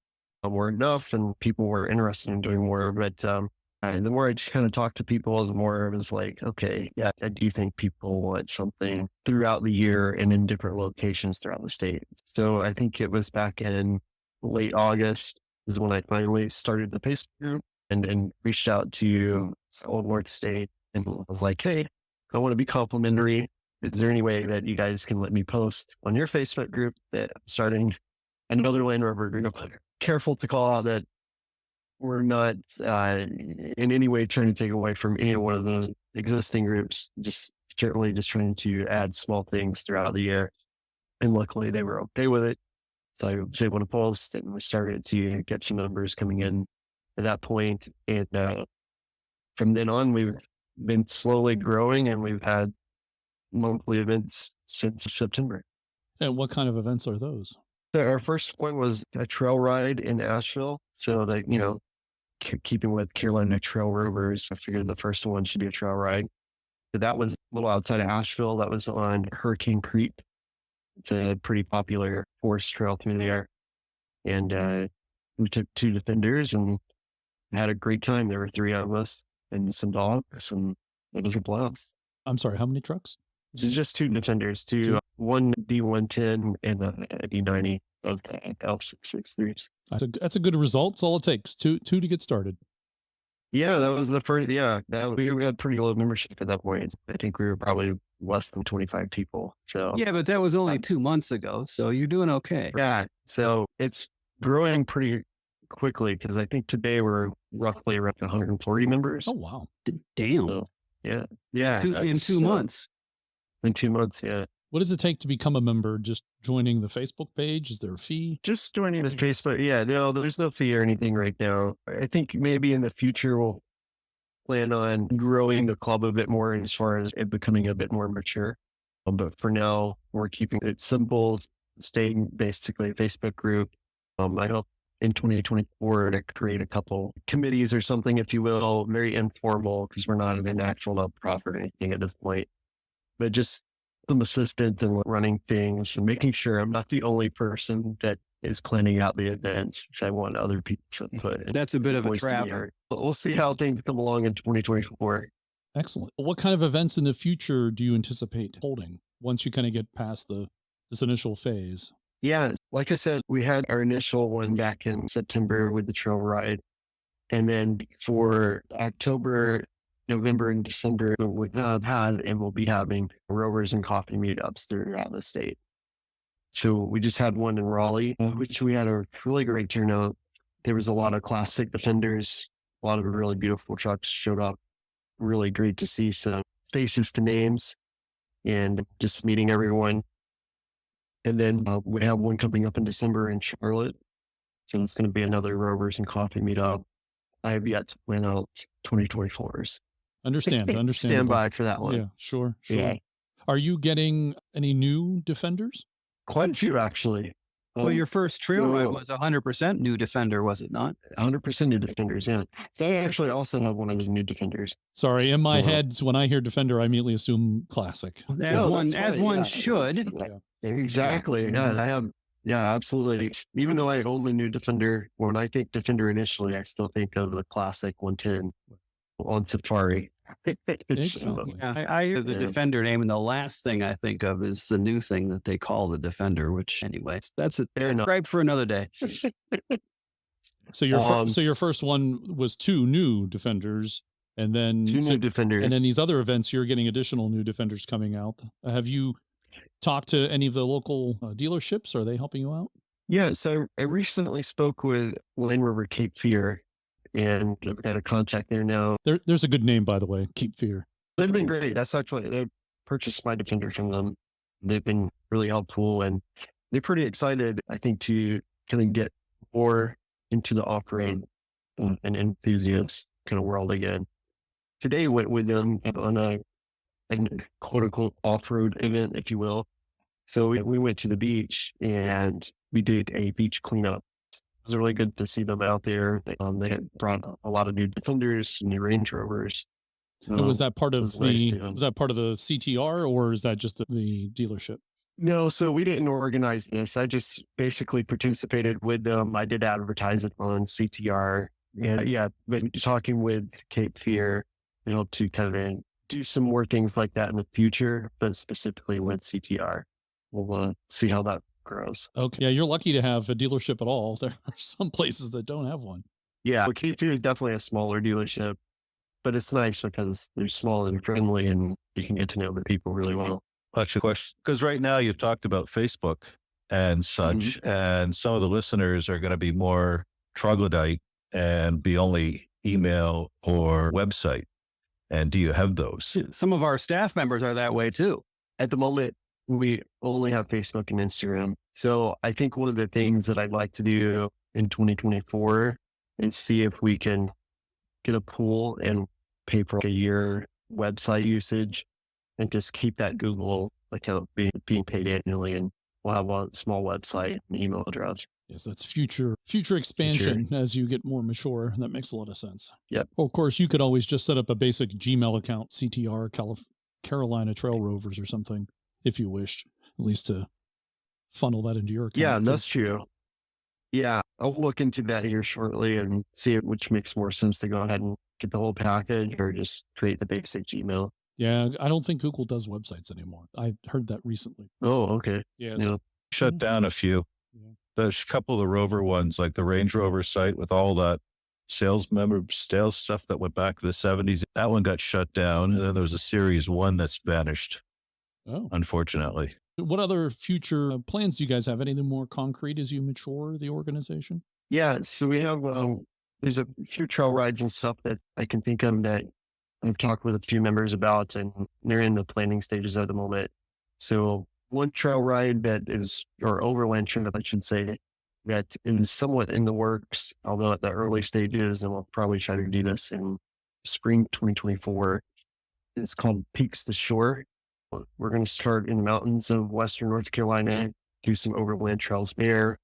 [SPEAKER 7] were enough and people were interested in doing more. But the more I just kind of talked to people, the more it was like, okay, yeah, I do think people want something throughout the year and in different locations throughout the state. So I think it was back in late August is when I finally started the Facebook group and reached out to Old North State and was like, hey, I want to be complimentary. Is there any way that you guys can let me post on your Facebook group that I'm starting another Land Rover group? Careful to call out that we're not in any way trying to take away from any one of the existing groups, just certainly just trying to add small things throughout the year. And luckily they were okay with it. So I was able to post and we started to get some numbers coming in at that point. And from then on, we've been slowly growing and we've had monthly events since September.
[SPEAKER 2] And what kind of events are those?
[SPEAKER 7] So our first one was a trail ride in Asheville. So that, you know, keeping with Carolina Trail Rovers, I figured the first one should be a trail ride. So that was a little outside of Asheville. That was on Hurricane Creek. It's a pretty popular forest trail through there. And we took 2 Defenders and had a great time. There were 3 of us and some dogs, and it was a blast.
[SPEAKER 2] I'm sorry, how many trucks?
[SPEAKER 7] Just 2 Defenders, one D110 and a D90 of the L663s.
[SPEAKER 2] That's a good result. That's all it takes. Two to get started.
[SPEAKER 7] Yeah, that was the first. Yeah, we had pretty low membership at that point. I think we were probably less than 25 people. So
[SPEAKER 8] yeah, but that was only 2 months ago. So you're doing okay.
[SPEAKER 7] Yeah, so it's growing pretty quickly because I think today we're roughly around 140 members.
[SPEAKER 2] Oh wow!
[SPEAKER 8] Damn.
[SPEAKER 7] So, yeah.
[SPEAKER 8] In 2 months.
[SPEAKER 7] In 2 months, yeah.
[SPEAKER 2] What does it take to become a member? Just joining the Facebook page? Is there a fee?
[SPEAKER 7] Just joining the Facebook. Yeah, no, there's no fee or anything right now. I think maybe in the future we'll plan on growing the club a bit more as far as it becoming a bit more mature. But for now, we're keeping it simple, staying basically a Facebook group. I hope in 2024 to create a couple committees or something, if you will, very informal, because we're not an actual nonprofit or anything at this point. But just some assistance and running things and making sure I'm not the only person that is planning out the events. I want other people to put.
[SPEAKER 8] That's a bit of a trap.
[SPEAKER 7] But we'll see how things come along in 2024.
[SPEAKER 2] Excellent. What kind of events in the future do you anticipate holding once you kind of get past this initial phase?
[SPEAKER 7] Yeah, like I said, we had our initial one back in September with the trail ride. And then for October, November, and December, we have had and will be having Rovers and coffee meetups throughout the state. So we just had one in Raleigh, which we had a really great turnout. There was a lot of classic Defenders, a lot of really beautiful trucks showed up. Really great to see some faces to names and just meeting everyone. And then we have one coming up in December in Charlotte. So it's going to be another Rovers and coffee meetup. I have yet to plan out 2024's.
[SPEAKER 2] Understand.
[SPEAKER 7] Stand by for that one.
[SPEAKER 2] Yeah, sure.
[SPEAKER 7] Yeah.
[SPEAKER 2] Are you getting any new Defenders?
[SPEAKER 7] Quite a few, actually.
[SPEAKER 8] Well, your first trail ride was 100% new Defender, was it not?
[SPEAKER 7] 100% new Defenders, yeah. So I actually also have one of the new Defenders.
[SPEAKER 2] Sorry, in my head, when I hear Defender, I immediately assume classic.
[SPEAKER 8] As one should.
[SPEAKER 7] Yeah. Exactly. Yeah, I have. Yeah, absolutely. Even though I own a new Defender, when I think Defender initially, I still think of the classic 110 on Safari.
[SPEAKER 2] Exactly.
[SPEAKER 8] I hear the Defender name, and the last thing I think of is the new thing that they call the Defender, which anyway, that's a gripe for another day.
[SPEAKER 2] So your first one was 2 new Defenders, and then
[SPEAKER 7] 2 new Defenders.
[SPEAKER 2] And then these other events, you're getting additional new Defenders coming out. Have you talked to any of the local dealerships? Are they helping you out?
[SPEAKER 7] Yeah, so I recently spoke with Land Rover Cape Fear, and I've got a contact there now.
[SPEAKER 2] There's a good name, by the way, Keep Fear.
[SPEAKER 7] They've been great. That's actually, they purchased my Defender from them. They've been really helpful, and they're pretty excited, I think, to kind of get more into the off-road and enthusiast kind of world again. Today went with them on a quote unquote off-road event, if you will. So we went to the beach and we did a beach cleanup. It was really good to see them out there. They had brought a lot of new Defenders, new Range Rovers.
[SPEAKER 2] And was that part of
[SPEAKER 7] was the
[SPEAKER 2] CTR, or is that just the dealership?
[SPEAKER 7] No, so we didn't organize this. I just basically participated with them. I did advertise it on CTR. And yeah, been talking with Cape Fear, to kind of do some more things like that in the future, but specifically with CTR. We'll see how that grows.
[SPEAKER 2] Okay. Yeah, you're lucky to have a dealership at all. There are some places that don't have one.
[SPEAKER 7] Yeah, Cape Fear is definitely a smaller dealership, but it's nice because they're small and friendly and you can get to know the people really well.
[SPEAKER 9] Actually, question, because right now you've talked about Facebook and such, and some of the listeners are going to be more troglodyte and be only email or website. And do you have those?
[SPEAKER 8] Some of our staff members are that way too.
[SPEAKER 7] At the moment, we only have Facebook and Instagram. So I think one of the things that I'd like to do in 2024 is see if we can get a pool and pay for a year website usage and just keep that Google account being paid annually, and we'll have a small website and email address.
[SPEAKER 2] Yes, that's future expansion as you get more mature. That makes a lot of sense.
[SPEAKER 7] Yep.
[SPEAKER 2] Well, of course, you could always just set up a basic Gmail account, CTR, Carolina Trail Rovers or something, if you wished, at least to funnel that into your account.
[SPEAKER 7] Yeah, that's true. Yeah, I'll look into that here shortly and see which makes more sense to go ahead and get the whole package or just create the basic Gmail.
[SPEAKER 2] Yeah, I don't think Google does websites anymore. I heard that recently.
[SPEAKER 7] Oh, okay.
[SPEAKER 2] Yeah.
[SPEAKER 9] Shut down a few.
[SPEAKER 2] Yeah.
[SPEAKER 9] There's a couple of the Rover ones, like the Range Rover site with all that sales stuff that went back to the 70s. That one got shut down. And then there was a Series 1 that's vanished, unfortunately.
[SPEAKER 2] What other future plans do you guys have? Anything more concrete as you mature the organization?
[SPEAKER 7] Yeah, so we have, there's a few trail rides and stuff that I can think of that I've talked with a few members about, and they're in the planning stages at the moment. So one trail ride that is, or overland trip, I should say, that is somewhat in the works, although at the early stages, and we'll probably try to do this in spring 2024. It's called Peaks to Shore. We're going to start in the mountains of Western North Carolina, do some overland trails there,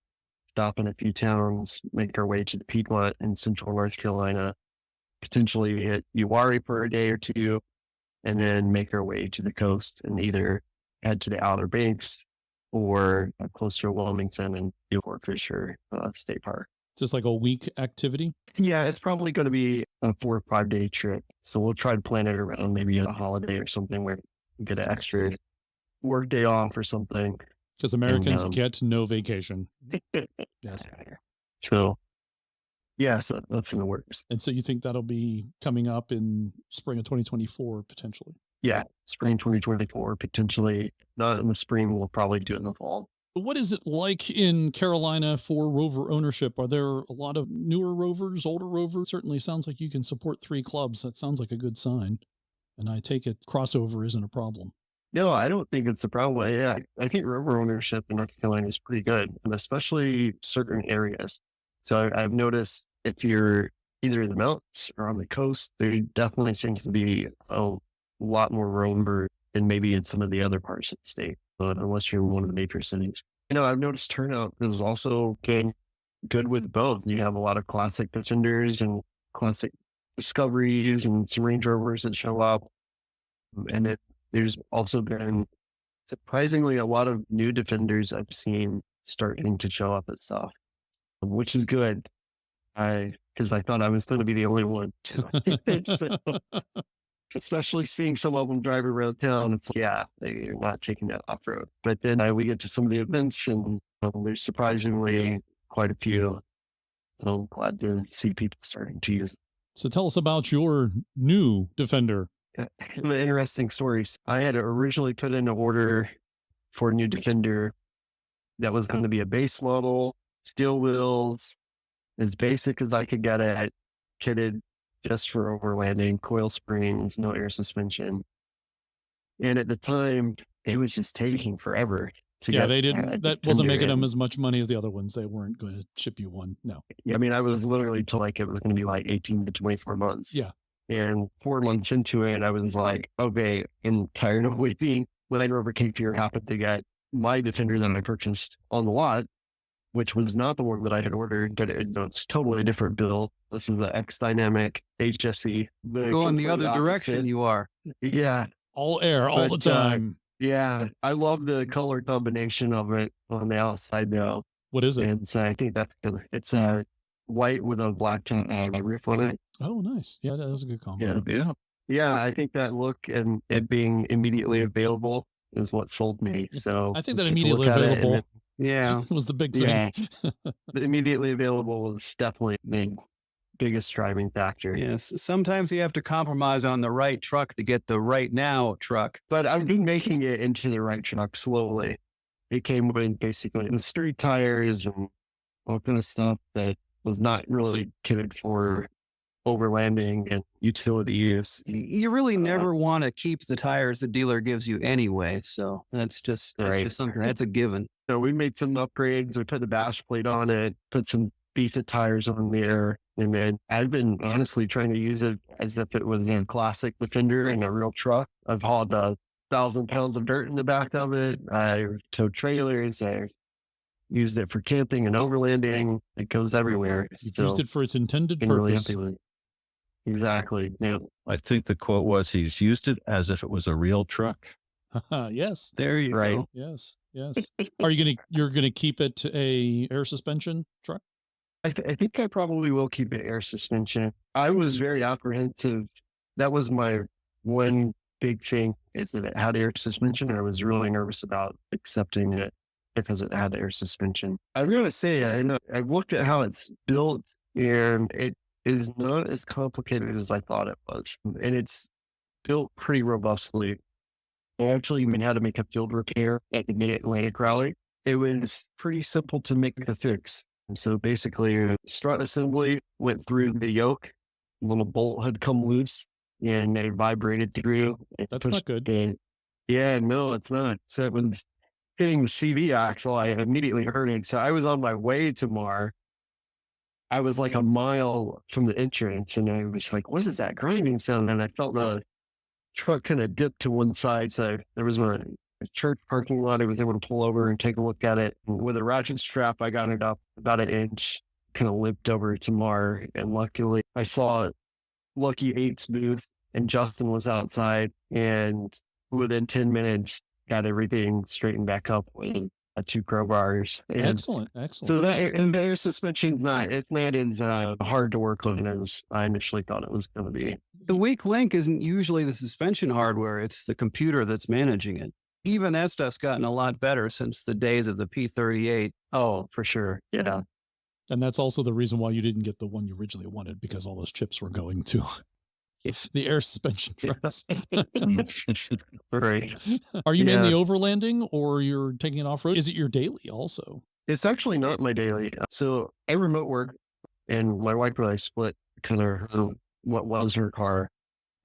[SPEAKER 7] stop in a few towns, make our way to the Piedmont in Central North Carolina, potentially hit Uwharrie for a day or two, and then make our way to the coast and either head to the Outer Banks or closer to Wilmington and Fort Fisher State Park.
[SPEAKER 2] Just like a week activity?
[SPEAKER 7] Yeah, it's probably going to be a 4 or 5 day trip. So we'll try to plan it around maybe a holiday or something where we get an extra work day off or something.
[SPEAKER 2] Because Americans get no vacation.
[SPEAKER 7] Yes. True. Yeah, so that's in the works.
[SPEAKER 2] And so you think that'll be coming up in spring of 2024, potentially?
[SPEAKER 7] Yeah, spring 2024, potentially. Not in the spring, we'll probably do it in the fall.
[SPEAKER 2] What is it like in Carolina for Rover ownership? Are there a lot of newer Rovers, older Rovers? Certainly sounds like you can support 3 clubs. That sounds like a good sign. And I take it crossover isn't a problem.
[SPEAKER 7] No, I don't think it's a problem. Yeah, I think Rover ownership in North Carolina is pretty good, and especially certain areas. So I've noticed if you're either in the mountains or on the coast, there definitely seems to be a lot more Rover than maybe in some of the other parts of the state, unless you're in one of the major cities. I've noticed turnout is also good with both. You have a lot of classic Defenders and classic Discoveries and some Range Rovers that show up. And there's also been surprisingly a lot of new Defenders I've seen starting to show up and stuff, which is good. Because I thought I was going to be the only one. So, especially seeing some of them drive around town. It's like, yeah, they're not taking that off road. But then we get to some of the events, and there's surprisingly quite a few. And I'm glad to see people starting to use them.
[SPEAKER 2] So tell us about your new Defender.
[SPEAKER 7] Interesting stories. I had originally put in an order for a new Defender that was going to be a base model, steel wheels, as basic as I could get it, kitted just for overlanding, coil springs, no air suspension. And at the time, it was just taking forever to get.
[SPEAKER 2] They didn't. That wasn't making them as much money as the other ones. They weren't going to ship you one. No.
[SPEAKER 7] I mean, I was literally told like it was going to be like 18 to 24 months.
[SPEAKER 2] Yeah.
[SPEAKER 7] And 4 months into it, I was like, okay, I'm tired of waiting. Land Rover Cape Fear happened to get my Defender that I purchased on the lot, which was not the one that I had ordered, but it's totally a different build. This is the X Dynamic HSE.
[SPEAKER 8] Going the other direction, you are.
[SPEAKER 7] Yeah.
[SPEAKER 2] All air, all the time.
[SPEAKER 7] Yeah. I love the color combination of it on the outside, though.
[SPEAKER 2] What is it?
[SPEAKER 7] And so I think that's good. It's white with a black roof on it.
[SPEAKER 2] Oh, nice. Yeah, that was a good combo.
[SPEAKER 7] Yeah. I think that look and it being immediately available is what sold me. So
[SPEAKER 2] I think that immediately available was the big thing.
[SPEAKER 7] Yeah. The immediately available was definitely the biggest driving factor.
[SPEAKER 8] Yes. Sometimes you have to compromise on the right truck to get the right now truck.
[SPEAKER 7] But I've been making it into the right truck slowly. It came with basically the street tires and all kind of stuff that was not really kitted for overlanding and utility use.
[SPEAKER 8] You really never want to keep the tires the dealer gives you anyway. So that's just something that's a given.
[SPEAKER 7] So we made some upgrades. We put the bash plate on it, put some beefed tires on there. And then I've been honestly trying to use it as if it was a classic Defender in a real truck. I've hauled 1,000 pounds of dirt in the back of it. I towed trailers. I used it for camping and overlanding. It goes everywhere.
[SPEAKER 2] Used it for its intended purpose.
[SPEAKER 7] Really exactly. Yeah.
[SPEAKER 9] I think the quote was, he's used it as if it was a real truck.
[SPEAKER 2] Yes.
[SPEAKER 8] There you go.
[SPEAKER 2] Yes. Are you're gonna keep it a air suspension truck?
[SPEAKER 7] I think I probably will keep it air suspension. I was very apprehensive. That was my one big thing, is that it had air suspension. I was really nervous about accepting it because it had air suspension. I'm going to say, I looked at how it's built and it is not as complicated as I thought it was. And it's built pretty robustly. I actually even had to make a field repair at the Mid-Atlantic Rally. It was pretty simple to make the fix. And so basically, strut assembly went through the yoke. A little bolt had come loose and it vibrated through.
[SPEAKER 2] That's not good.
[SPEAKER 7] Yeah, no, it's not. So it was hitting the CV axle. I immediately heard it. So I was on my way to Mar. I was like a mile from the entrance and I was like, what is that grinding sound? And I felt the truck kind of dipped to one side. So there was a church parking lot. I was able to pull over and take a look at it. And with a ratchet strap, I got it up about an inch, kind of limped over to Mar. And luckily, I saw Lucky 8's booth and Justin was outside. And within 10 minutes, got everything straightened back up with 2 crowbars. And
[SPEAKER 2] excellent.
[SPEAKER 7] So the air suspension's it landed hard to work with as I initially thought it was going to be.
[SPEAKER 8] The weak link isn't usually the suspension hardware. It's the computer that's managing it. Even that stuff's gotten a lot better since the days of the P38.
[SPEAKER 7] Oh, for sure. Yeah.
[SPEAKER 2] And that's also the reason why you didn't get the one you originally wanted, because all those chips were going to the air suspension press.
[SPEAKER 7] Right.
[SPEAKER 2] Are you mainly overlanding or you're taking it off-road? Is it your daily also?
[SPEAKER 7] It's actually not my daily. So I remote work and my wife and I split kind of what was her car.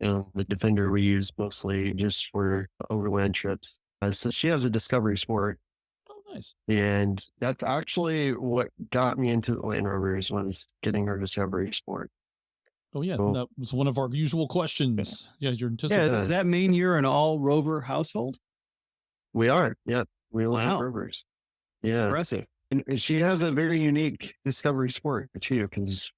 [SPEAKER 7] The Defender we use mostly just for overland trips. So she has a Discovery Sport.
[SPEAKER 2] Oh, nice.
[SPEAKER 7] And that's actually what got me into the Land Rovers, was getting her Discovery Sport.
[SPEAKER 2] Oh, yeah. So, that was one of our usual questions. Yeah, you're anticipating.
[SPEAKER 8] Yeah, does that mean you're an all-Rover household?
[SPEAKER 7] We are. Yep. We love Rovers. Yeah.
[SPEAKER 8] Impressive.
[SPEAKER 7] And she has a very unique Discovery Sport, too, because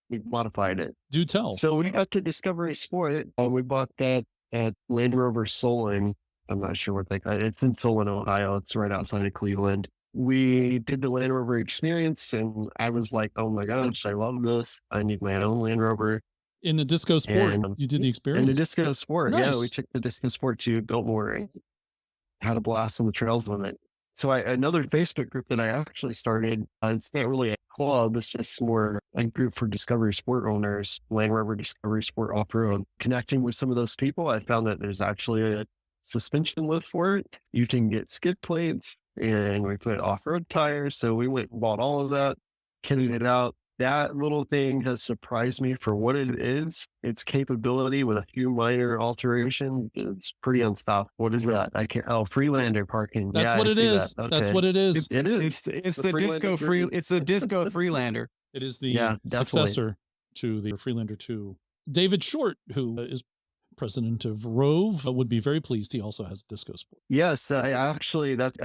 [SPEAKER 7] we modified it.
[SPEAKER 2] Do tell.
[SPEAKER 7] So we got the Discovery Sport. We bought that at Land Rover Solon. I'm not sure what they call it. It's in Solon, Ohio. It's right outside of Cleveland. We did the Land Rover experience, and I was like, oh my gosh, I love this. I need my own Land Rover.
[SPEAKER 2] In the Disco Sport, you did the experience?
[SPEAKER 7] In the Disco Sport,
[SPEAKER 2] nice.
[SPEAKER 7] Yeah. We took the Disco Sport to Biltmore and had a blast on the trails with it. So another Facebook group that I actually started, it's not really a club, it's just more a group for Discovery Sport owners, Land Rover Discovery Sport Off-Road. Connecting with some of those people, I found that there's actually a suspension lift for it. You can get skid plates, and we put off-road tires. So we went and bought all of that, kitted it out, that little thing has surprised me for what it is. Its capability with a few minor alterations, it's pretty unstoppable. What is that? I can't. Oh, Freelander parking.
[SPEAKER 2] That's
[SPEAKER 7] Yeah,
[SPEAKER 2] what
[SPEAKER 7] I
[SPEAKER 2] it
[SPEAKER 7] see
[SPEAKER 2] is.
[SPEAKER 7] that.
[SPEAKER 2] That's
[SPEAKER 7] Okay.
[SPEAKER 2] what it is.
[SPEAKER 7] It is.
[SPEAKER 8] It's
[SPEAKER 7] The
[SPEAKER 8] the
[SPEAKER 7] Freelander
[SPEAKER 8] disco
[SPEAKER 7] version.
[SPEAKER 8] It's the disco Freelander.
[SPEAKER 2] It is the
[SPEAKER 7] Yeah, definitely.
[SPEAKER 2] successor to the Freelander 2. David Short, who is president of Rove, would be very pleased. He also has Disco Sport.
[SPEAKER 7] Yes, I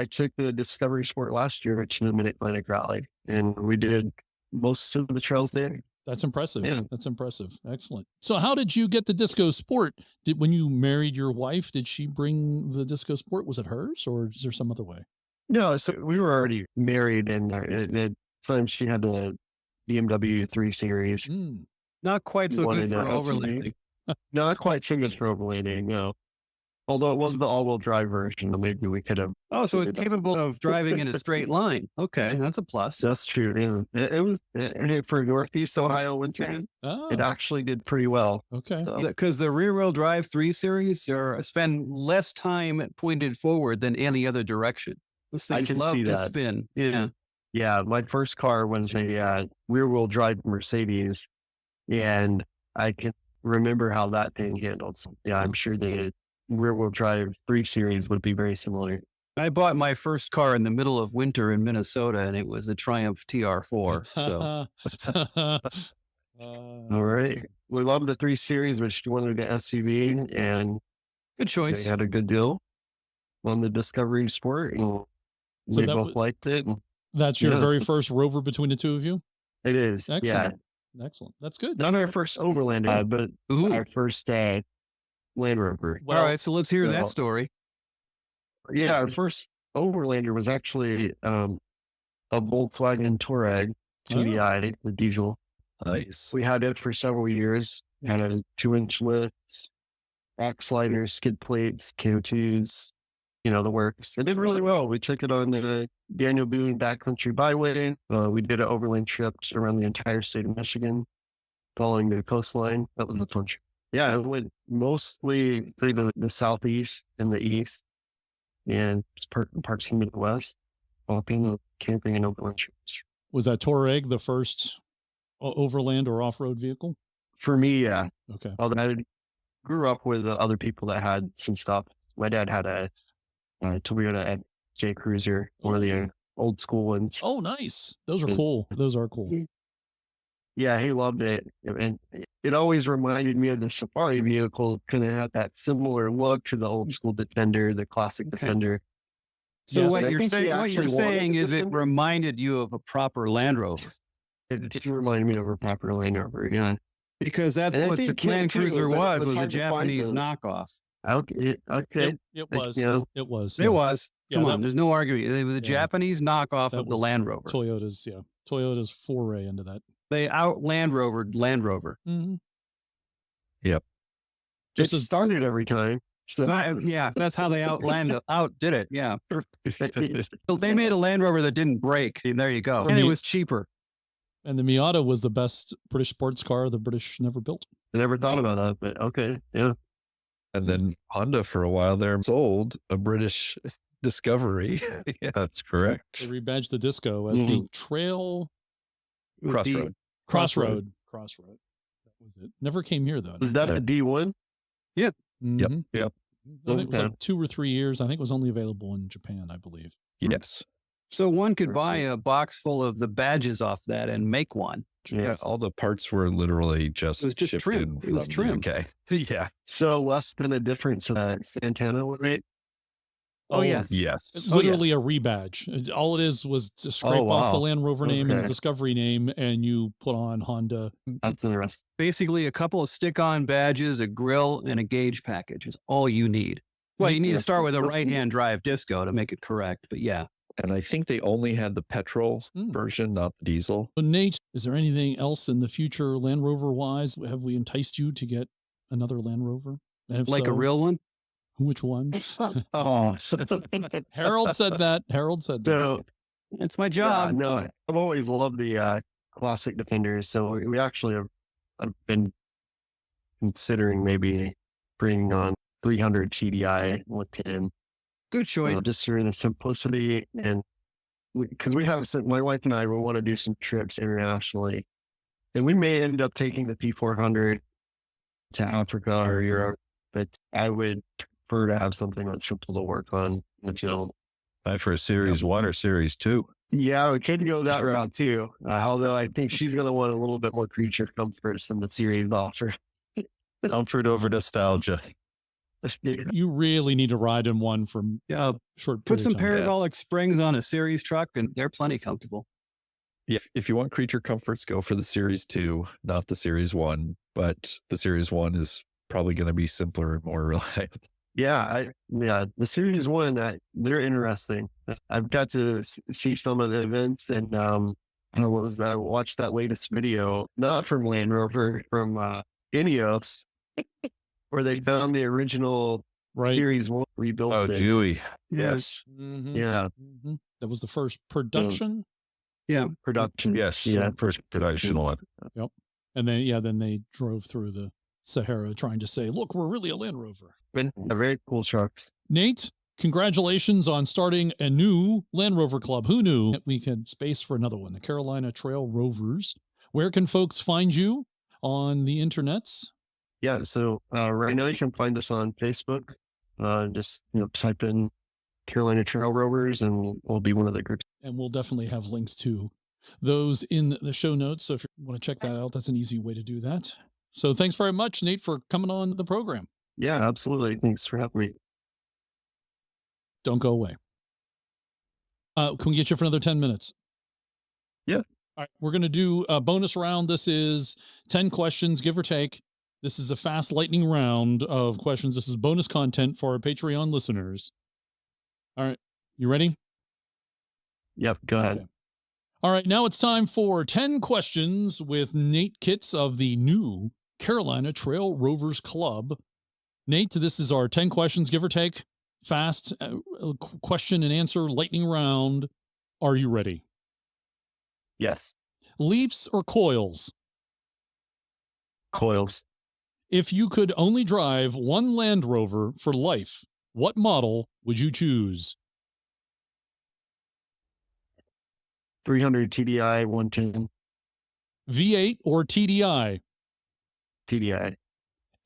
[SPEAKER 7] took the Discovery Sport last year at the Mid-Atlantic Rally, and we did most of the trails there.
[SPEAKER 2] That's impressive.
[SPEAKER 7] Yeah.
[SPEAKER 2] That's impressive. Excellent. So how did you get the Disco Sport? When you married your wife, did she bring the Disco Sport? Was it hers, or is there some other way?
[SPEAKER 7] No, so we were already married, and at the time she had a BMW 3 Series.
[SPEAKER 8] Not quite so
[SPEAKER 7] Wanted
[SPEAKER 8] good for
[SPEAKER 7] an SUV.
[SPEAKER 8] overlanding.
[SPEAKER 7] Not quite so good for overlanding, no. Although it was the all-wheel drive version, maybe we could have.
[SPEAKER 8] Oh, so it's capable of driving in a straight line. Okay, that's a plus.
[SPEAKER 7] That's true. Yeah. It was for Northeast Ohio winters. It actually did pretty well.
[SPEAKER 2] Okay.
[SPEAKER 8] Because the rear-wheel drive 3 Series spend less time pointed forward than any other direction. Those
[SPEAKER 7] I
[SPEAKER 8] things
[SPEAKER 7] can
[SPEAKER 8] love
[SPEAKER 7] see
[SPEAKER 8] to
[SPEAKER 7] that.
[SPEAKER 8] spin. Yeah.
[SPEAKER 7] Yeah, my first car was a rear-wheel drive Mercedes, and I can remember how that thing handled. So, yeah, I'm sure the rear-wheel drive 3 Series would be very similar.
[SPEAKER 8] I bought my first car in the middle of winter in Minnesota, and it was a Triumph TR4. So
[SPEAKER 7] All right. We love the 3 Series, which wanted the SUV, and
[SPEAKER 8] good choice.
[SPEAKER 7] they had a good deal on the Discovery Sport, and
[SPEAKER 2] So
[SPEAKER 7] we
[SPEAKER 2] that
[SPEAKER 7] both liked it.
[SPEAKER 2] That's your
[SPEAKER 7] Yeah,
[SPEAKER 2] very
[SPEAKER 7] it's-
[SPEAKER 2] first Rover between the two of you?
[SPEAKER 7] It is. Yeah.
[SPEAKER 2] Excellent. Excellent. That's good.
[SPEAKER 7] Not our first Overlander, but our first Land Rover.
[SPEAKER 8] All right, so let's hear that story.
[SPEAKER 7] Yeah, our first Overlander was actually a Volkswagen Touareg TDI, the diesel.
[SPEAKER 6] Nice.
[SPEAKER 7] We had it for several years. Had a 2-inch lift, back sliders, skid plates, KO2s, the works. It did really well. We took it on the Daniel Boone Backcountry Byway. We did an overland trip around the entire state of Michigan, following the coastline. That was a fun trip. Yeah, it went mostly through the southeast and the east, and parts in the Midwest, walking, camping, and overland trips.
[SPEAKER 2] Was that Touareg the first overland or off-road vehicle?
[SPEAKER 7] For me, yeah.
[SPEAKER 2] Okay.
[SPEAKER 7] Although I grew up with other people that had some stuff. My dad had a Toyota J Cruiser, one of the old school ones.
[SPEAKER 2] Oh, nice. Those are cool. Those are cool.
[SPEAKER 7] Yeah, he loved it. And it always reminded me of the safari vehicle, kind of had that similar look to the old school Defender, the classic Defender.
[SPEAKER 8] So
[SPEAKER 7] Yes,
[SPEAKER 8] what
[SPEAKER 7] I
[SPEAKER 8] you're
[SPEAKER 7] think he
[SPEAKER 8] saying,
[SPEAKER 7] actually
[SPEAKER 8] is it
[SPEAKER 7] wanted-
[SPEAKER 8] reminded you of a proper Land Rover.
[SPEAKER 7] It did remind me of a proper Land Rover, yeah.
[SPEAKER 8] Because that's
[SPEAKER 7] And I
[SPEAKER 8] what the
[SPEAKER 7] think Ken
[SPEAKER 8] Land
[SPEAKER 7] too,
[SPEAKER 8] Cruiser
[SPEAKER 7] but
[SPEAKER 8] was
[SPEAKER 7] it's
[SPEAKER 8] a
[SPEAKER 7] hard to find
[SPEAKER 8] Japanese
[SPEAKER 7] those.
[SPEAKER 8] knockoff.
[SPEAKER 7] Okay.
[SPEAKER 2] It was.
[SPEAKER 7] You know,
[SPEAKER 2] It was.
[SPEAKER 8] It was.
[SPEAKER 2] Yeah,
[SPEAKER 8] Come
[SPEAKER 2] that-
[SPEAKER 8] on, there's no argument. It was a Japanese knockoff
[SPEAKER 2] that
[SPEAKER 8] of the
[SPEAKER 2] was
[SPEAKER 8] Land Rover.
[SPEAKER 2] Toyota's foray into that.
[SPEAKER 8] They out Land Rovered Land Rover.
[SPEAKER 2] Mm-hmm.
[SPEAKER 6] Yep.
[SPEAKER 7] Just started every time. So
[SPEAKER 8] Yeah, that's how they outdid it. Yeah. So they made a Land Rover that didn't break. And there you go. And it was cheaper.
[SPEAKER 2] And the Miata was the best British sports car the British never built.
[SPEAKER 7] I never thought about that, but okay. Yeah.
[SPEAKER 6] And then Honda for a while there sold a British Discovery.
[SPEAKER 9] That's correct.
[SPEAKER 2] They rebadged the Disco as the Trail
[SPEAKER 6] Crossroad.
[SPEAKER 2] Crossroad. That was it. Never came here though.
[SPEAKER 7] Was that a D1?
[SPEAKER 6] Yep.
[SPEAKER 2] Mhm.
[SPEAKER 6] Yep.
[SPEAKER 2] I think it was
[SPEAKER 7] Okay.
[SPEAKER 2] like 2 or 3 years. I think it was only available in Japan, I believe.
[SPEAKER 6] Yes.
[SPEAKER 8] So one could buy a box full of the badges off that and make one.
[SPEAKER 6] Yeah. All the parts were literally just
[SPEAKER 8] It was just
[SPEAKER 6] shipped
[SPEAKER 8] trim.
[SPEAKER 6] in
[SPEAKER 8] It was
[SPEAKER 6] from the
[SPEAKER 8] trim.
[SPEAKER 6] UK. Yeah.
[SPEAKER 7] So less than a difference Santana would make.
[SPEAKER 8] Oh, yes.
[SPEAKER 6] Yes.
[SPEAKER 2] It's literally a rebadge. All it is was to scrape off the
[SPEAKER 7] wow.
[SPEAKER 2] Land Rover name and the
[SPEAKER 7] Okay.
[SPEAKER 2] Discovery name, and you put on Honda.
[SPEAKER 7] That's interesting.
[SPEAKER 8] Basically, a couple of stick-on badges, a grill, and a gauge package is all you need. Well, you need to start with a right-hand drive Disco to make it correct, but yeah.
[SPEAKER 6] And I think they only had the petrol version, not the diesel.
[SPEAKER 2] So Nate, is there anything else in the future Land Rover wise? Have we enticed you to get another Land Rover? And if
[SPEAKER 8] Like a
[SPEAKER 2] so,
[SPEAKER 8] real one?
[SPEAKER 2] which one?
[SPEAKER 7] Oh,
[SPEAKER 2] Harold said that. Harold said that.
[SPEAKER 7] so
[SPEAKER 8] It's my
[SPEAKER 7] yeah,
[SPEAKER 8] job.
[SPEAKER 7] no, I've always loved the classic Defenders. So we actually I've been considering maybe bringing on 300 TDI with 10.
[SPEAKER 8] Good choice.
[SPEAKER 7] Just for the simplicity and because we have my wife and I will want to do some trips internationally And we may end up taking the P400 to Africa or Europe, but I would prefer to have something that's simple to work on in the field.
[SPEAKER 9] For a Series 1 or Series 2.
[SPEAKER 7] Yeah, we could go that route too. Although I think she's going to want a little bit more creature comforts than the Series offer.
[SPEAKER 9] Comfort over nostalgia.
[SPEAKER 2] You really need to ride in one from short.
[SPEAKER 8] Put some
[SPEAKER 2] period of time.
[SPEAKER 8] parabolic springs on a series truck, and they're plenty comfortable.
[SPEAKER 6] Yeah, if you want creature comforts, go for the Series 2, not the Series 1. But the Series 1 is probably going to be simpler and more reliable.
[SPEAKER 7] Yeah, the Series 1, they're interesting. I've got to see some of the events, and what was that? I watched that latest video, not from Land Rover, from Ineos, where they found the original Series 1 rebuilt.
[SPEAKER 9] Oh, Dewey.
[SPEAKER 7] Yes.
[SPEAKER 2] Mm-hmm.
[SPEAKER 7] Yeah.
[SPEAKER 2] Mm-hmm. That was the first production.
[SPEAKER 7] Production.
[SPEAKER 9] Yes.
[SPEAKER 7] Yeah.
[SPEAKER 9] First production one.
[SPEAKER 2] Yep. And then they drove through the Sahara trying to say, look, we're really a Land Rover.
[SPEAKER 7] Been very cool trucks.
[SPEAKER 2] Nate, congratulations on starting a new Land Rover club. Who knew we had space for another one? The Carolina Trail Rovers. Where can folks find you on the internets?
[SPEAKER 7] Yeah, so right now you can find us on Facebook. Just type in Carolina Trail Rovers, and we'll be one of the groups.
[SPEAKER 2] And we'll definitely have links to those in the show notes. So if you want to check that out, that's an easy way to do that. So thanks very much, Nate, for coming on the program.
[SPEAKER 7] Yeah, absolutely. Thanks for having me.
[SPEAKER 2] Don't go away. Can we get you for another 10 minutes?
[SPEAKER 7] Yeah.
[SPEAKER 2] All right. We're going to do a bonus round. This is 10 questions, give or take. This is a fast lightning round of questions. This is bonus content for our Patreon listeners. All right. You ready?
[SPEAKER 7] Yep. Go ahead.
[SPEAKER 2] Okay. All right. Now it's time for 10 questions with Nate Kitts of the new Carolina Trail Rovers Club. Nate, this is our 10 questions, give or take. Fast question and answer lightning round. Are you ready?
[SPEAKER 7] Yes.
[SPEAKER 2] Leafs or coils?
[SPEAKER 7] Coils.
[SPEAKER 2] If you could only drive one Land Rover for life, what model would you choose?
[SPEAKER 7] 300 TDI 110.
[SPEAKER 2] V8 or TDI?
[SPEAKER 7] TDI.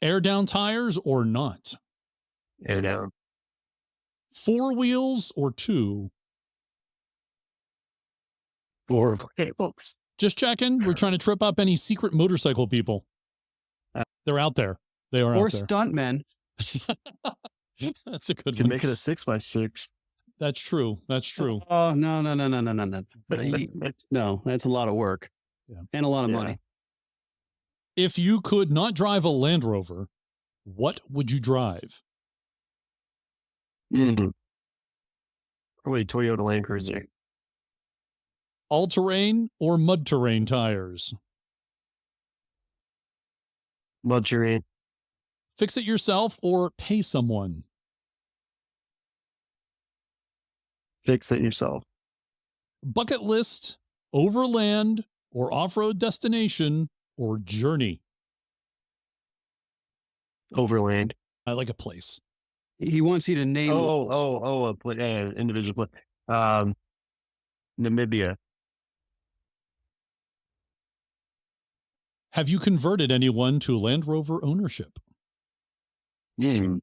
[SPEAKER 2] Air down tires or not?
[SPEAKER 7] Air down.
[SPEAKER 2] 4 wheels or 2?
[SPEAKER 7] 4. Okay, folks.
[SPEAKER 2] Just checking. We're trying to trip up any secret motorcycle people. They're out there. They are
[SPEAKER 8] or
[SPEAKER 2] out there.
[SPEAKER 8] Stuntmen.
[SPEAKER 2] That's a good
[SPEAKER 7] Can
[SPEAKER 2] one.
[SPEAKER 7] make it a 6x6.
[SPEAKER 2] That's true. That's true.
[SPEAKER 8] Oh, no. No, that's a lot of work.
[SPEAKER 2] Yeah.
[SPEAKER 8] And a lot of money.
[SPEAKER 2] If you could not drive a Land Rover, what would you drive?
[SPEAKER 7] Probably Toyota Land Cruiser.
[SPEAKER 2] All-terrain or mud-terrain tires?
[SPEAKER 7] Mud terrain.
[SPEAKER 2] Fix it yourself or pay someone?
[SPEAKER 7] Fix it yourself.
[SPEAKER 2] Bucket list, overland, or off-road destination, or journey?
[SPEAKER 7] Overland.
[SPEAKER 2] I like a place.
[SPEAKER 8] He wants you to name.
[SPEAKER 7] Individual. Namibia.
[SPEAKER 2] Have you converted anyone to Land Rover ownership?
[SPEAKER 7] I'm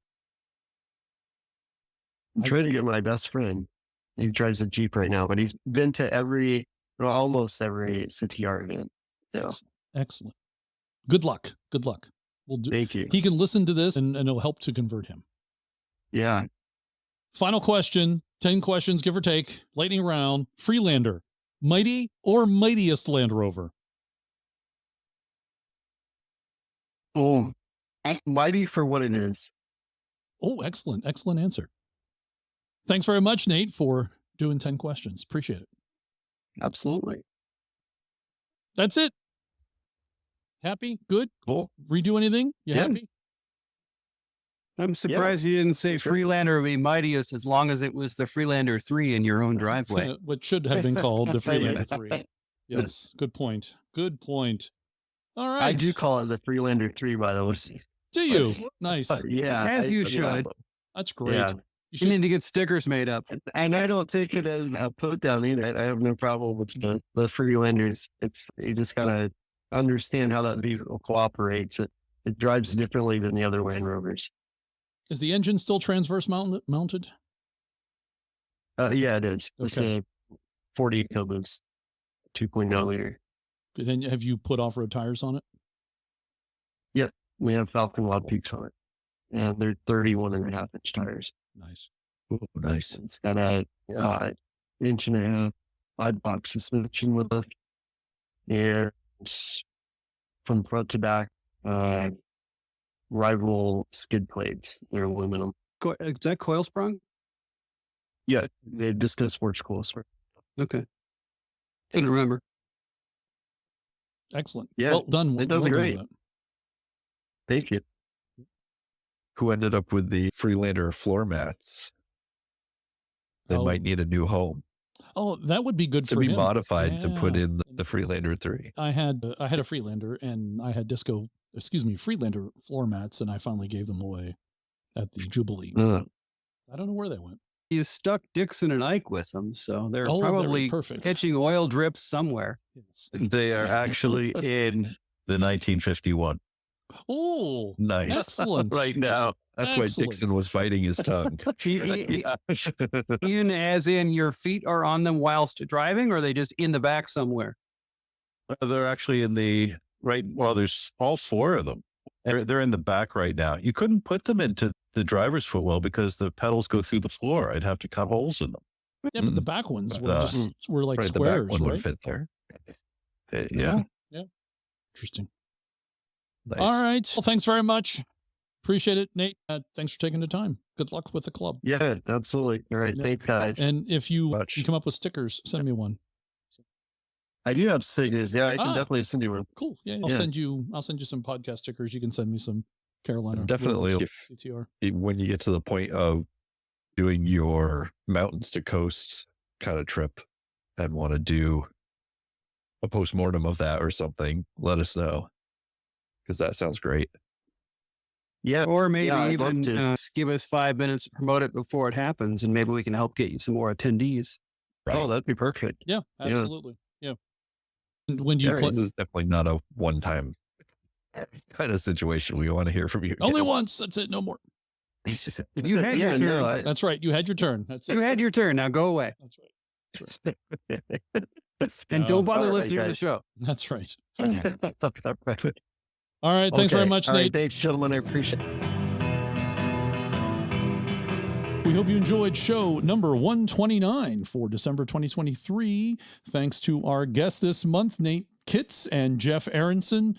[SPEAKER 7] trying to get my best friend. He drives a Jeep right now, but he's been to almost every CTR event. So.
[SPEAKER 2] Excellent. Good luck. Good luck. We'll do.
[SPEAKER 7] Thank you.
[SPEAKER 2] He can listen to this and it'll help to convert him.
[SPEAKER 7] Yeah.
[SPEAKER 2] Final question. 10 questions, give or take. Lightning round. Freelander. Mighty or mightiest Land Rover?
[SPEAKER 7] Oh, mighty for what it is.
[SPEAKER 2] Oh, excellent. Excellent answer. Thanks very much, Nate, for doing 10 questions. Appreciate it.
[SPEAKER 7] Absolutely.
[SPEAKER 2] That's it. Happy? Good?
[SPEAKER 7] Cool.
[SPEAKER 2] Redo anything? You
[SPEAKER 7] Yeah.
[SPEAKER 2] happy?
[SPEAKER 8] I'm surprised you didn't say Freelander would be mightiest as long as it was the Freelander 3 in your own driveway.
[SPEAKER 2] What should have been called the Freelander 3. Yes. Good point. Good point. All right.
[SPEAKER 7] I do call it the Freelander 3, by the way.
[SPEAKER 2] Do you? Nice.
[SPEAKER 7] Yeah.
[SPEAKER 8] As you should.
[SPEAKER 2] That's great.
[SPEAKER 7] Yeah.
[SPEAKER 8] You need to get stickers made up.
[SPEAKER 7] And I don't take it as a put down either. I have no problem with the Freelanders. You just gotta understand how that vehicle cooperates. It drives differently than the other Land Rovers.
[SPEAKER 2] Is the engine still transverse mounted?
[SPEAKER 7] Yeah, it is.
[SPEAKER 2] Okay.
[SPEAKER 7] It's a 40 kiloboost, 2.0 liter.
[SPEAKER 2] Then have you put off-road tires on it?
[SPEAKER 7] Yep. We have Falcon Wild Peaks on it. And they're 31.5-inch tires.
[SPEAKER 2] Nice.
[SPEAKER 6] Ooh, nice.
[SPEAKER 7] It's got a 1.5-inch wide box suspension with it. And from front to back, rival skid plates. They're aluminum.
[SPEAKER 8] Is that coil sprung?
[SPEAKER 7] Yeah, they Disco Sports coil sprung.
[SPEAKER 8] Okay. Couldn't remember.
[SPEAKER 2] Excellent.
[SPEAKER 7] Yeah,
[SPEAKER 2] well done.
[SPEAKER 7] it does
[SPEAKER 2] well
[SPEAKER 7] great.
[SPEAKER 2] done.
[SPEAKER 7] Thank you.
[SPEAKER 6] Who ended up with the Freelander floor mats? They might need a new home
[SPEAKER 2] Oh, that would be good
[SPEAKER 6] to
[SPEAKER 2] for
[SPEAKER 6] be
[SPEAKER 2] him.
[SPEAKER 6] modified to put
[SPEAKER 2] Yeah.
[SPEAKER 6] in the Freelander 3.
[SPEAKER 2] I had a Freelander and I had Freelander floor mats, and I finally gave them away at the Jubilee. I don't know where they went.
[SPEAKER 8] You stuck Dixon and Ike with them, so they're
[SPEAKER 2] Oh, very
[SPEAKER 8] probably
[SPEAKER 2] perfect.
[SPEAKER 8] catching oil drips somewhere.
[SPEAKER 2] Yes.
[SPEAKER 9] They are actually in the 1951
[SPEAKER 2] Oh,
[SPEAKER 6] Nice.
[SPEAKER 2] excellent.
[SPEAKER 9] right now.
[SPEAKER 6] That's why
[SPEAKER 2] Excellent.
[SPEAKER 6] Dixon was biting his tongue.
[SPEAKER 9] Yeah.
[SPEAKER 8] In as in your feet are on them whilst driving, or are they just in the back somewhere?
[SPEAKER 9] They're actually in the right. Well, there's all 4 of them. They're in the back right now. You couldn't put them into the driver's footwell because the pedals go through the floor. I'd have to cut holes in them.
[SPEAKER 2] Yeah, but the back ones were
[SPEAKER 9] Uh,
[SPEAKER 2] were like
[SPEAKER 6] Right, the back
[SPEAKER 2] squares,
[SPEAKER 6] one
[SPEAKER 2] right?
[SPEAKER 6] would fit there.
[SPEAKER 9] Yeah.
[SPEAKER 2] Interesting.
[SPEAKER 6] Nice.
[SPEAKER 2] All right. Well, thanks very much. Appreciate it, Nate. Thanks for taking the time. Good luck with the club.
[SPEAKER 7] Yeah, absolutely. All right.
[SPEAKER 2] Yeah.
[SPEAKER 7] Thanks, guys.
[SPEAKER 2] And if you
[SPEAKER 6] Much.
[SPEAKER 2] come up with stickers, send me one.
[SPEAKER 7] I do have stickers. Yeah, I can definitely send you one.
[SPEAKER 2] Cool. Yeah,
[SPEAKER 7] Yeah.
[SPEAKER 2] I'll send you some podcast stickers. You can send me some Carolina.
[SPEAKER 6] Definitely,
[SPEAKER 2] Rovers
[SPEAKER 6] if
[SPEAKER 2] CTR.
[SPEAKER 6] when you get to the point of doing your mountains to coast kind of trip and want to do a postmortem of that or something, let us know, because that sounds great.
[SPEAKER 7] Yeah.
[SPEAKER 8] Or maybe
[SPEAKER 7] Yeah, I'd love
[SPEAKER 8] even
[SPEAKER 7] to.
[SPEAKER 8] give us 5 minutes to promote it before it happens, and maybe we can help get you some more attendees.
[SPEAKER 7] Oh, that'd be perfect.
[SPEAKER 2] Yeah,
[SPEAKER 7] Yeah.
[SPEAKER 2] absolutely. Yeah. And when do you
[SPEAKER 6] Yeah,
[SPEAKER 2] play?
[SPEAKER 6] this is definitely not a one-time kind of situation. We want to hear from you.
[SPEAKER 2] Only
[SPEAKER 6] again.
[SPEAKER 2] once. That's it. No more.
[SPEAKER 8] You had your turn.
[SPEAKER 7] no,
[SPEAKER 2] That's right. You had your turn. That's it.
[SPEAKER 8] You had your turn. Now go away.
[SPEAKER 2] That's right.
[SPEAKER 8] And don't bother
[SPEAKER 7] All right,
[SPEAKER 8] listening to the
[SPEAKER 7] guys.
[SPEAKER 8] show.
[SPEAKER 2] That's right.
[SPEAKER 7] Okay.
[SPEAKER 2] All right. Thanks very much,
[SPEAKER 7] All right,
[SPEAKER 2] Nate.
[SPEAKER 7] thanks, gentlemen. I appreciate it.
[SPEAKER 2] We hope you enjoyed show number 129 for December 2023. Thanks to our guests this month, Nate Kitts and Jeff ARONSON.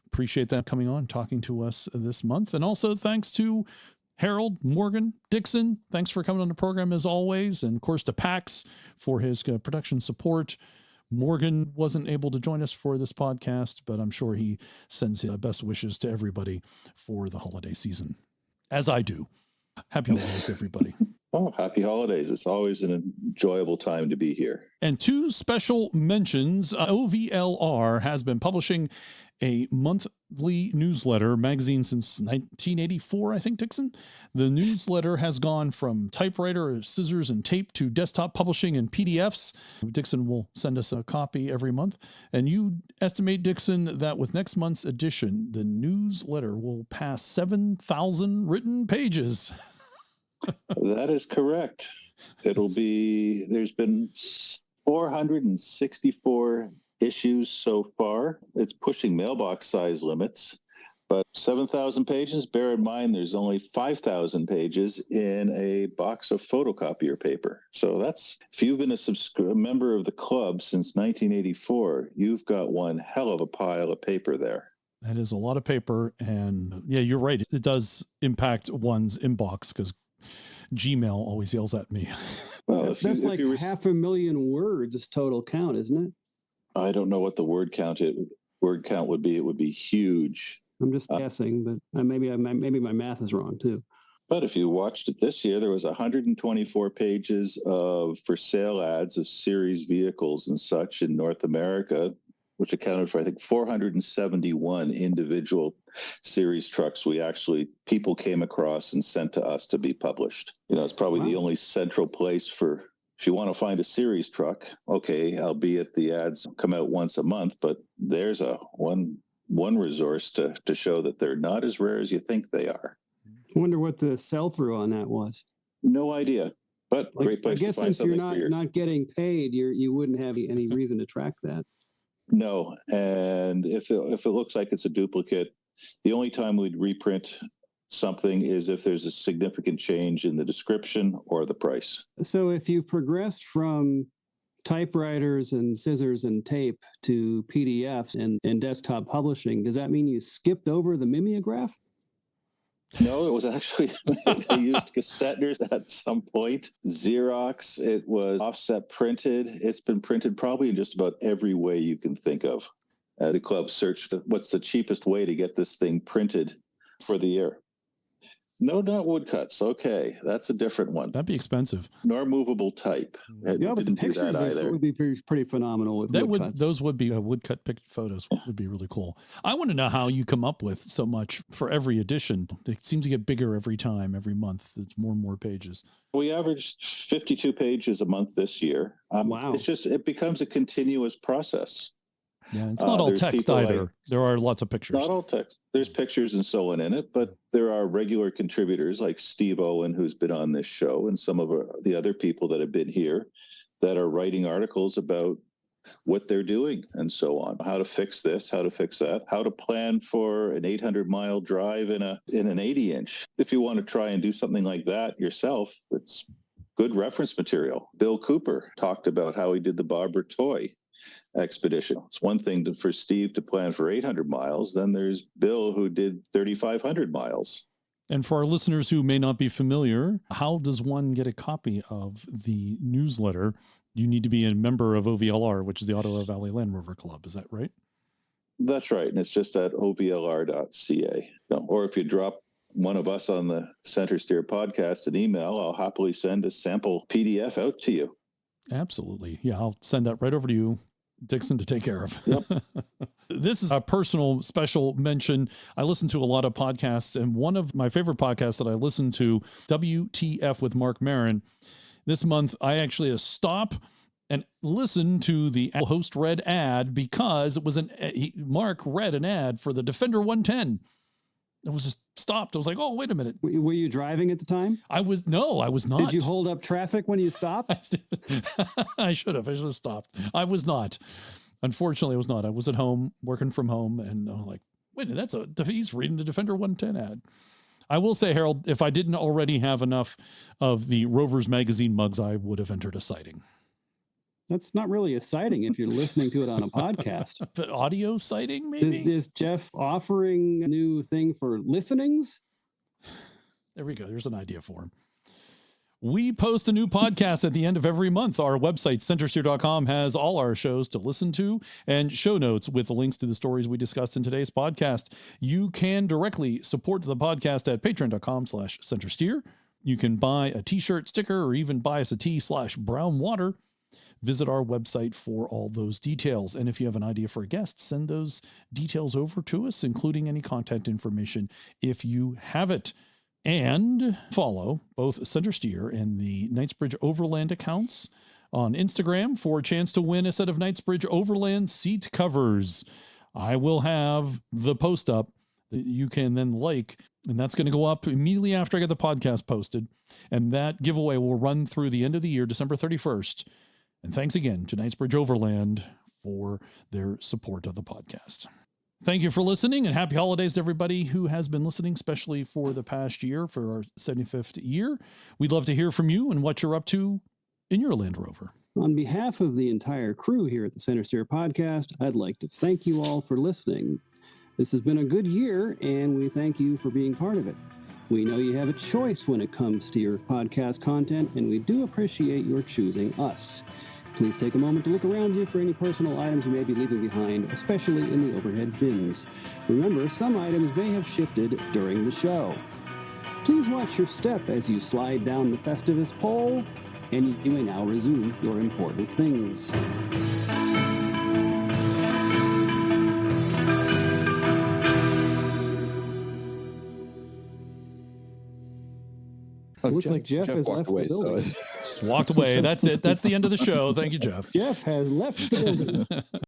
[SPEAKER 2] Appreciate them coming on, talking to us this month. And also thanks to Harold, Morgan, Dixon. Thanks for coming on the program as always. And of course to Pax for his production support. Morgan wasn't able to join us for this podcast, but I'm sure he sends his best wishes to everybody for the holiday season, as I do. Happy holidays to everybody.
[SPEAKER 3] Oh, happy holidays. It's always an enjoyable time to be here.
[SPEAKER 2] And 2 special mentions. OVLR has been publishing a monthly newsletter magazine since 1984, I think, Dixon. The newsletter has gone from typewriter, scissors, and tape to desktop publishing and PDFs. Dixon will send us a copy every month. And you estimate, Dixon, that with next month's edition, the newsletter will pass 7,000 written pages.
[SPEAKER 3] That is correct. There's been 464 issues so far. It's pushing mailbox size limits, but 7,000 pages. Bear in mind, there's only 5,000 pages in a box of photocopier paper. So that's, if you've been a member of the club since 1984, you've got one hell of a pile of paper there.
[SPEAKER 2] That is a lot of paper. And yeah, you're right. It does impact one's inbox because Gmail always yells at me.
[SPEAKER 3] Well,
[SPEAKER 4] That's like 500,000 words total count, isn't it?
[SPEAKER 3] I don't know what the word count would be. It would be huge.
[SPEAKER 4] I'm just guessing, but maybe my math is wrong too.
[SPEAKER 3] But if you watched it this year, there was 124 pages of for sale ads of series vehicles and such in North America, which accounted for, I think, 471 individual series trucks people came across and sent to us to be published. It's probably the only central place for If you want to find a series truck, okay, albeit the ads come out once a month, but there's a one resource to show that they're not as rare as you think they are.
[SPEAKER 4] I wonder what the sell-through on that was.
[SPEAKER 3] No idea, but great place
[SPEAKER 4] I guess
[SPEAKER 3] to find
[SPEAKER 4] since you're
[SPEAKER 3] something
[SPEAKER 4] not getting paid, you wouldn't have any reason to track that.
[SPEAKER 3] No, and if it looks like it's a duplicate, the only time we'd reprint something is if there's a significant change in the description or the price.
[SPEAKER 4] So if you progressed from typewriters and scissors and tape to PDFs and desktop publishing, does that mean you skipped over the mimeograph?
[SPEAKER 3] No, it was actually, they used Gestetners at some point. Xerox, it was offset printed. It's been printed probably in just about every way you can think of. The club searched what's the cheapest way to get this thing printed for the year. No, not woodcuts. Okay, that's a different one.
[SPEAKER 2] That'd be expensive.
[SPEAKER 3] Nor movable type.
[SPEAKER 4] Yeah, but the pictures would be pretty phenomenal with woodcuts.
[SPEAKER 2] Those would be woodcut picked photos would be really cool. I want to know how you come up with so much for every edition. It seems to get bigger every time, every month. It's more and more pages.
[SPEAKER 3] We averaged 52 pages a month this year.
[SPEAKER 4] Wow.
[SPEAKER 3] It becomes a continuous process.
[SPEAKER 2] Yeah, it's not all text either. There are lots of pictures.
[SPEAKER 3] Not all text. There's pictures and so on in it, but there are regular contributors like Steve Owen, who's been on this show, and some of the other people that have been here that are writing articles about what they're doing and so on. How to fix this, how to fix that, how to plan for an 800-mile drive in an 80-inch. If you want to try and do something like that yourself, it's good reference material. Bill Cooper talked about how he did the Bob Toy expedition. It's one thing for Steve to plan for 800 miles. Then there's Bill who did 3,500 miles.
[SPEAKER 2] And for our listeners who may not be familiar, how does one get a copy of the newsletter? You need to be a member of OVLR, which is the Ottawa Valley Land Rover Club. Is that right?
[SPEAKER 3] That's right. And it's just at ovlr.ca. Or if you drop one of us on the Centresteer podcast an email, I'll happily send a sample PDF out to you.
[SPEAKER 2] Absolutely. Yeah, I'll send that right over to you, Dixon, to take care of.
[SPEAKER 3] Yep.
[SPEAKER 2] This is a personal special mention. I listen to a lot of podcasts, and one of my favorite podcasts that I listen to, WTF with Mark Maron. This month, I actually stop and listen to the host read ad because it was Mark read an ad for the Defender 110. It was just stopped. I was like, oh, wait a minute.
[SPEAKER 4] Were you driving at the time?
[SPEAKER 2] I was not.
[SPEAKER 4] Did you hold up traffic when you stopped?
[SPEAKER 2] I should have stopped. I was not. Unfortunately, I was not. I was at home, working from home, and I was like, wait a minute, he's reading the Defender 110 ad. I will say, Harold, if I didn't already have enough of the Rovers Magazine mugs, I would have entered a sighting.
[SPEAKER 4] That's not really a sighting if you're listening to it on a podcast.
[SPEAKER 2] But audio sighting, maybe?
[SPEAKER 4] Is Jeff offering a new thing for listenings?
[SPEAKER 2] There we go. There's an idea for him. We post a new podcast at the end of every month. Our website, Centresteer.com, has all our shows to listen to and show notes with the links to the stories we discussed in today's podcast. You can directly support the podcast at patreon.com/Centresteer. You can buy a t-shirt, sticker, or even buy us a tea/brown water. Visit our website for all those details. And if you have an idea for a guest, send those details over to us, including any contact information if you have it. And follow both Centresteer and the Knightsbridge Overland accounts on Instagram for a chance to win a set of Knightsbridge Overland seat covers. I will have the post up that you can then like, and that's going to go up immediately after I get the podcast posted. And that giveaway will run through the end of the year, December 31st. And thanks again to Knightsbridge Overland for their support of the podcast. Thank you for listening, and happy holidays to everybody who has been listening, especially for the past year, for our 75th year. We'd love to hear from you and what you're up to in your Land Rover.
[SPEAKER 4] On behalf of the entire crew here at the Centresteer podcast, I'd like to thank you all for listening. This has been a good year, and we thank you for being part of it. We know you have a choice when it comes to your podcast content, and we do appreciate your choosing us. Please take a moment to look around you for any personal items you may be leaving behind, especially in the overhead bins. Remember, some items may have shifted during the show. Please watch your step as you slide down the Festivus pole, and you may now resume your important things. Looks like Jeff has
[SPEAKER 6] walked
[SPEAKER 4] left
[SPEAKER 6] away,
[SPEAKER 4] the building.
[SPEAKER 6] so
[SPEAKER 2] Just walked away. That's it. That's the end of the show. Thank you, Jeff.
[SPEAKER 4] Jeff has left the building.